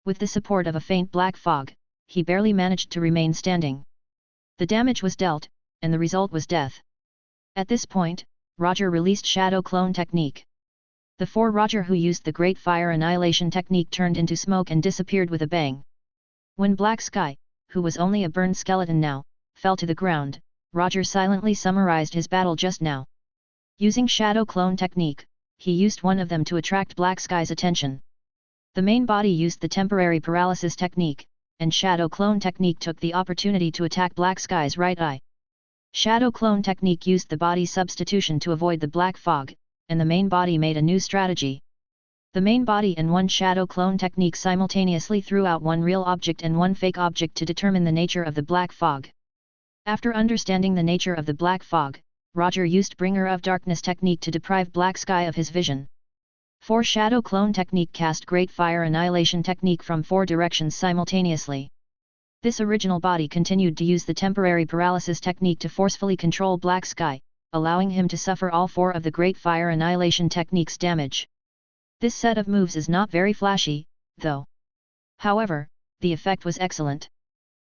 With the support of a faint black fog, he barely managed to remain standing. The damage was dealt, and the result was death. At this point, Roger released Shadow Clone technique. The four Roger who used the Great Fire Annihilation technique turned into smoke and disappeared with a bang. When Black Sky, who was only a burned skeleton now, fell to the ground, Roger silently summarized his battle just now. Using Shadow Clone technique, he used one of them to attract Black Sky's attention. The main body used the temporary paralysis technique, and Shadow Clone technique took the opportunity to attack Black Sky's right eye. Shadow Clone technique used the body substitution to avoid the black fog, and the main body made a new strategy. The main body and one Shadow Clone technique simultaneously threw out one real object and one fake object to determine the nature of the black fog. After understanding the nature of the black fog, Roger used Bringer of Darkness technique to deprive Black Sky of his vision. 4 Shadow Clone technique cast Great Fire Annihilation technique from 4 directions simultaneously. This original body continued to use the temporary paralysis technique to forcefully control Black Sky, allowing him to suffer all 4 of the Great Fire Annihilation technique's damage. This set of moves is not very flashy, though. However, the effect was excellent.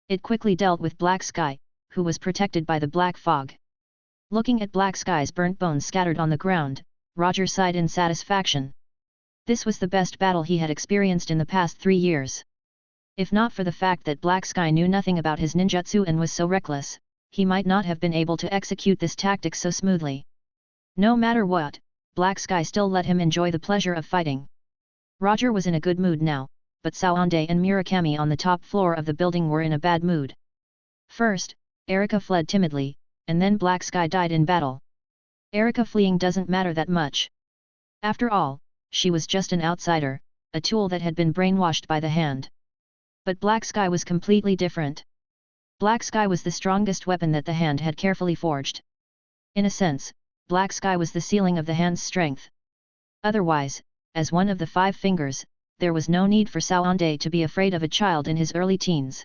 It quickly dealt with Black Sky, who was protected by the black fog. Looking at Black Sky's burnt bones scattered on the ground, Roger sighed in satisfaction. This was the best battle he had experienced in the past 3 years. If not for the fact that Black Sky knew nothing about his ninjutsu and was so reckless, he might not have been able to execute this tactic so smoothly. No matter what, Black Sky still let him enjoy the pleasure of fighting. Roger was in a good mood now, but Saonde and Murakami on the top floor of the building were in a bad mood. First, Erika fled timidly, and then Black Sky died in battle. Erika fleeing doesn't matter that much. After all, she was just an outsider, a tool that had been brainwashed by the hand. But Black Sky was completely different. Black Sky was the strongest weapon that the hand had carefully forged. In a sense, Black Sky was the ceiling of the hand's strength. Otherwise, as one of the 5 fingers, there was no need for Saonde to be afraid of a child in his early teens.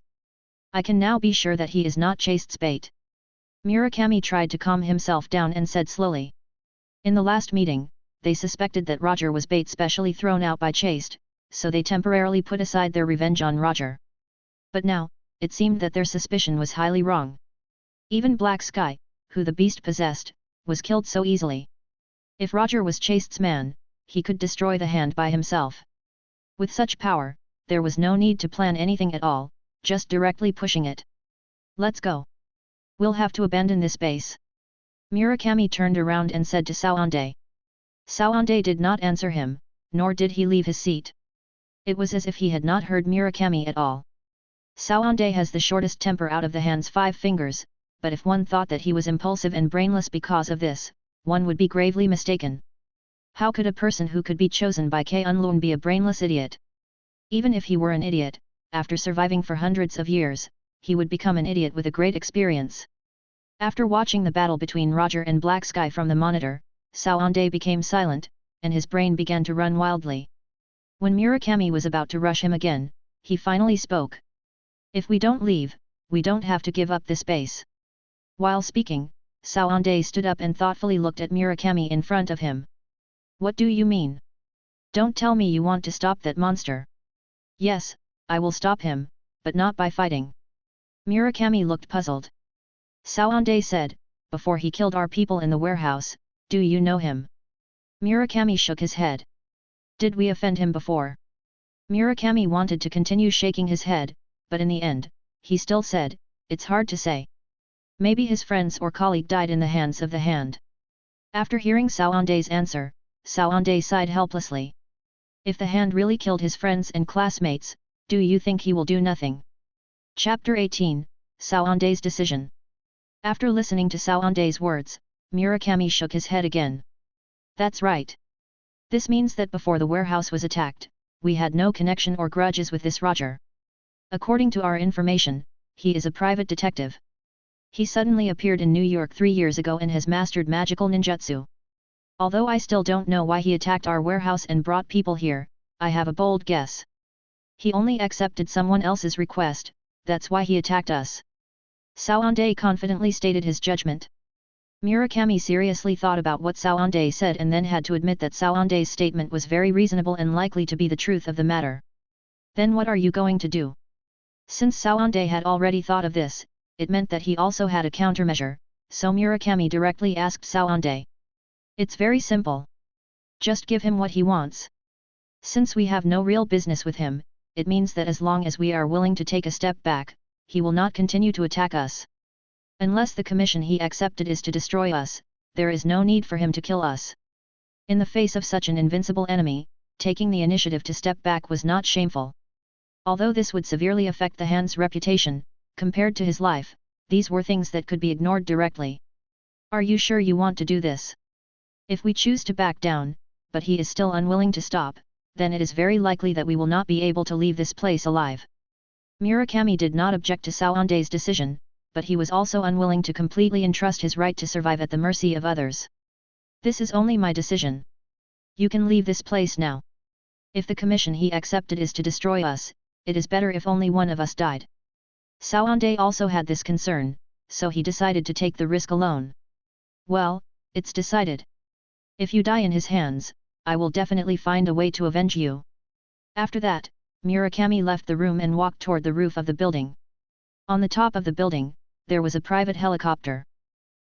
I can now be sure that he is not Chaste's bait. Murakami tried to calm himself down and said slowly. In the last meeting, they suspected that Roger was bait specially thrown out by Chaste, so they temporarily put aside their revenge on Roger. But now, it seemed that their suspicion was highly wrong. Even Black Sky, who the beast possessed, was killed so easily. If Roger was Chaste's man, he could destroy the hand by himself. With such power, there was no need to plan anything at all, just directly pushing it. Let's go. We'll have to abandon this base. Murakami turned around and said to Saonde. Saonde did not answer him, nor did he leave his seat. It was as if he had not heard Murakami at all. Saonde has the shortest temper out of the hand's 5 fingers, but if one thought that he was impulsive and brainless because of this, one would be gravely mistaken. How could a person who could be chosen by Kunlun be a brainless idiot? Even if he were an idiot, after surviving for hundreds of years, he would become an idiot with a great experience. After watching the battle between Roger and Black Sky from the monitor, Saonde became silent, and his brain began to run wildly. When Murakami was about to rush him again, he finally spoke. If we don't leave, we don't have to give up this base. While speaking, Saonde stood up and thoughtfully looked at Murakami in front of him. What do you mean? Don't tell me you want to stop that monster. Yes, I will stop him, but not by fighting. Murakami looked puzzled. Saonde said, before he killed our people in the warehouse, do you know him? Murakami shook his head. Did we offend him before? Murakami wanted to continue shaking his head, but in the end, he still said, it's hard to say. Maybe his friends or colleague died in the hands of the hand. After hearing Saonde's answer, Saonde sighed helplessly. If the hand really killed his friends and classmates, do you think he will do nothing? Chapter 18, Saonde's Decision. After listening to Saonde's words, Murakami shook his head again. That's right. This means that before the warehouse was attacked, we had no connection or grudges with this Roger. According to our information, he is a private detective. He suddenly appeared in New York 3 years ago and has mastered magical ninjutsu. Although I still don't know why he attacked our warehouse and brought people here, I have a bold guess. He only accepted someone else's request, that's why he attacked us. Saonde confidently stated his judgment. Murakami seriously thought about what Saonde said and then had to admit that Saonde's statement was very reasonable and likely to be the truth of the matter. Then what are you going to do? Since Saonde had already thought of this, it meant that he also had a countermeasure, so Murakami directly asked Saonde. It's very simple. Just give him what he wants. Since we have no real business with him, it means that as long as we are willing to take a step back, he will not continue to attack us. Unless the commission he accepted is to destroy us, there is no need for him to kill us. In the face of such an invincible enemy, taking the initiative to step back was not shameful. Although this would severely affect the Hand's reputation, compared to his life, these were things that could be ignored directly. Are you sure you want to do this? If we choose to back down, but he is still unwilling to stop, then it is very likely that we will not be able to leave this place alive. Murakami did not object to Saonde's decision, but he was also unwilling to completely entrust his right to survive at the mercy of others. This is only my decision. You can leave this place now. If the commission he accepted is to destroy us, it is better if only one of us died. Saonde also had this concern, so he decided to take the risk alone. Well, it's decided. If you die in his hands, I will definitely find a way to avenge you. After that, Murakami left the room and walked toward the roof of the building. On the top of the building, there was a private helicopter.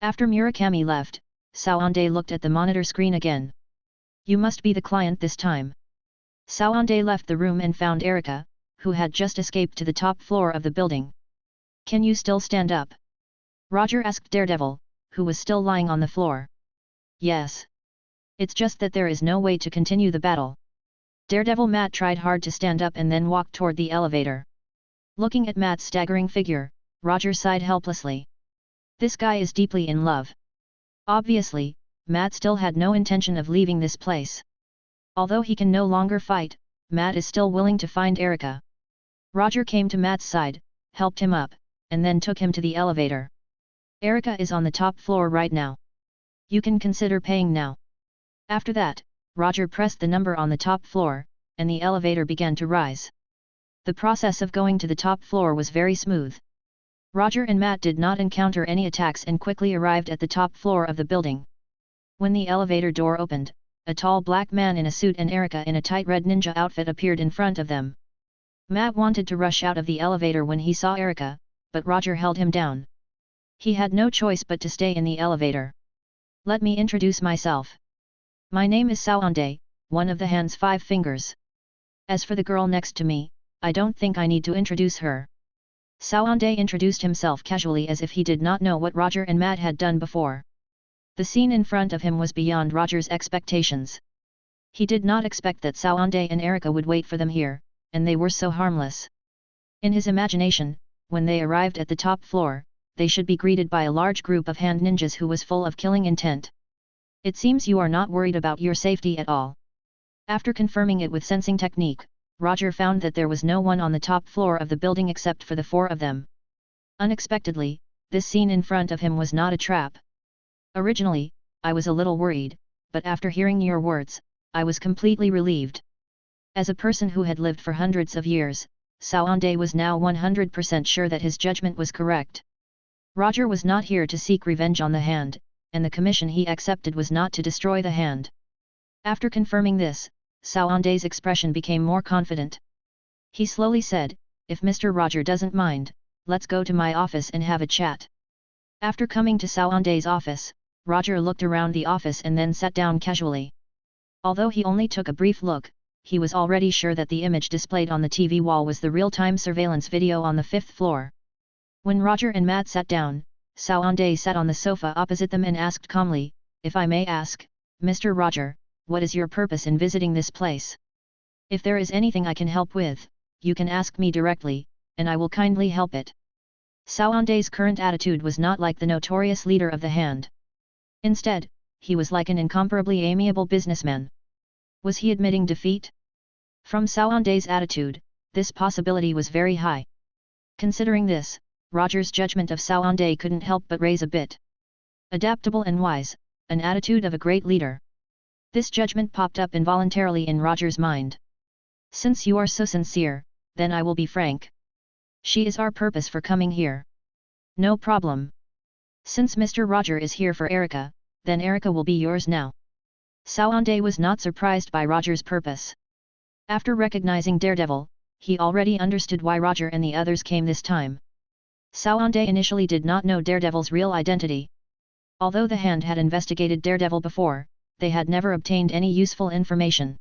After Murakami left, Saonde looked at the monitor screen again. You must be the client this time. Saonde left the room and found Erika, who had just escaped to the top floor of the building. Can you still stand up? Roger asked Daredevil, who was still lying on the floor. Yes. It's just that there is no way to continue the battle. Daredevil Matt tried hard to stand up and then walked toward the elevator. Looking at Matt's staggering figure, Roger sighed helplessly. This guy is deeply in love. Obviously, Matt still had no intention of leaving this place. Although he can no longer fight, Matt is still willing to find Erika. Roger came to Matt's side, helped him up, and then took him to the elevator. Erika is on the top floor right now. You can consider paying now. After that, Roger pressed the number on the top floor, and the elevator began to rise. The process of going to the top floor was very smooth. Roger and Matt did not encounter any attacks and quickly arrived at the top floor of the building. When the elevator door opened, a tall black man in a suit and Erika in a tight red ninja outfit appeared in front of them. Matt wanted to rush out of the elevator when he saw Erika, but Roger held him down. He had no choice but to stay in the elevator. Let me introduce myself. My name is Saonde, one of the Hand's 5 fingers. As for the girl next to me, I don't think I need to introduce her. Saonde introduced himself casually as if he did not know what Roger and Matt had done before. The scene in front of him was beyond Roger's expectations. He did not expect that Saonde and Erika would wait for them here, and they were so harmless. In his imagination, when they arrived at the top floor, they should be greeted by a large group of hand ninjas who was full of killing intent. It seems you are not worried about your safety at all. After confirming it with sensing technique, Roger found that there was no one on the top floor of the building except for the 4 of them. Unexpectedly, this scene in front of him was not a trap. Originally, I was a little worried, but after hearing your words, I was completely relieved. As a person who had lived for hundreds of years, Saonde was now 100% sure that his judgment was correct. Roger was not here to seek revenge on the Hand, and the commission he accepted was not to destroy the Hand. After confirming this, Saonde's expression became more confident. He slowly said, "If Mr. Roger doesn't mind, let's go to my office and have a chat." After coming to Saonde's office, Roger looked around the office and then sat down casually. Although he only took a brief look, he was already sure that the image displayed on the TV wall was the real-time surveillance video on the 5th floor. When Roger and Matt sat down, Saonde sat on the sofa opposite them and asked calmly, "If I may ask, Mr. Roger, what is your purpose in visiting this place? If there is anything I can help with, you can ask me directly, and I will kindly help it." Saonde's current attitude was not like the notorious leader of the Hand. Instead, he was like an incomparably amiable businessman. Was he admitting defeat? From Saonde's attitude, this possibility was very high. Considering this, Roger's judgment of Saonde couldn't help but raise a bit. Adaptable and wise, an attitude of a great leader. This judgment popped up involuntarily in Roger's mind. Since you are so sincere, then I will be frank. She is our purpose for coming here. No problem. Since Mr. Roger is here for Erika, then Erika will be yours now. Saonde was not surprised by Roger's purpose. After recognizing Daredevil, he already understood why Roger and the others came this time. Saonde initially did not know Daredevil's real identity. Although the Hand had investigated Daredevil before, they had never obtained any useful information.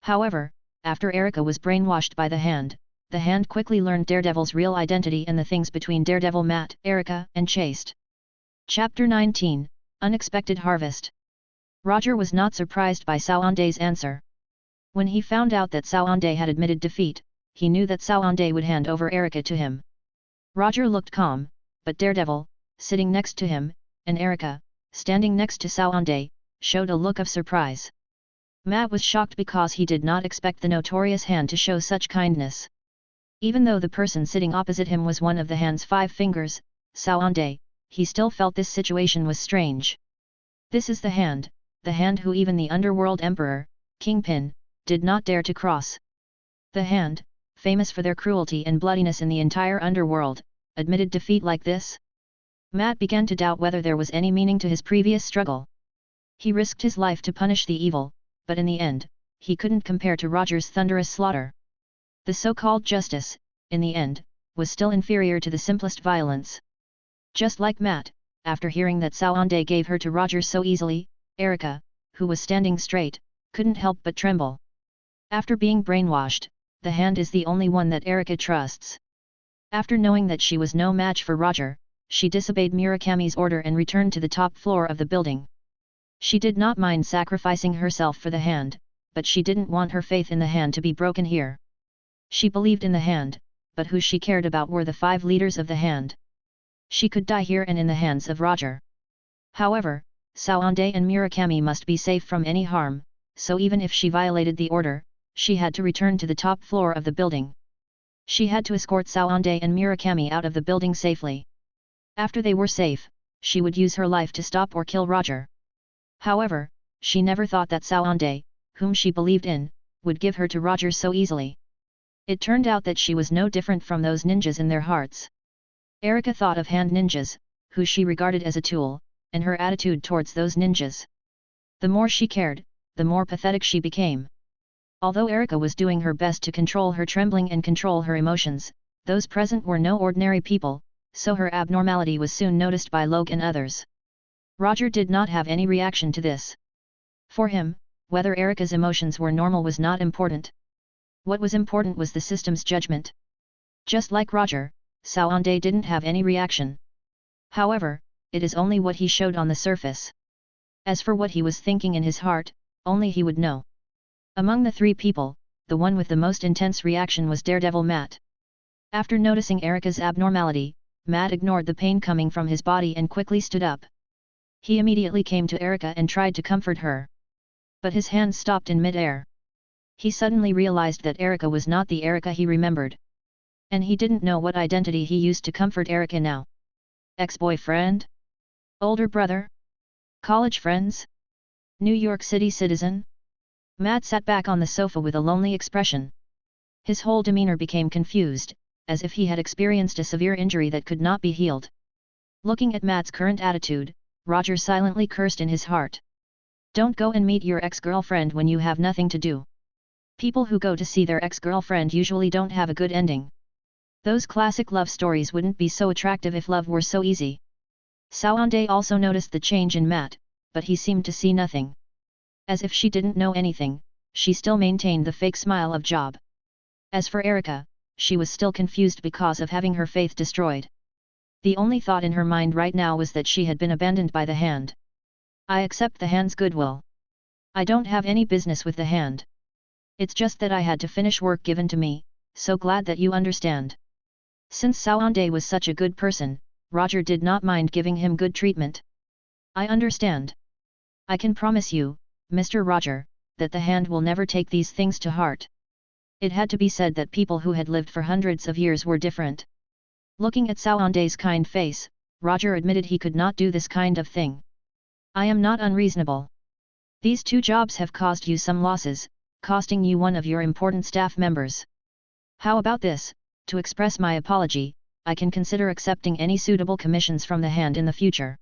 However, after Erica was brainwashed by the Hand quickly learned Daredevil's real identity and the things between Daredevil, Matt, Erica, and Chaste. Chapter 19, Unexpected Harvest. Roger was not surprised by Saonde's answer. When he found out that Saonde had admitted defeat, he knew that Saonde would hand over Erica to him. Roger looked calm, but Daredevil, sitting next to him, and Erica, standing next to Saonde, showed a look of surprise. Matt was shocked because he did not expect the notorious Hand to show such kindness. Even though the person sitting opposite him was one of the Hand's 5 fingers, Saonde, he still felt this situation was strange. This is the Hand who even the Underworld Emperor, Kingpin, did not dare to cross. The Hand, famous for their cruelty and bloodiness in the entire underworld, admitted defeat like this? Matt began to doubt whether there was any meaning to his previous struggle. He risked his life to punish the evil, but in the end, he couldn't compare to Roger's thunderous slaughter. The so-called justice, in the end, was still inferior to the simplest violence. Just like Matt, after hearing that Saonde gave her to Roger so easily, Erica, who was standing straight, couldn't help but tremble. After being brainwashed, the Hand is the only one that Erica trusts. After knowing that she was no match for Roger, she disobeyed Murakami's order and returned to the top floor of the building. She did not mind sacrificing herself for the Hand, but she didn't want her faith in the Hand to be broken here. She believed in the Hand, but who she cared about were the 5 leaders of the Hand. She could die here and in the hands of Roger. However, Saonde and Murakami must be safe from any harm, so even if she violated the order, she had to return to the top floor of the building. She had to escort Saonde and Murakami out of the building safely. After they were safe, she would use her life to stop or kill Roger. However, she never thought that Saonde, whom she believed in, would give her to Roger so easily. It turned out that she was no different from those ninjas in their hearts. Erica thought of Hand ninjas, who she regarded as a tool, and her attitude towards those ninjas. The more she cared, the more pathetic she became. Although Erica was doing her best to control her trembling and control her emotions, those present were no ordinary people, so her abnormality was soon noticed by Logue and others. Roger did not have any reaction to this. For him, whether Erica's emotions were normal was not important. What was important was the system's judgment. Just like Roger, Saonde didn't have any reaction. However, it is only what he showed on the surface. As for what he was thinking in his heart, only he would know. Among the 3 people, the one with the most intense reaction was Daredevil Matt. After noticing Erica's abnormality, Matt ignored the pain coming from his body and quickly stood up. He immediately came to Erica and tried to comfort her. But his hands stopped in mid-air. He suddenly realized that Erica was not the Erica he remembered. And he didn't know what identity he used to comfort Erica now. Ex-boyfriend? Older brother? College friends? New York City citizen? Matt sat back on the sofa with a lonely expression. His whole demeanor became confused, as if he had experienced a severe injury that could not be healed. Looking at Matt's current attitude, Roger silently cursed in his heart. Don't go and meet your ex-girlfriend when you have nothing to do. People who go to see their ex-girlfriend usually don't have a good ending. Those classic love stories wouldn't be so attractive if love were so easy. Saonde also noticed the change in Matt, but he seemed to see nothing. As if she didn't know anything, she still maintained the fake smile of job. As for Erica, she was still confused because of having her faith destroyed. The only thought in her mind right now was that she had been abandoned by the Hand. I accept the Hand's goodwill. I don't have any business with the Hand. It's just that I had to finish work given to me, so glad that you understand. Since Saonde was such a good person, Roger did not mind giving him good treatment. I understand. I can promise you, Mr. Roger, that the Hand will never take these things to heart. It had to be said that people who had lived for hundreds of years were different. Looking at Saonde's kind face, Roger admitted he could not do this kind of thing. I am not unreasonable. These 2 jobs have caused you some losses, costing you one of your important staff members. How about this? To express my apology, I can consider accepting any suitable commissions from the Hand in the future.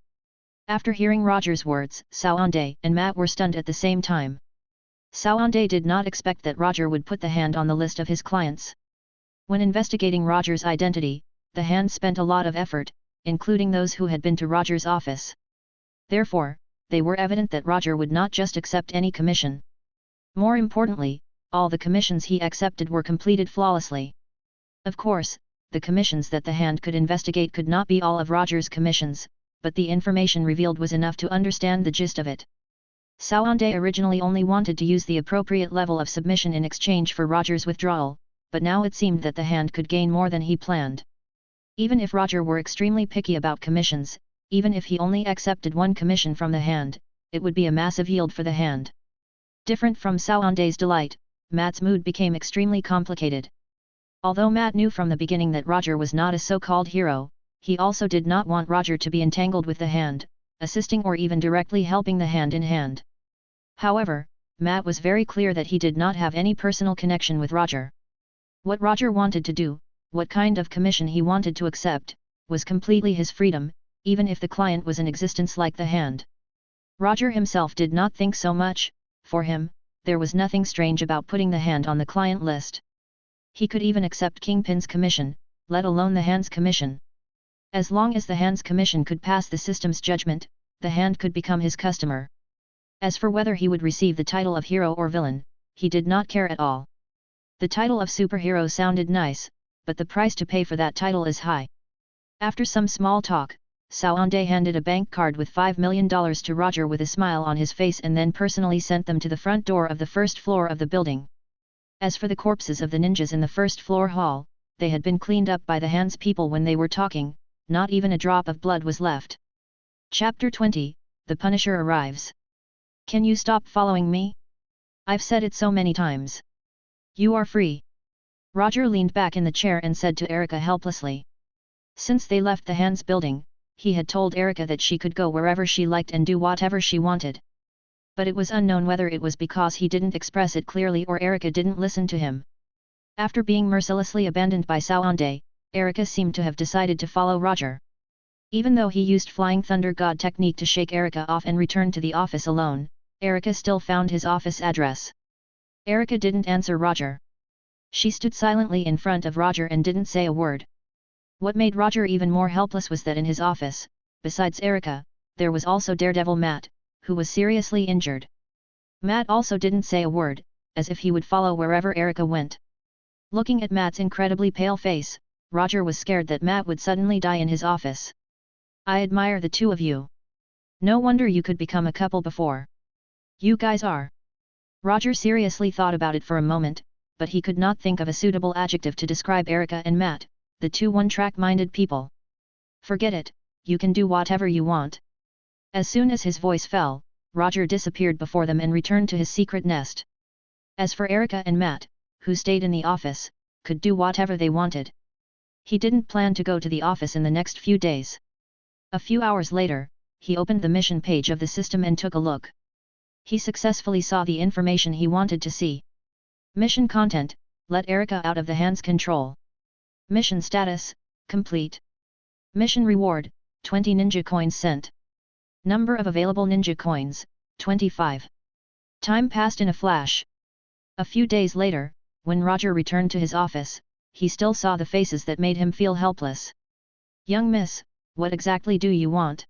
After hearing Roger's words, Saonde and Matt were stunned at the same time. Saonde did not expect that Roger would put the Hand on the list of his clients. When investigating Roger's identity, the Hand spent a lot of effort, including those who had been to Roger's office. Therefore, they were evident that Roger would not just accept any commission. More importantly, all the commissions he accepted were completed flawlessly. Of course, the commissions that the Hand could investigate could not be all of Roger's commissions, but the information revealed was enough to understand the gist of it. Saonde originally only wanted to use the appropriate level of submission in exchange for Roger's withdrawal, but now it seemed that the Hand could gain more than he planned. Even if Roger were extremely picky about commissions, even if he only accepted one commission from the Hand, it would be a massive yield for the Hand. Different from Saonde's delight, Matt's mood became extremely complicated. Although Matt knew from the beginning that Roger was not a so-called hero, he also did not want Roger to be entangled with the Hand, assisting or even directly helping the Hand in hand. However, Matt was very clear that he did not have any personal connection with Roger. What Roger wanted to do, what kind of commission he wanted to accept, was completely his freedom, even if the client was in existence like the Hand. Roger himself did not think so much. For him, there was nothing strange about putting the Hand on the client list. He could even accept Kingpin's commission, let alone the Hand's commission. As long as the Hand's commission could pass the system's judgment, the Hand could become his customer. As for whether he would receive the title of hero or villain, he did not care at all. The title of superhero sounded nice, but the price to pay for that title is high. After some small talk, Saonde handed a bank card with $5 million to Roger with a smile on his face and then personally sent them to the front door of the first floor of the building. As for the corpses of the ninjas in the first floor hall, they had been cleaned up by the Hand's people when they were talking, not even a drop of blood was left. Chapter 20, The Punisher Arrives. Can you stop following me? I've said it so many times. You are free. Roger leaned back in the chair and said to Erica helplessly. Since they left the Hand's building, he had told Erica that she could go wherever she liked and do whatever she wanted. But it was unknown whether it was because he didn't express it clearly or Erica didn't listen to him. After being mercilessly abandoned by Saonde, Erica seemed to have decided to follow Roger. Even though he used Flying Thunder God technique to shake Erica off and return to the office alone, Erica still found his office address. Erica didn't answer Roger. She stood silently in front of Roger and didn't say a word. What made Roger even more helpless was that in his office, besides Erica, there was also Daredevil Matt, who was seriously injured. Matt also didn't say a word, as if he would follow wherever Erica went. Looking at Matt's incredibly pale face, Roger was scared that Matt would suddenly die in his office. I admire the two of you. No wonder you could become a couple before. You guys are. Roger seriously thought about it for a moment, but he could not think of a suitable adjective to describe Erica and Matt, the two one-track-minded people. Forget it, you can do whatever you want. As soon as his voice fell, Roger disappeared before them and returned to his secret nest. As for Erica and Matt, who stayed in the office, could do whatever they wanted. He didn't plan to go to the office in the next few days. A few hours later, he opened the mission page of the system and took a look. He successfully saw the information he wanted to see. Mission content: let Erica out of the Hand's control. Mission status: complete. Mission reward: 20 ninja coins sent. Number of available ninja coins: 25. Time passed in a flash. A few days later, when Roger returned to his office, he still saw the faces that made him feel helpless. Young miss, what exactly do you want?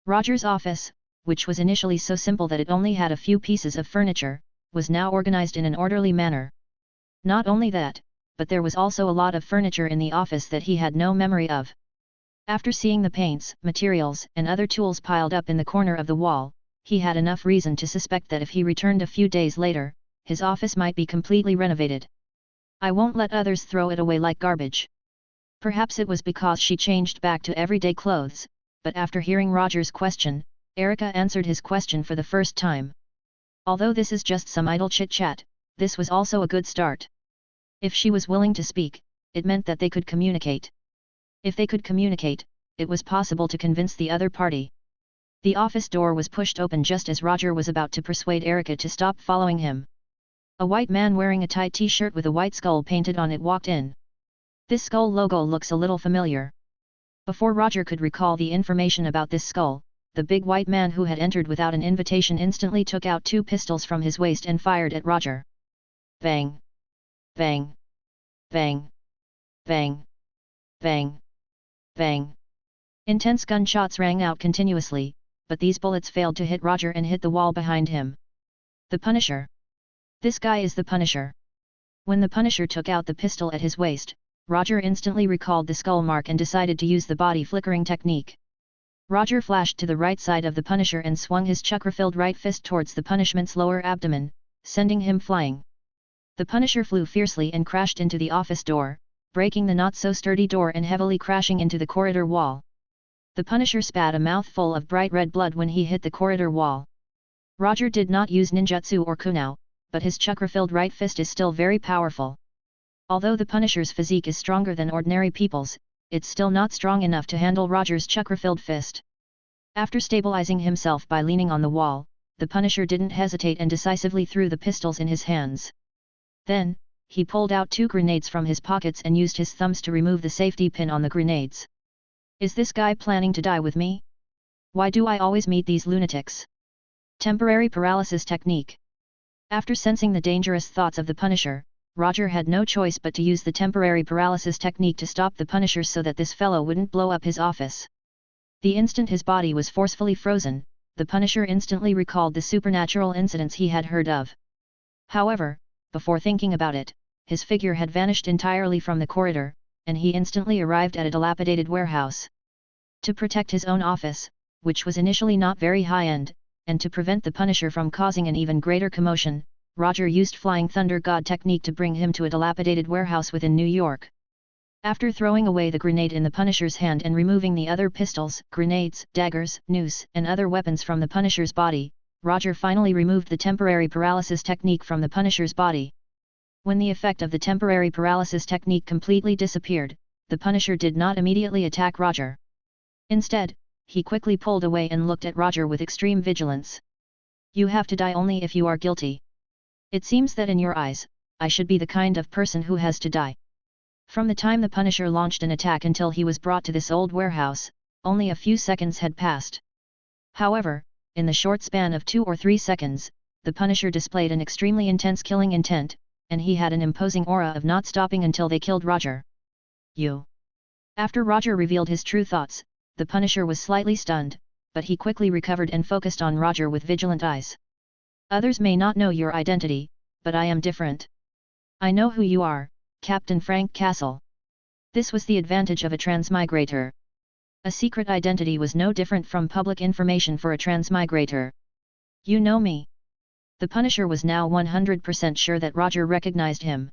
Roger's office, which was initially so simple that it only had a few pieces of furniture, was now organized in an orderly manner. Not only that, but there was also a lot of furniture in the office that he had no memory of. After seeing the paints, materials, and other tools piled up in the corner of the wall, he had enough reason to suspect that if he returned a few days later, his office might be completely renovated. I won't let others throw it away like garbage. Perhaps it was because she changed back to everyday clothes, but after hearing Roger's question, Erica answered his question for the first time. Although this is just some idle chit-chat, this was also a good start. If she was willing to speak, it meant that they could communicate. If they could communicate, it was possible to convince the other party. The office door was pushed open just as Roger was about to persuade Erica to stop following him. A white man wearing a tight t-shirt with a white skull painted on it walked in. This skull logo looks a little familiar. Before Roger could recall the information about this skull, the big white man who had entered without an invitation instantly took out 2 pistols from his waist and fired at Roger. Bang! Bang! Bang! Bang! Bang! Bang! Intense gunshots rang out continuously, but these bullets failed to hit Roger and hit the wall behind him. The Punisher. This guy is the Punisher. When the Punisher took out the pistol at his waist, Roger instantly recalled the skull mark and decided to use the body flickering technique. Roger flashed to the right side of the Punisher and swung his chakra-filled right fist towards the punishment's lower abdomen, sending him flying. The Punisher flew fiercely and crashed into the office door, breaking the not-so-sturdy door and heavily crashing into the corridor wall. The Punisher spat a mouthful of bright red blood when he hit the corridor wall. Roger did not use ninjutsu or kunao, but his chakra-filled right fist is still very powerful. Although the Punisher's physique is stronger than ordinary people's, it's still not strong enough to handle Roger's chakra-filled fist. After stabilizing himself by leaning on the wall, the Punisher didn't hesitate and decisively threw the pistols in his hands. Then, he pulled out 2 grenades from his pockets and used his thumbs to remove the safety pin on the grenades. Is this guy planning to die with me? Why do I always meet these lunatics? Temporary paralysis technique. After sensing the dangerous thoughts of the Punisher, Roger had no choice but to use the temporary paralysis technique to stop the Punisher so that this fellow wouldn't blow up his office. The instant his body was forcefully frozen, the Punisher instantly recalled the supernatural incidents he had heard of. However, before thinking about it, his figure had vanished entirely from the corridor, and he instantly arrived at a dilapidated warehouse. To protect his own office, which was initially not very high-end, and to prevent the Punisher from causing an even greater commotion, Roger used Flying Thunder God technique to bring him to a dilapidated warehouse within New York. After throwing away the grenade in the Punisher's hand and removing the other pistols, grenades, daggers, noose, and other weapons from the Punisher's body, Roger finally removed the temporary paralysis technique from the Punisher's body. When the effect of the temporary paralysis technique completely disappeared, the Punisher did not immediately attack Roger. Instead, he quickly pulled away and looked at Roger with extreme vigilance. You have to die only if you are guilty. It seems that in your eyes, I should be the kind of person who has to die. From the time the Punisher launched an attack until he was brought to this old warehouse, only a few seconds had passed. However, in the short span of 2 or 3 seconds, the Punisher displayed an extremely intense killing intent, and he had an imposing aura of not stopping until they killed Roger. You. After Roger revealed his true thoughts, the Punisher was slightly stunned, but he quickly recovered and focused on Roger with vigilant eyes. Others may not know your identity, but I am different. I know who you are, Captain Frank Castle. This was the advantage of a transmigrator. A secret identity was no different from public information for a transmigrator. You know me. The Punisher was now 100% sure that Roger recognized him.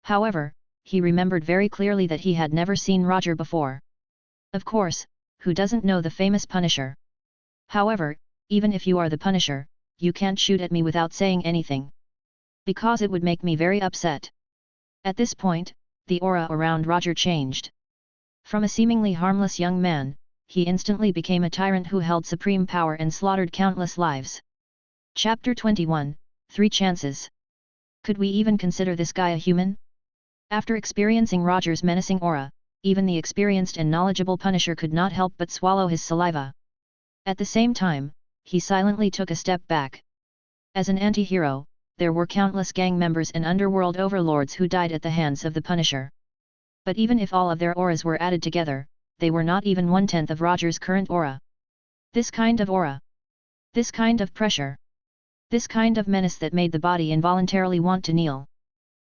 However, he remembered very clearly that he had never seen Roger before. Of course, who doesn't know the famous Punisher? However, even if you are the Punisher, you can't shoot at me without saying anything. Because it would make me very upset. At this point, the aura around Roger changed. From a seemingly harmless young man, he instantly became a tyrant who held supreme power and slaughtered countless lives. Chapter 21, 3 Chances. Could we even consider this guy a human? After experiencing Roger's menacing aura, even the experienced and knowledgeable Punisher could not help but swallow his saliva. At the same time, he silently took a step back. As an anti-hero, there were countless gang members and underworld overlords who died at the hands of the Punisher. But even if all of their auras were added together, they were not even 1/10 of Roger's current aura. This kind of aura. This kind of pressure. This kind of menace that made the body involuntarily want to kneel.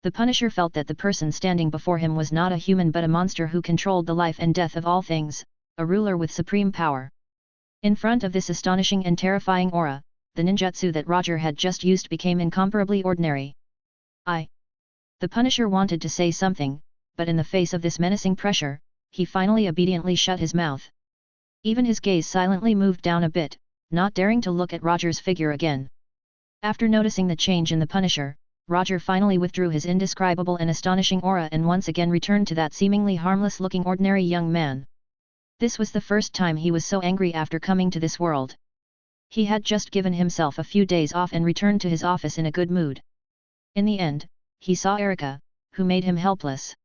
The Punisher felt that the person standing before him was not a human but a monster who controlled the life and death of all things, a ruler with supreme power. In front of this astonishing and terrifying aura, the ninjutsu that Roger had just used became incomparably ordinary. The Punisher wanted to say something, but in the face of this menacing pressure, he finally obediently shut his mouth. Even his gaze silently moved down a bit, not daring to look at Roger's figure again. After noticing the change in the Punisher, Roger finally withdrew his indescribable and astonishing aura and once again returned to that seemingly harmless-looking ordinary young man. This was the first time he was so angry after coming to this world. He had just given himself a few days off and returned to his office in a good mood. In the end, he saw Erica, who made him helpless.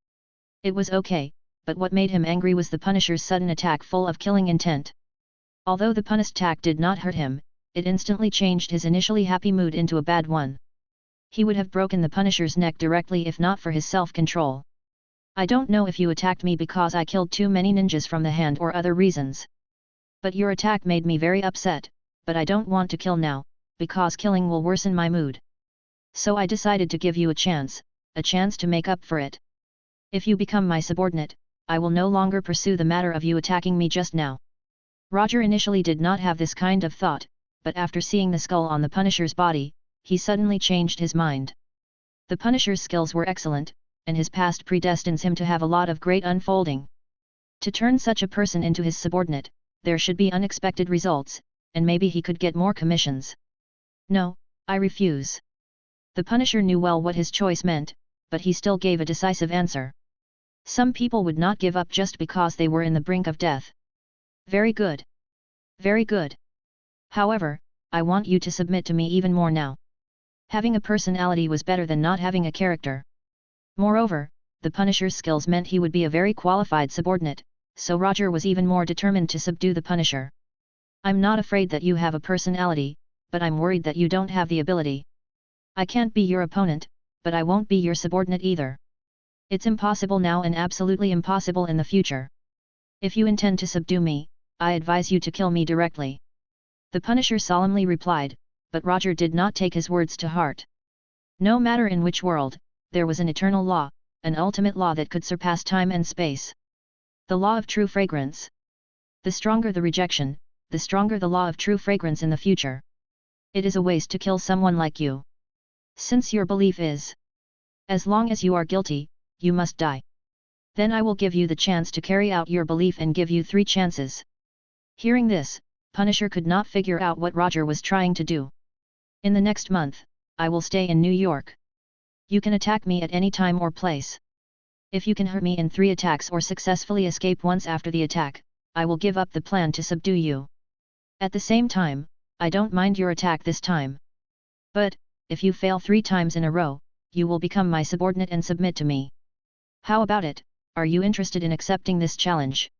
It was okay, but what made him angry was the Punisher's sudden attack full of killing intent. Although the Punished attack did not hurt him, it instantly changed his initially happy mood into a bad one. He would have broken the Punisher's neck directly if not for his self-control. I don't know if you attacked me because I killed too many ninjas from the hand or other reasons. But your attack made me very upset, but I don't want to kill now, because killing will worsen my mood. So I decided to give you a chance to make up for it. If you become my subordinate, I will no longer pursue the matter of you attacking me just now. Roger initially did not have this kind of thought, but after seeing the skull on the Punisher's body, he suddenly changed his mind. The Punisher's skills were excellent, and his past predestines him to have a lot of great unfolding. To turn such a person into his subordinate, there should be unexpected results, and maybe he could get more commissions. No, I refuse. The Punisher knew well what his choice meant, but he still gave a decisive answer. Some people would not give up just because they were in the brink of death. Very good. Very good. However, I want you to submit to me even more now. Having a personality was better than not having a character. Moreover, the Punisher's skills meant he would be a very qualified subordinate, so Roger was even more determined to subdue the Punisher. I'm not afraid that you have a personality, but I'm worried that you don't have the ability. I can't be your opponent, but I won't be your subordinate either. It's impossible now and absolutely impossible in the future. If you intend to subdue me, I advise you to kill me directly. The Punisher solemnly replied, but Roger did not take his words to heart. No matter in which world, there was an eternal law, an ultimate law that could surpass time and space. The law of true fragrance. The stronger the rejection, the stronger the law of true fragrance in the future. It is a waste to kill someone like you. Since your belief is, as long as you are guilty, you must die. Then I will give you the chance to carry out your belief and give you 3 chances. Hearing this, Punisher could not figure out what Roger was trying to do. In the next month, I will stay in New York. You can attack me at any time or place. If you can hurt me in 3 attacks or successfully escape once after the attack, I will give up the plan to subdue you. At the same time, I don't mind your attack this time. But, if you fail 3 times in a row, you will become my subordinate and submit to me. How about it, are you interested in accepting this challenge?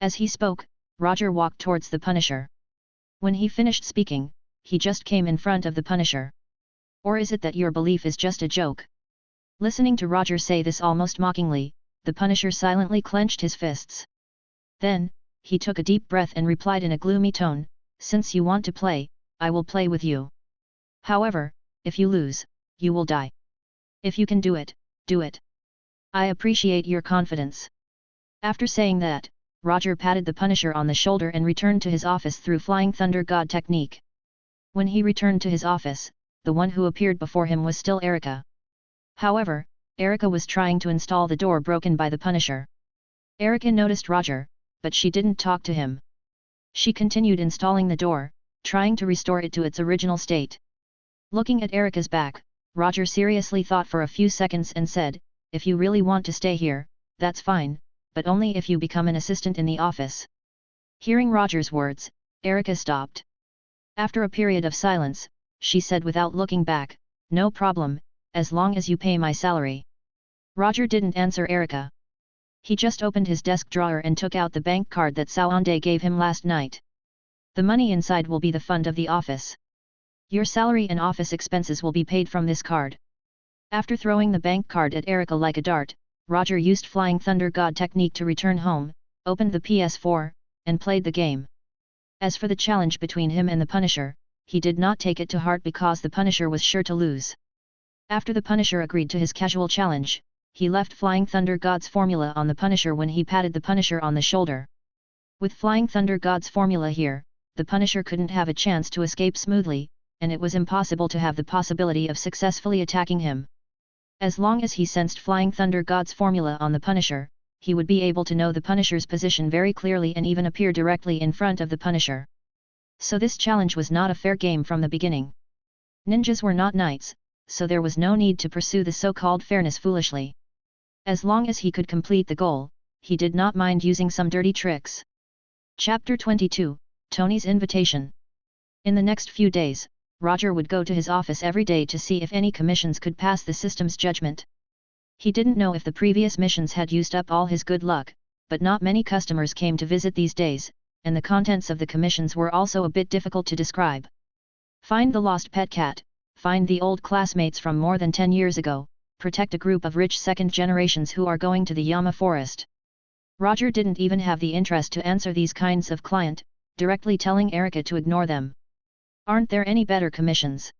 As he spoke, Roger walked towards the Punisher. When he finished speaking, he just came in front of the Punisher. Or is it that your belief is just a joke? Listening to Roger say this almost mockingly, the Punisher silently clenched his fists. Then, he took a deep breath and replied in a gloomy tone, "Since you want to play, I will play with you. However, if you lose, you will die. If you can do it, do it. I appreciate your confidence." After saying that, Roger patted the Punisher on the shoulder and returned to his office through Flying Thunder God technique. When he returned to his office, the one who appeared before him was still Erica. However, Erica was trying to install the door broken by the Punisher. Erica noticed Roger, but she didn't talk to him. She continued installing the door, trying to restore it to its original state. Looking at Erica's back, Roger seriously thought for a few seconds and said, "If you really want to stay here, that's fine, but only if you become an assistant in the office." Hearing Roger's words, Erica stopped. After a period of silence, she said without looking back, "No problem, as long as you pay my salary." Roger didn't answer Erica. He just opened his desk drawer and took out the bank card that Sawande gave him last night. "The money inside will be the fund of the office. Your salary and office expenses will be paid from this card." After throwing the bank card at Erica like a dart, Roger used Flying Thunder God technique to return home, opened the PS4, and played the game. As for the challenge between him and the Punisher, he did not take it to heart because the Punisher was sure to lose. After the Punisher agreed to his casual challenge, he left Flying Thunder God's formula on the Punisher when he patted the Punisher on the shoulder. With Flying Thunder God's formula here, the Punisher couldn't have a chance to escape smoothly, and it was impossible to have the possibility of successfully attacking him. As long as he sensed Flying Thunder God's formula on the Punisher, he would be able to know the Punisher's position very clearly and even appear directly in front of the Punisher. So this challenge was not a fair game from the beginning. Ninjas were not knights, so there was no need to pursue the so-called fairness foolishly. As long as he could complete the goal, he did not mind using some dirty tricks. Chapter 22, Tony's Invitation. In the next few days, Roger would go to his office every day to see if any commissions could pass the system's judgment. He didn't know if the previous missions had used up all his good luck, but not many customers came to visit these days, and the contents of the commissions were also a bit difficult to describe. Find the lost pet cat, find the old classmates from more than 10 years ago, protect a group of rich second generations who are going to the Yama forest. Roger didn't even have the interest to answer these kinds of client, directly telling Erica to ignore them. Aren't there any better commissions?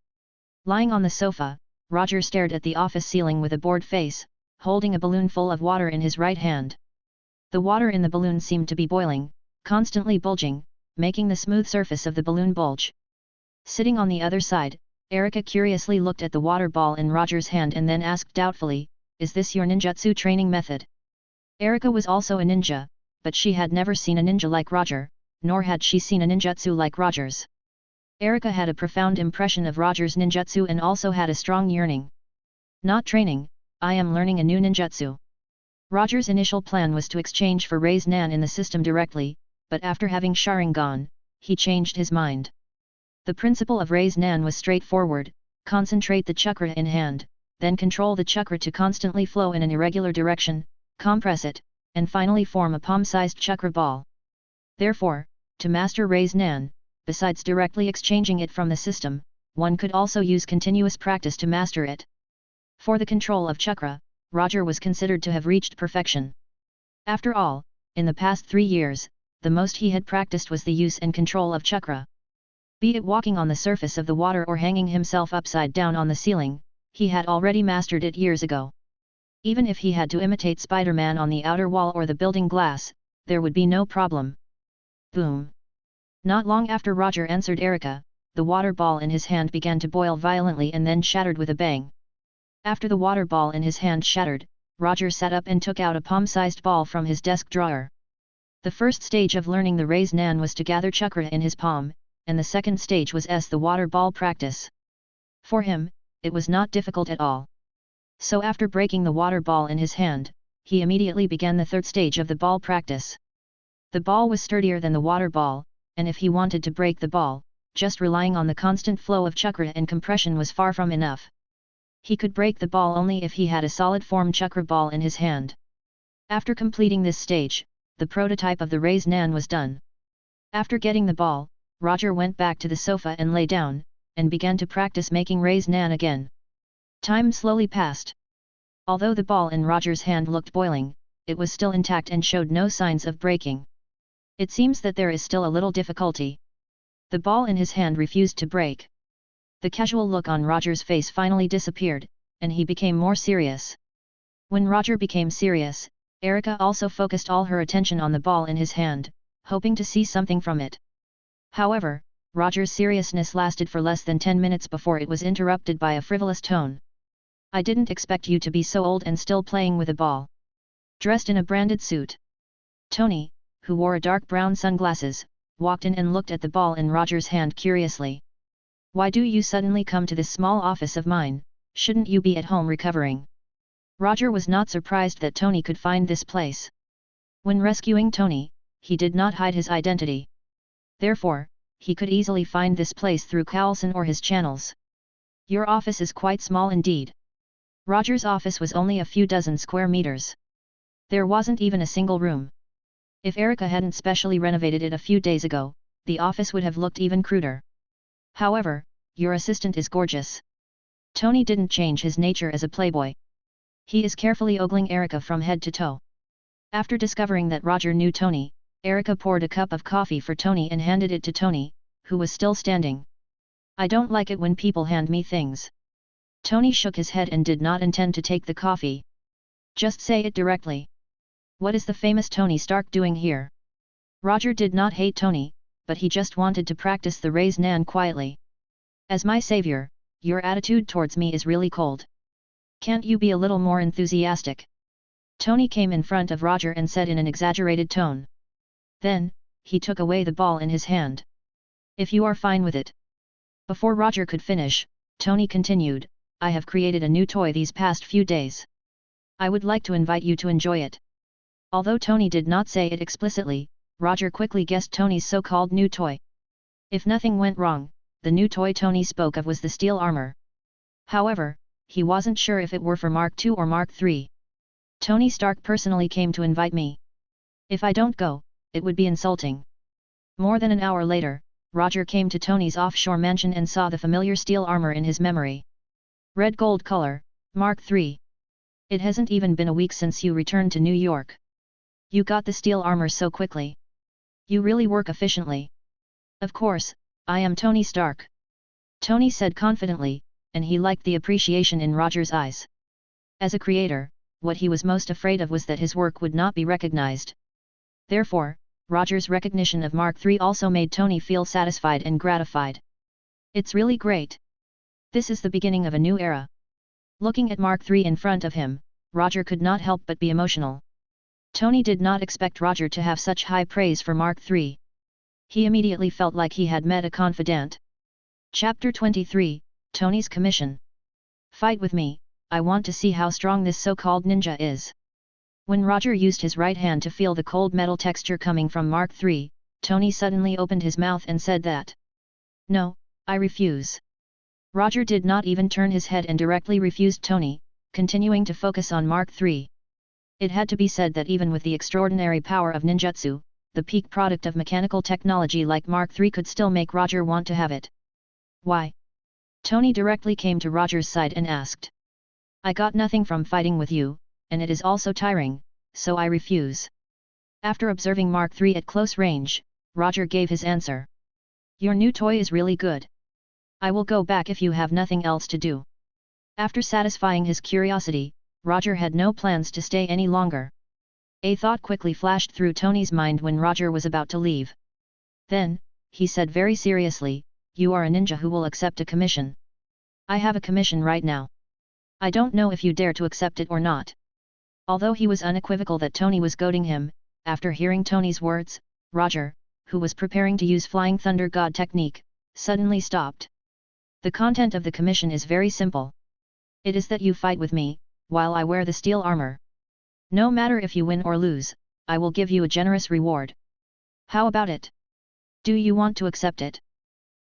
Lying on the sofa, Roger stared at the office ceiling with a bored face, holding a balloon full of water in his right hand. The water in the balloon seemed to be boiling, constantly bulging, making the smooth surface of the balloon bulge. Sitting on the other side, Erica curiously looked at the water ball in Roger's hand and then asked doubtfully, "Is this your ninjutsu training method?" Erica was also a ninja, but she had never seen a ninja like Roger, nor had she seen a ninjutsu like Roger's. Erica had a profound impression of Roger's ninjutsu and also had a strong yearning. "Not training, I am learning a new ninjutsu." Roger's initial plan was to exchange for Rei's Nan in the system directly, but after having Sharingan, he changed his mind. The principle of Rei's Nan was straightforward: concentrate the chakra in hand, then control the chakra to constantly flow in an irregular direction, compress it, and finally form a palm-sized chakra ball. Therefore, to master Rei's Nan, besides directly exchanging it from the system, one could also use continuous practice to master it. For the control of chakra, Roger was considered to have reached perfection. After all, in the past 3 years, the most he had practiced was the use and control of chakra. Be it walking on the surface of the water or hanging himself upside down on the ceiling, he had already mastered it years ago. Even if he had to imitate Spider-Man on the outer wall or the building glass, there would be no problem. Boom! Not long after Roger answered Erica, the water ball in his hand began to boil violently and then shattered with a bang. After the water ball in his hand shattered, Roger sat up and took out a palm-sized ball from his desk drawer. The first stage of learning the Rei's Nan was to gather chakra in his palm, and the second stage was the water ball practice. For him, it was not difficult at all. So after breaking the water ball in his hand, he immediately began the third stage of the ball practice. The ball was sturdier than the water ball, and if he wanted to break the ball, just relying on the constant flow of chakra and compression was far from enough. He could break the ball only if he had a solid form chakra ball in his hand. After completing this stage, the prototype of the Rei's Nan was done. After getting the ball, Roger went back to the sofa and lay down, and began to practice making Rei's Nan again. Time slowly passed. Although the ball in Roger's hand looked boiling, it was still intact and showed no signs of breaking. It seems that there is still a little difficulty. The ball in his hand refused to break. The casual look on Roger's face finally disappeared, and he became more serious. When Roger became serious, Erica also focused all her attention on the ball in his hand, hoping to see something from it. However, Roger's seriousness lasted for less than 10 minutes before it was interrupted by a frivolous tone. "I didn't expect you to be so old and still playing with a ball." Dressed in a branded suit, Tony, who wore a dark brown sunglasses, walked in and looked at the ball in Roger's hand curiously. "Why do you suddenly come to this small office of mine? Shouldn't you be at home recovering?" Roger was not surprised that Tony could find this place. When rescuing Tony, he did not hide his identity. Therefore, he could easily find this place through Cowlson or his channels. "Your office is quite small indeed." Roger's office was only a few dozen square meters. There wasn't even a single room. If Erica hadn't specially renovated it a few days ago, the office would have looked even cruder. "However, your assistant is gorgeous." Tony didn't change his nature as a playboy. He is carefully ogling Erica from head to toe. After discovering that Roger knew Tony, Erica poured a cup of coffee for Tony and handed it to Tony, who was still standing. "I don't like it when people hand me things." Tony shook his head and did not intend to take the coffee. "Just say it directly. What is the famous Tony Stark doing here?" Roger did not hate Tony, but he just wanted to practice the Rei's Nan quietly. "As my savior, your attitude towards me is really cold. Can't you be a little more enthusiastic?" Tony came in front of Roger and said in an exaggerated tone. Then, he took away the ball in his hand. "If you are fine with it." Before Roger could finish, Tony continued, "I have created a new toy these past few days. I would like to invite you to enjoy it." Although Tony did not say it explicitly, Roger quickly guessed Tony's so-called new toy. If nothing went wrong, the new toy Tony spoke of was the steel armor. However, he wasn't sure if it were for Mark II or Mark III. "Tony Stark personally came to invite me. If I don't go, it would be insulting." More than an hour later, Roger came to Tony's offshore mansion and saw the familiar steel armor in his memory. Red gold color, Mark III. "It hasn't even been a week since you returned to New York. You got the steel armor so quickly. You really work efficiently." Of course, I am Tony Stark. Tony said confidently, and he liked the appreciation in Roger's eyes. As a creator, what he was most afraid of was that his work would not be recognized. Therefore, Roger's recognition of Mark III also made Tony feel satisfied and gratified. It's really great. This is the beginning of a new era. Looking at Mark III in front of him, Roger could not help but be emotional. Tony did not expect Roger to have such high praise for Mark III. He immediately felt like he had met a confidant. Chapter 23, Tony's Commission. Fight with me, I want to see how strong this so-called ninja is. When Roger used his right hand to feel the cold metal texture coming from Mark III, Tony suddenly opened his mouth and said that. No, I refuse. Roger did not even turn his head and directly refused Tony, continuing to focus on Mark III. It had to be said that even with the extraordinary power of ninjutsu, the peak product of mechanical technology like Mark III could still make Roger want to have it. Why? Tony directly came to Roger's side and asked. I got nothing from fighting with you, and it is also tiring, so I refuse. After observing Mark III at close range, Roger gave his answer. Your new toy is really good. I will go back if you have nothing else to do. After satisfying his curiosity, Roger had no plans to stay any longer. A thought quickly flashed through Tony's mind when Roger was about to leave. Then, he said very seriously, you are a ninja who will accept a commission. I have a commission right now. I don't know if you dare to accept it or not. Although he was unequivocal that Tony was goading him, after hearing Tony's words, Roger, who was preparing to use Flying Thunder God technique, suddenly stopped. The content of the commission is very simple. It is that you fight with me, while I wear the steel armor. No matter if you win or lose, I will give you a generous reward. How about it? Do you want to accept it?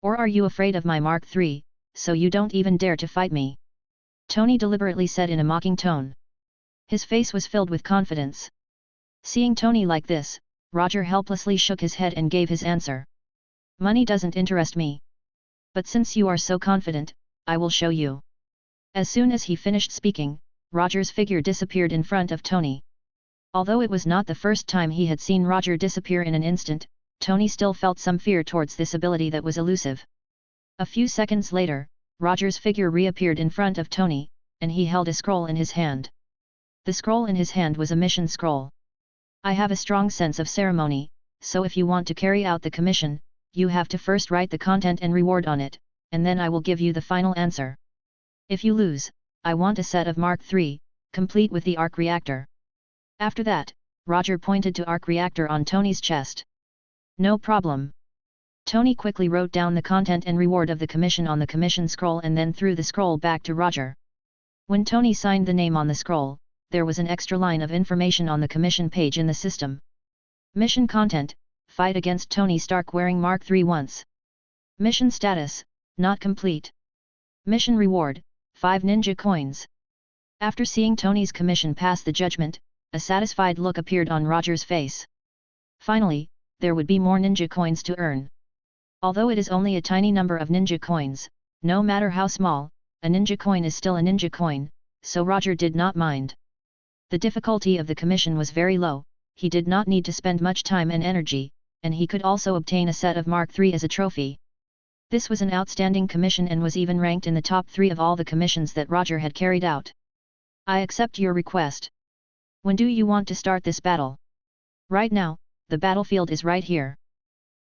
Or are you afraid of my Mark III, so you don't even dare to fight me? Tony deliberately said in a mocking tone. His face was filled with confidence. Seeing Tony like this, Roger helplessly shook his head and gave his answer. Money doesn't interest me. But since you are so confident, I will show you. As soon as he finished speaking, Roger's figure disappeared in front of Tony. Although it was not the first time he had seen Roger disappear in an instant, Tony still felt some fear towards this ability that was elusive. A few seconds later, Roger's figure reappeared in front of Tony, and he held a scroll in his hand. The scroll in his hand was a mission scroll. I have a strong sense of ceremony, so if you want to carry out the commission, you have to first write the content and reward on it, and then I will give you the final answer. If you lose, I want a set of Mark III, complete with the arc reactor. After that, Roger pointed to arc reactor on Tony's chest. No problem. Tony quickly wrote down the content and reward of the commission on the commission scroll and then threw the scroll back to Roger. When Tony signed the name on the scroll, there was an extra line of information on the commission page in the system. Mission content, fight against Tony Stark wearing Mark III once. Mission status, not complete. Mission reward, 5 ninja coins. After seeing Tony's commission pass the judgment, a satisfied look appeared on Roger's face. Finally, there would be more ninja coins to earn. Although it is only a tiny number of ninja coins, no matter how small, a ninja coin is still a ninja coin, so Roger did not mind. The difficulty of the commission was very low, he did not need to spend much time and energy, and he could also obtain a set of Mark III as a trophy. This was an outstanding commission and was even ranked in the top 3 of all the commissions that Roger had carried out. I accept your request. When do you want to start this battle? Right now, the battlefield is right here.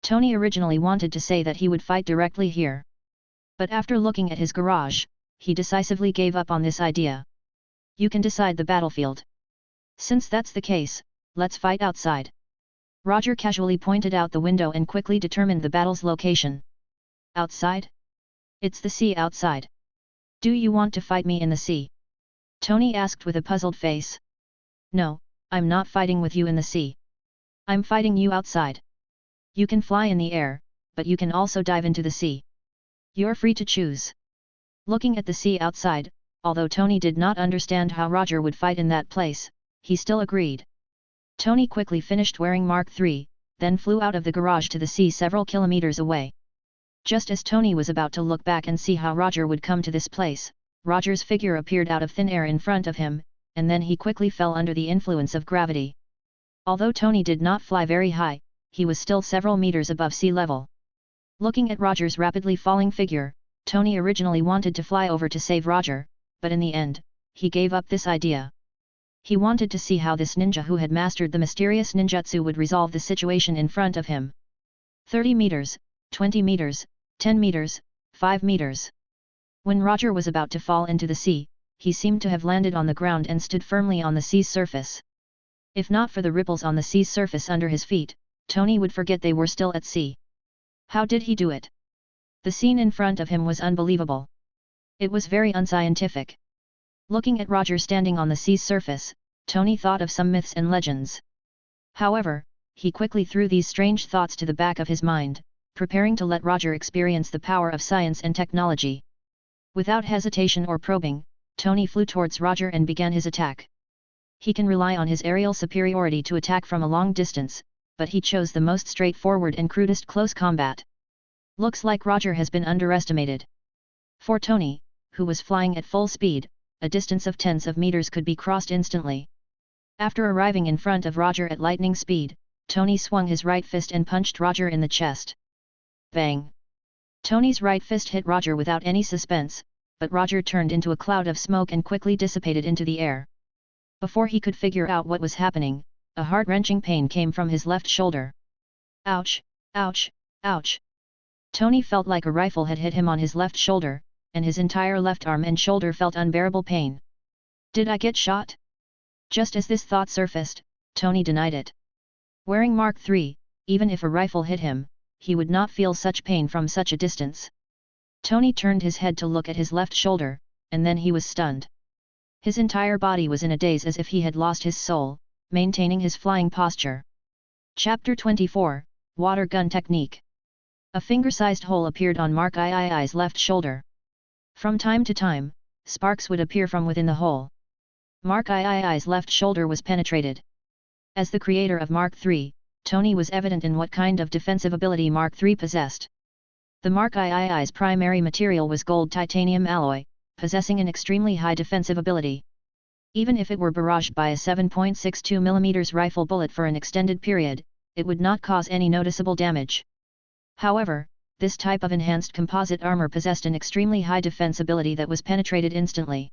Tony originally wanted to say that he would fight directly here. But after looking at his garage, he decisively gave up on this idea. You can decide the battlefield. Since that's the case, let's fight outside. Roger casually pointed out the window and quickly determined the battle's location. Outside? It's the sea outside. Do you want to fight me in the sea? Tony asked with a puzzled face. No, I'm not fighting with you in the sea. I'm fighting you outside. You can fly in the air, but you can also dive into the sea. You're free to choose. Looking at the sea outside, although Tony did not understand how Roger would fight in that place, he still agreed. Tony quickly finished wearing Mark III, then flew out of the garage to the sea several kilometers away. Just as Tony was about to look back and see how Roger would come to this place, Roger's figure appeared out of thin air in front of him, and then he quickly fell under the influence of gravity. Although Tony did not fly very high, he was still several meters above sea level. Looking at Roger's rapidly falling figure, Tony originally wanted to fly over to save Roger, but in the end, he gave up this idea. He wanted to see how this ninja who had mastered the mysterious ninjutsu would resolve the situation in front of him. 30 meters, 20 meters, 10 meters, 5 meters. When Roger was about to fall into the sea, he seemed to have landed on the ground and stood firmly on the sea's surface. If not for the ripples on the sea's surface under his feet, Tony would forget they were still at sea. How did he do it? The scene in front of him was unbelievable. It was very unscientific. Looking at Roger standing on the sea's surface, Tony thought of some myths and legends. However, he quickly threw these strange thoughts to the back of his mind, preparing to let Roger experience the power of science and technology. Without hesitation or probing, Tony flew towards Roger and began his attack. He can rely on his aerial superiority to attack from a long distance, but he chose the most straightforward and crudest close combat. Looks like Roger has been underestimated. For Tony, who was flying at full speed, a distance of tens of meters could be crossed instantly. After arriving in front of Roger at lightning speed, Tony swung his right fist and punched Roger in the chest. Bang! Tony's right fist hit Roger without any suspense, but Roger turned into a cloud of smoke and quickly dissipated into the air. Before he could figure out what was happening, a heart-wrenching pain came from his left shoulder. Ouch! Ouch! Ouch! Tony felt like a rifle had hit him on his left shoulder, and his entire left arm and shoulder felt unbearable pain. Did I get shot? Just as this thought surfaced, Tony denied it. Wearing Mark III, even if a rifle hit him, he would not feel such pain from such a distance. Tony turned his head to look at his left shoulder, and then he was stunned. His entire body was in a daze as if he had lost his soul, maintaining his flying posture. Chapter 24, Water Gun Technique. A finger-sized hole appeared on Mark II's left shoulder. From time to time, sparks would appear from within the hole. Mark II's left shoulder was penetrated. As the creator of Mark III, Tony was evident in what kind of defensive ability Mark III possessed. The Mark II's primary material was gold titanium alloy, possessing an extremely high defensive ability. Even if it were barraged by a 7.62 mm rifle bullet for an extended period, it would not cause any noticeable damage. However, this type of enhanced composite armor possessed an extremely high defense ability that was penetrated instantly.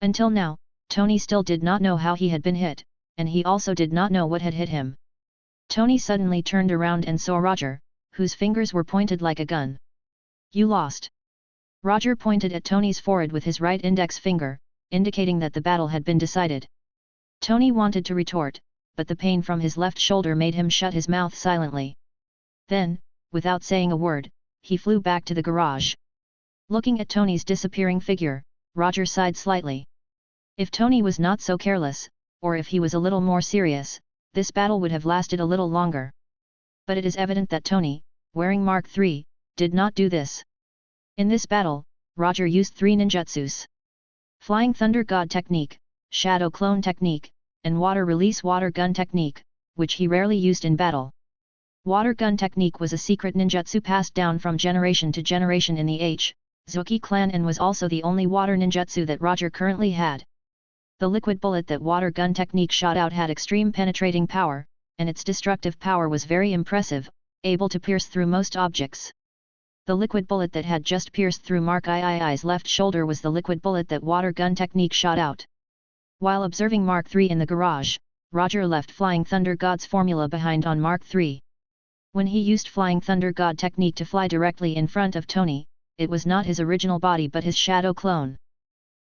Until now, Tony still did not know how he had been hit, and he also did not know what had hit him. Tony suddenly turned around and saw Roger, whose fingers were pointed like a gun. You lost. Roger pointed at Tony's forehead with his right index finger, indicating that the battle had been decided. Tony wanted to retort, but the pain from his left shoulder made him shut his mouth silently. Then, without saying a word, he flew back to the garage. Looking at Tony's disappearing figure, Roger sighed slightly. If Tony was not so careless, or if he was a little more serious, this battle would have lasted a little longer. But it is evident that Tony, wearing Mark III, did not do this. In this battle, Roger used 3 ninjutsus: Flying Thunder God Technique, Shadow Clone Technique, and Water Release Water Gun Technique, which he rarely used in battle. Water Gun Technique was a secret ninjutsu passed down from generation to generation in the Zuki clan and was also the only water ninjutsu that Roger currently had. The liquid bullet that Water Gun Technique shot out had extreme penetrating power, and its destructive power was very impressive, able to pierce through most objects. The liquid bullet that had just pierced through Mark II's left shoulder was the liquid bullet that Water Gun Technique shot out. While observing Mark III in the garage, Roger left Flying Thunder God's formula behind on Mark III. When he used Flying Thunder God Technique to fly directly in front of Tony, it was not his original body but his shadow clone.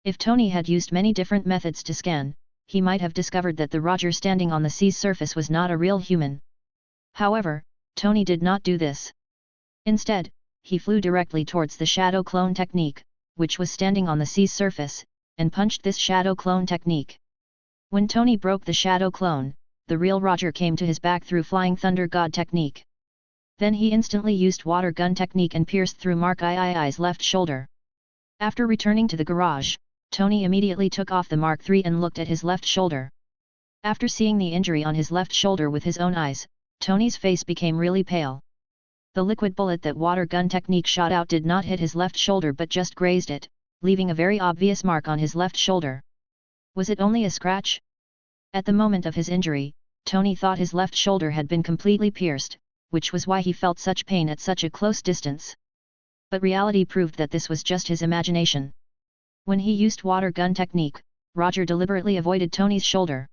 If Tony had used many different methods to scan, he might have discovered that the Roger standing on the sea's surface was not a real human. However, Tony did not do this. Instead, he flew directly towards the shadow clone technique, which was standing on the sea's surface, and punched this shadow clone technique. When Tony broke the shadow clone, the real Roger came to his back through Flying Thunder God Technique. Then he instantly used Water Gun Technique and pierced through Mark II's left shoulder. After returning to the garage, Tony immediately took off the Mark III and looked at his left shoulder. After seeing the injury on his left shoulder with his own eyes, Tony's face became really pale. The liquid bullet that Water Gun Technique shot out did not hit his left shoulder but just grazed it, leaving a very obvious mark on his left shoulder. Was it only a scratch? At the moment of his injury, Tony thought his left shoulder had been completely pierced, which was why he felt such pain at such a close distance. But reality proved that this was just his imagination. When he used water gun technique, Roger deliberately avoided Tony's shoulder.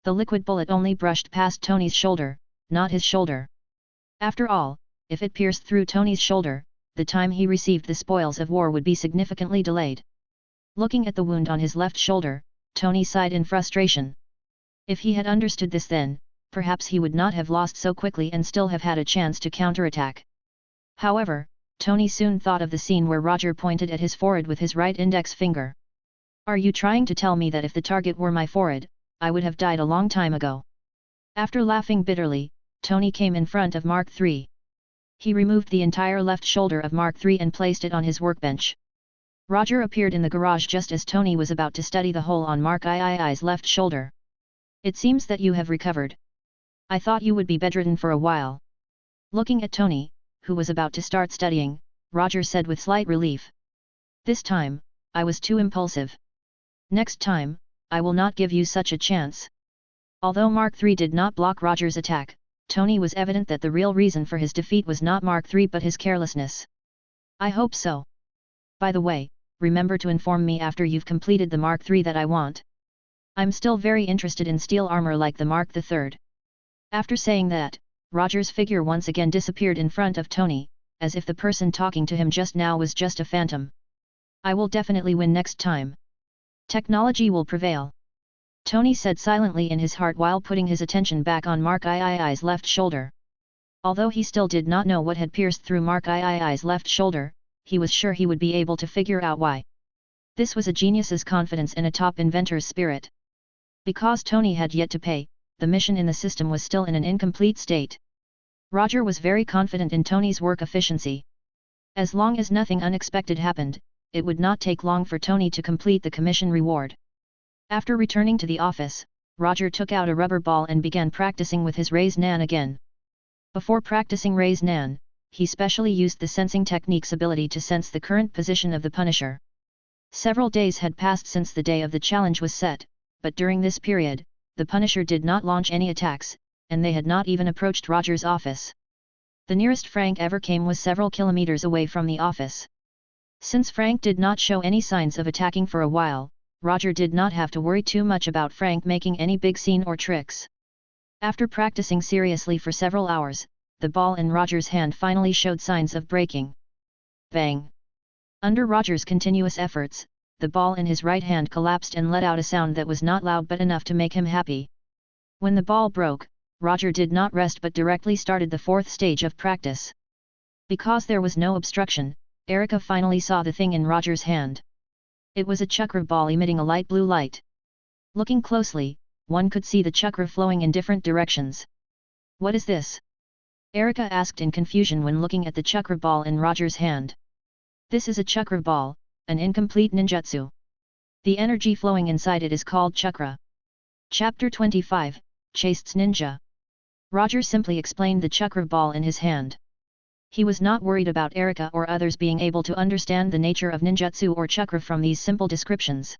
The liquid bullet only brushed past Tony's shoulder, not his shoulder. After all, if it pierced through Tony's shoulder, the time he received the spoils of war would be significantly delayed. Looking at the wound on his left shoulder, Tony sighed in frustration. If he had understood this then, perhaps he would not have lost so quickly and still have had a chance to counterattack. However, Tony soon thought of the scene where Roger pointed at his forehead with his right index finger. Are you trying to tell me that if the target were my forehead, I would have died a long time ago? After laughing bitterly, Tony came in front of Mark III. He removed the entire left shoulder of Mark III and placed it on his workbench. Roger appeared in the garage just as Tony was about to study the hole on Mark III's left shoulder. It seems that you have recovered. I thought you would be bedridden for a while. Looking at Tony, who was about to start studying, Roger said with slight relief. This time, I was too impulsive. Next time, I will not give you such a chance. Although Mark III did not block Roger's attack, Tony was evident that the real reason for his defeat was not Mark III but his carelessness. I hope so. By the way, remember to inform me after you've completed the Mark III that I want. I'm still very interested in steel armor like the Mark III. After saying that, Roger's figure once again disappeared in front of Tony, as if the person talking to him just now was just a phantom. I will definitely win next time. Technology will prevail. Tony said silently in his heart while putting his attention back on Mark III's left shoulder. Although he still did not know what had pierced through Mark III's left shoulder, he was sure he would be able to figure out why. This was a genius's confidence and a top inventor's spirit. Because Tony had yet to pay, the mission in the system was still in an incomplete state. Roger was very confident in Tony's work efficiency. As long as nothing unexpected happened, it would not take long for Tony to complete the commission reward. After returning to the office, Roger took out a rubber ball and began practicing with his Raise Nan again. Before practicing Raise Nan, he specially used the sensing technique's ability to sense the current position of the Punisher. Several days had passed since the day of the challenge was set, but during this period, the Punisher did not launch any attacks, and they had not even approached Roger's office. The nearest Frank ever came was several kilometers away from the office. Since Frank did not show any signs of attacking for a while, Roger did not have to worry too much about Frank making any big scene or tricks. After practicing seriously for several hours, the ball in Roger's hand finally showed signs of breaking. Bang! Under Roger's continuous efforts, the ball in his right hand collapsed and let out a sound that was not loud but enough to make him happy. When the ball broke, Roger did not rest but directly started the fourth stage of practice. Because there was no obstruction, Erica finally saw the thing in Roger's hand. It was a chakra ball emitting a light blue light. Looking closely, one could see the chakra flowing in different directions. What is this? Erica asked in confusion when looking at the chakra ball in Roger's hand. This is a chakra ball, an incomplete ninjutsu. The energy flowing inside it is called chakra. Chapter 25, Chaste's Ninja. Roger simply explained the chakra ball in his hand. He was not worried about Erica or others being able to understand the nature of ninjutsu or chakra from these simple descriptions.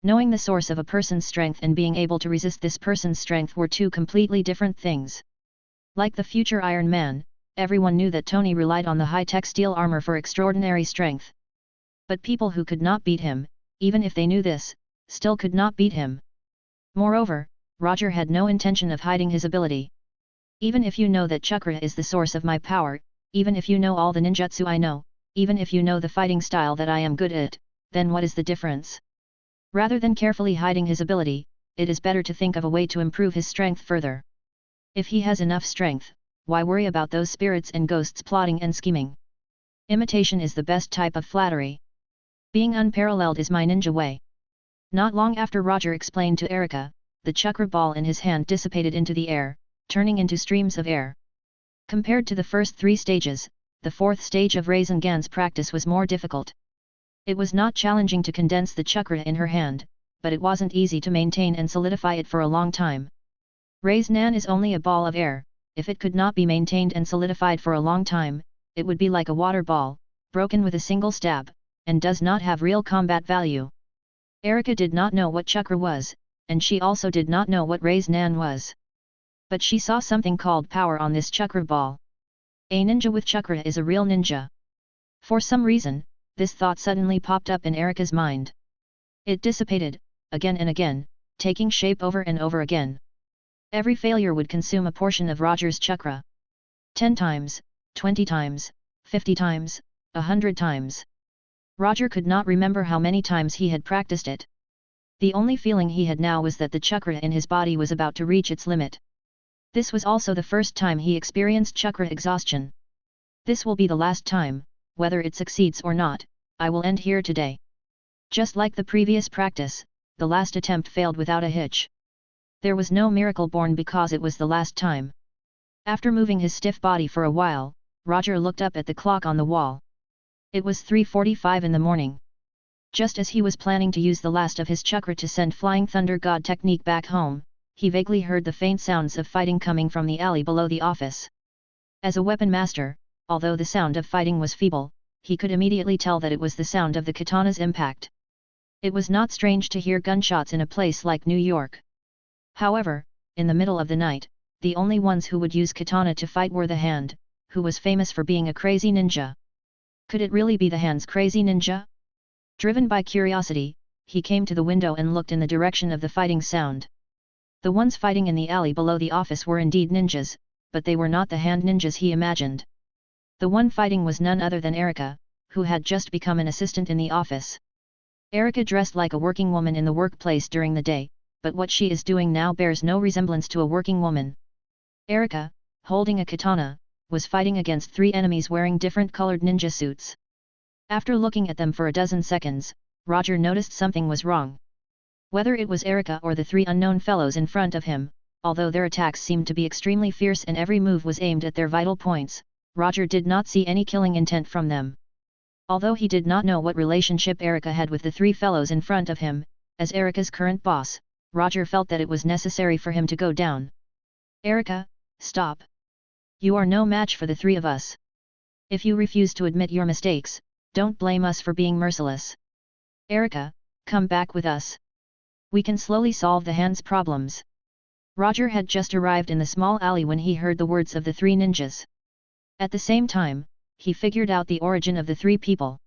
Knowing the source of a person's strength and being able to resist this person's strength were two completely different things. Like the future Iron Man, everyone knew that Tony relied on the high-tech steel armor for extraordinary strength. But people who could not beat him, even if they knew this, still could not beat him. Moreover, Roger had no intention of hiding his ability. Even if you know that chakra is the source of my power, even if you know all the ninjutsu I know, even if you know the fighting style that I am good at, then what is the difference? Rather than carefully hiding his ability, it is better to think of a way to improve his strength further. If he has enough strength, why worry about those spirits and ghosts plotting and scheming? Imitation is the best type of flattery. Being unparalleled is my ninja way. Not long after Roger explained to Erica, the chakra ball in his hand dissipated into the air, turning into streams of air. Compared to the first three stages, the fourth stage of Sharingan's practice was more difficult. It was not challenging to condense the chakra in her hand, but it wasn't easy to maintain and solidify it for a long time. Sharingan is only a ball of air. If it could not be maintained and solidified for a long time, it would be like a water ball, broken with a single stab, and does not have real combat value. Erica did not know what chakra was, and she also did not know what Sharingan was. But she saw something called power on this chakra ball. A ninja with chakra is a real ninja. For some reason, this thought suddenly popped up in Erika's mind. It dissipated, again and again, taking shape over and over again. Every failure would consume a portion of Roger's chakra. 10 times, 20 times, 50 times, 100 times. Roger could not remember how many times he had practiced it. The only feeling he had now was that the chakra in his body was about to reach its limit. This was also the first time he experienced chakra exhaustion. This will be the last time, whether it succeeds or not, I will end here today. Just like the previous practice, the last attempt failed without a hitch. There was no miracle born because it was the last time. After moving his stiff body for a while, Roger looked up at the clock on the wall. It was 3:45 in the morning. Just as he was planning to use the last of his chakra to send Flying Thunder God technique back home, he vaguely heard the faint sounds of fighting coming from the alley below the office. As a weapon master, although the sound of fighting was feeble, he could immediately tell that it was the sound of the katana's impact. It was not strange to hear gunshots in a place like New York. However, in the middle of the night, the only ones who would use katana to fight were the Hand, who was famous for being a crazy ninja. Could it really be the Hand's crazy ninja? Driven by curiosity, he came to the window and looked in the direction of the fighting sound. The ones fighting in the alley below the office were indeed ninjas, but they were not the Hand ninjas he imagined. The one fighting was none other than Erika, who had just become an assistant in the office. Erika dressed like a working woman in the workplace during the day, but what she is doing now bears no resemblance to a working woman. Erika, holding a katana, was fighting against 3 enemies wearing different colored ninja suits. After looking at them for a dozen seconds, Roger noticed something was wrong. Whether it was Erika or the 3 unknown fellows in front of him, although their attacks seemed to be extremely fierce and every move was aimed at their vital points, Roger did not see any killing intent from them. Although he did not know what relationship Erika had with the 3 fellows in front of him, as Erika's current boss, Roger felt that it was necessary for him to go down. Erika, stop. You are no match for the 3 of us. If you refuse to admit your mistakes, don't blame us for being merciless. Erika, come back with us. We can slowly solve the Hand's problems. Roger had just arrived in the small alley when he heard the words of the 3 ninjas. At the same time, he figured out the origin of the 3 people.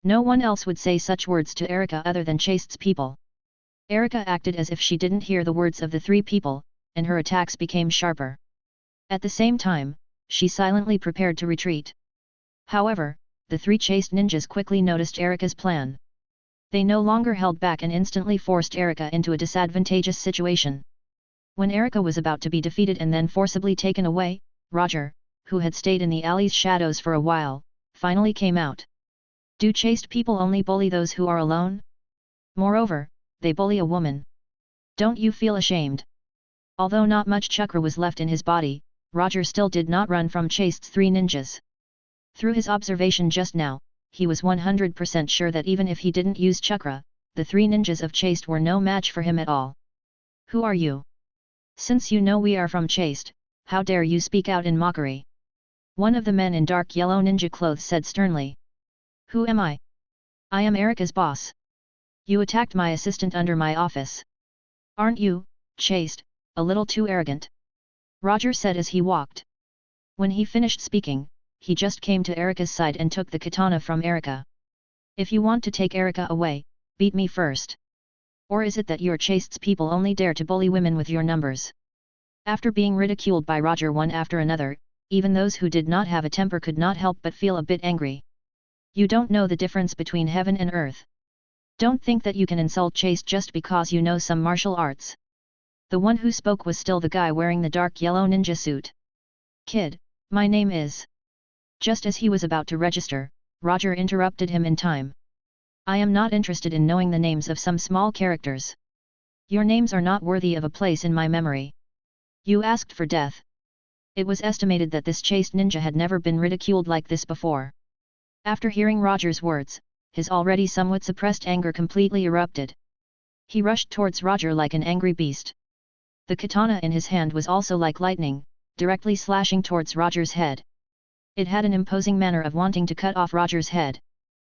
No one else would say such words to Erika other than Chaste's people. Erika acted as if she didn't hear the words of the 3 people, and her attacks became sharper. At the same time, she silently prepared to retreat. However, the 3 Chaste ninjas quickly noticed Erika's plan. They no longer held back and instantly forced Erika into a disadvantageous situation. When Erika was about to be defeated and then forcibly taken away, Roger, who had stayed in the alley's shadows for a while, finally came out. Do chaste people only bully those who are alone? Moreover, they bully a woman. Don't you feel ashamed? Although not much chakra was left in his body, Roger still did not run from Chaste's 3 ninjas. Through his observation just now, he was 100% sure that even if he didn't use chakra, the 3 ninjas of Chaste were no match for him at all. Who are you? Since you know we are from Chaste, how dare you speak out in mockery? One of the men in dark yellow ninja clothes said sternly. Who am I? I am Erika's boss. You attacked my assistant under my office. Aren't you, Chaste, a little too arrogant? Roger said as he walked. When he finished speaking, he just came to Erika's side and took the katana from Erika. If you want to take Erika away, beat me first. Or is it that your Chaste's people only dare to bully women with your numbers? After being ridiculed by Roger one after another, even those who did not have a temper could not help but feel a bit angry. You don't know the difference between heaven and earth. Don't think that you can insult Chaste just because you know some martial arts. The one who spoke was still the guy wearing the dark yellow ninja suit. Kid, my name is... Just as he was about to register, Roger interrupted him in time. I am not interested in knowing the names of some small characters. Your names are not worthy of a place in my memory. You asked for death. It was estimated that this chaste ninja had never been ridiculed like this before. After hearing Roger's words, his already somewhat suppressed anger completely erupted. He rushed towards Roger like an angry beast. The katana in his hand was also like lightning, directly slashing towards Roger's head. It had an imposing manner of wanting to cut off Roger's head.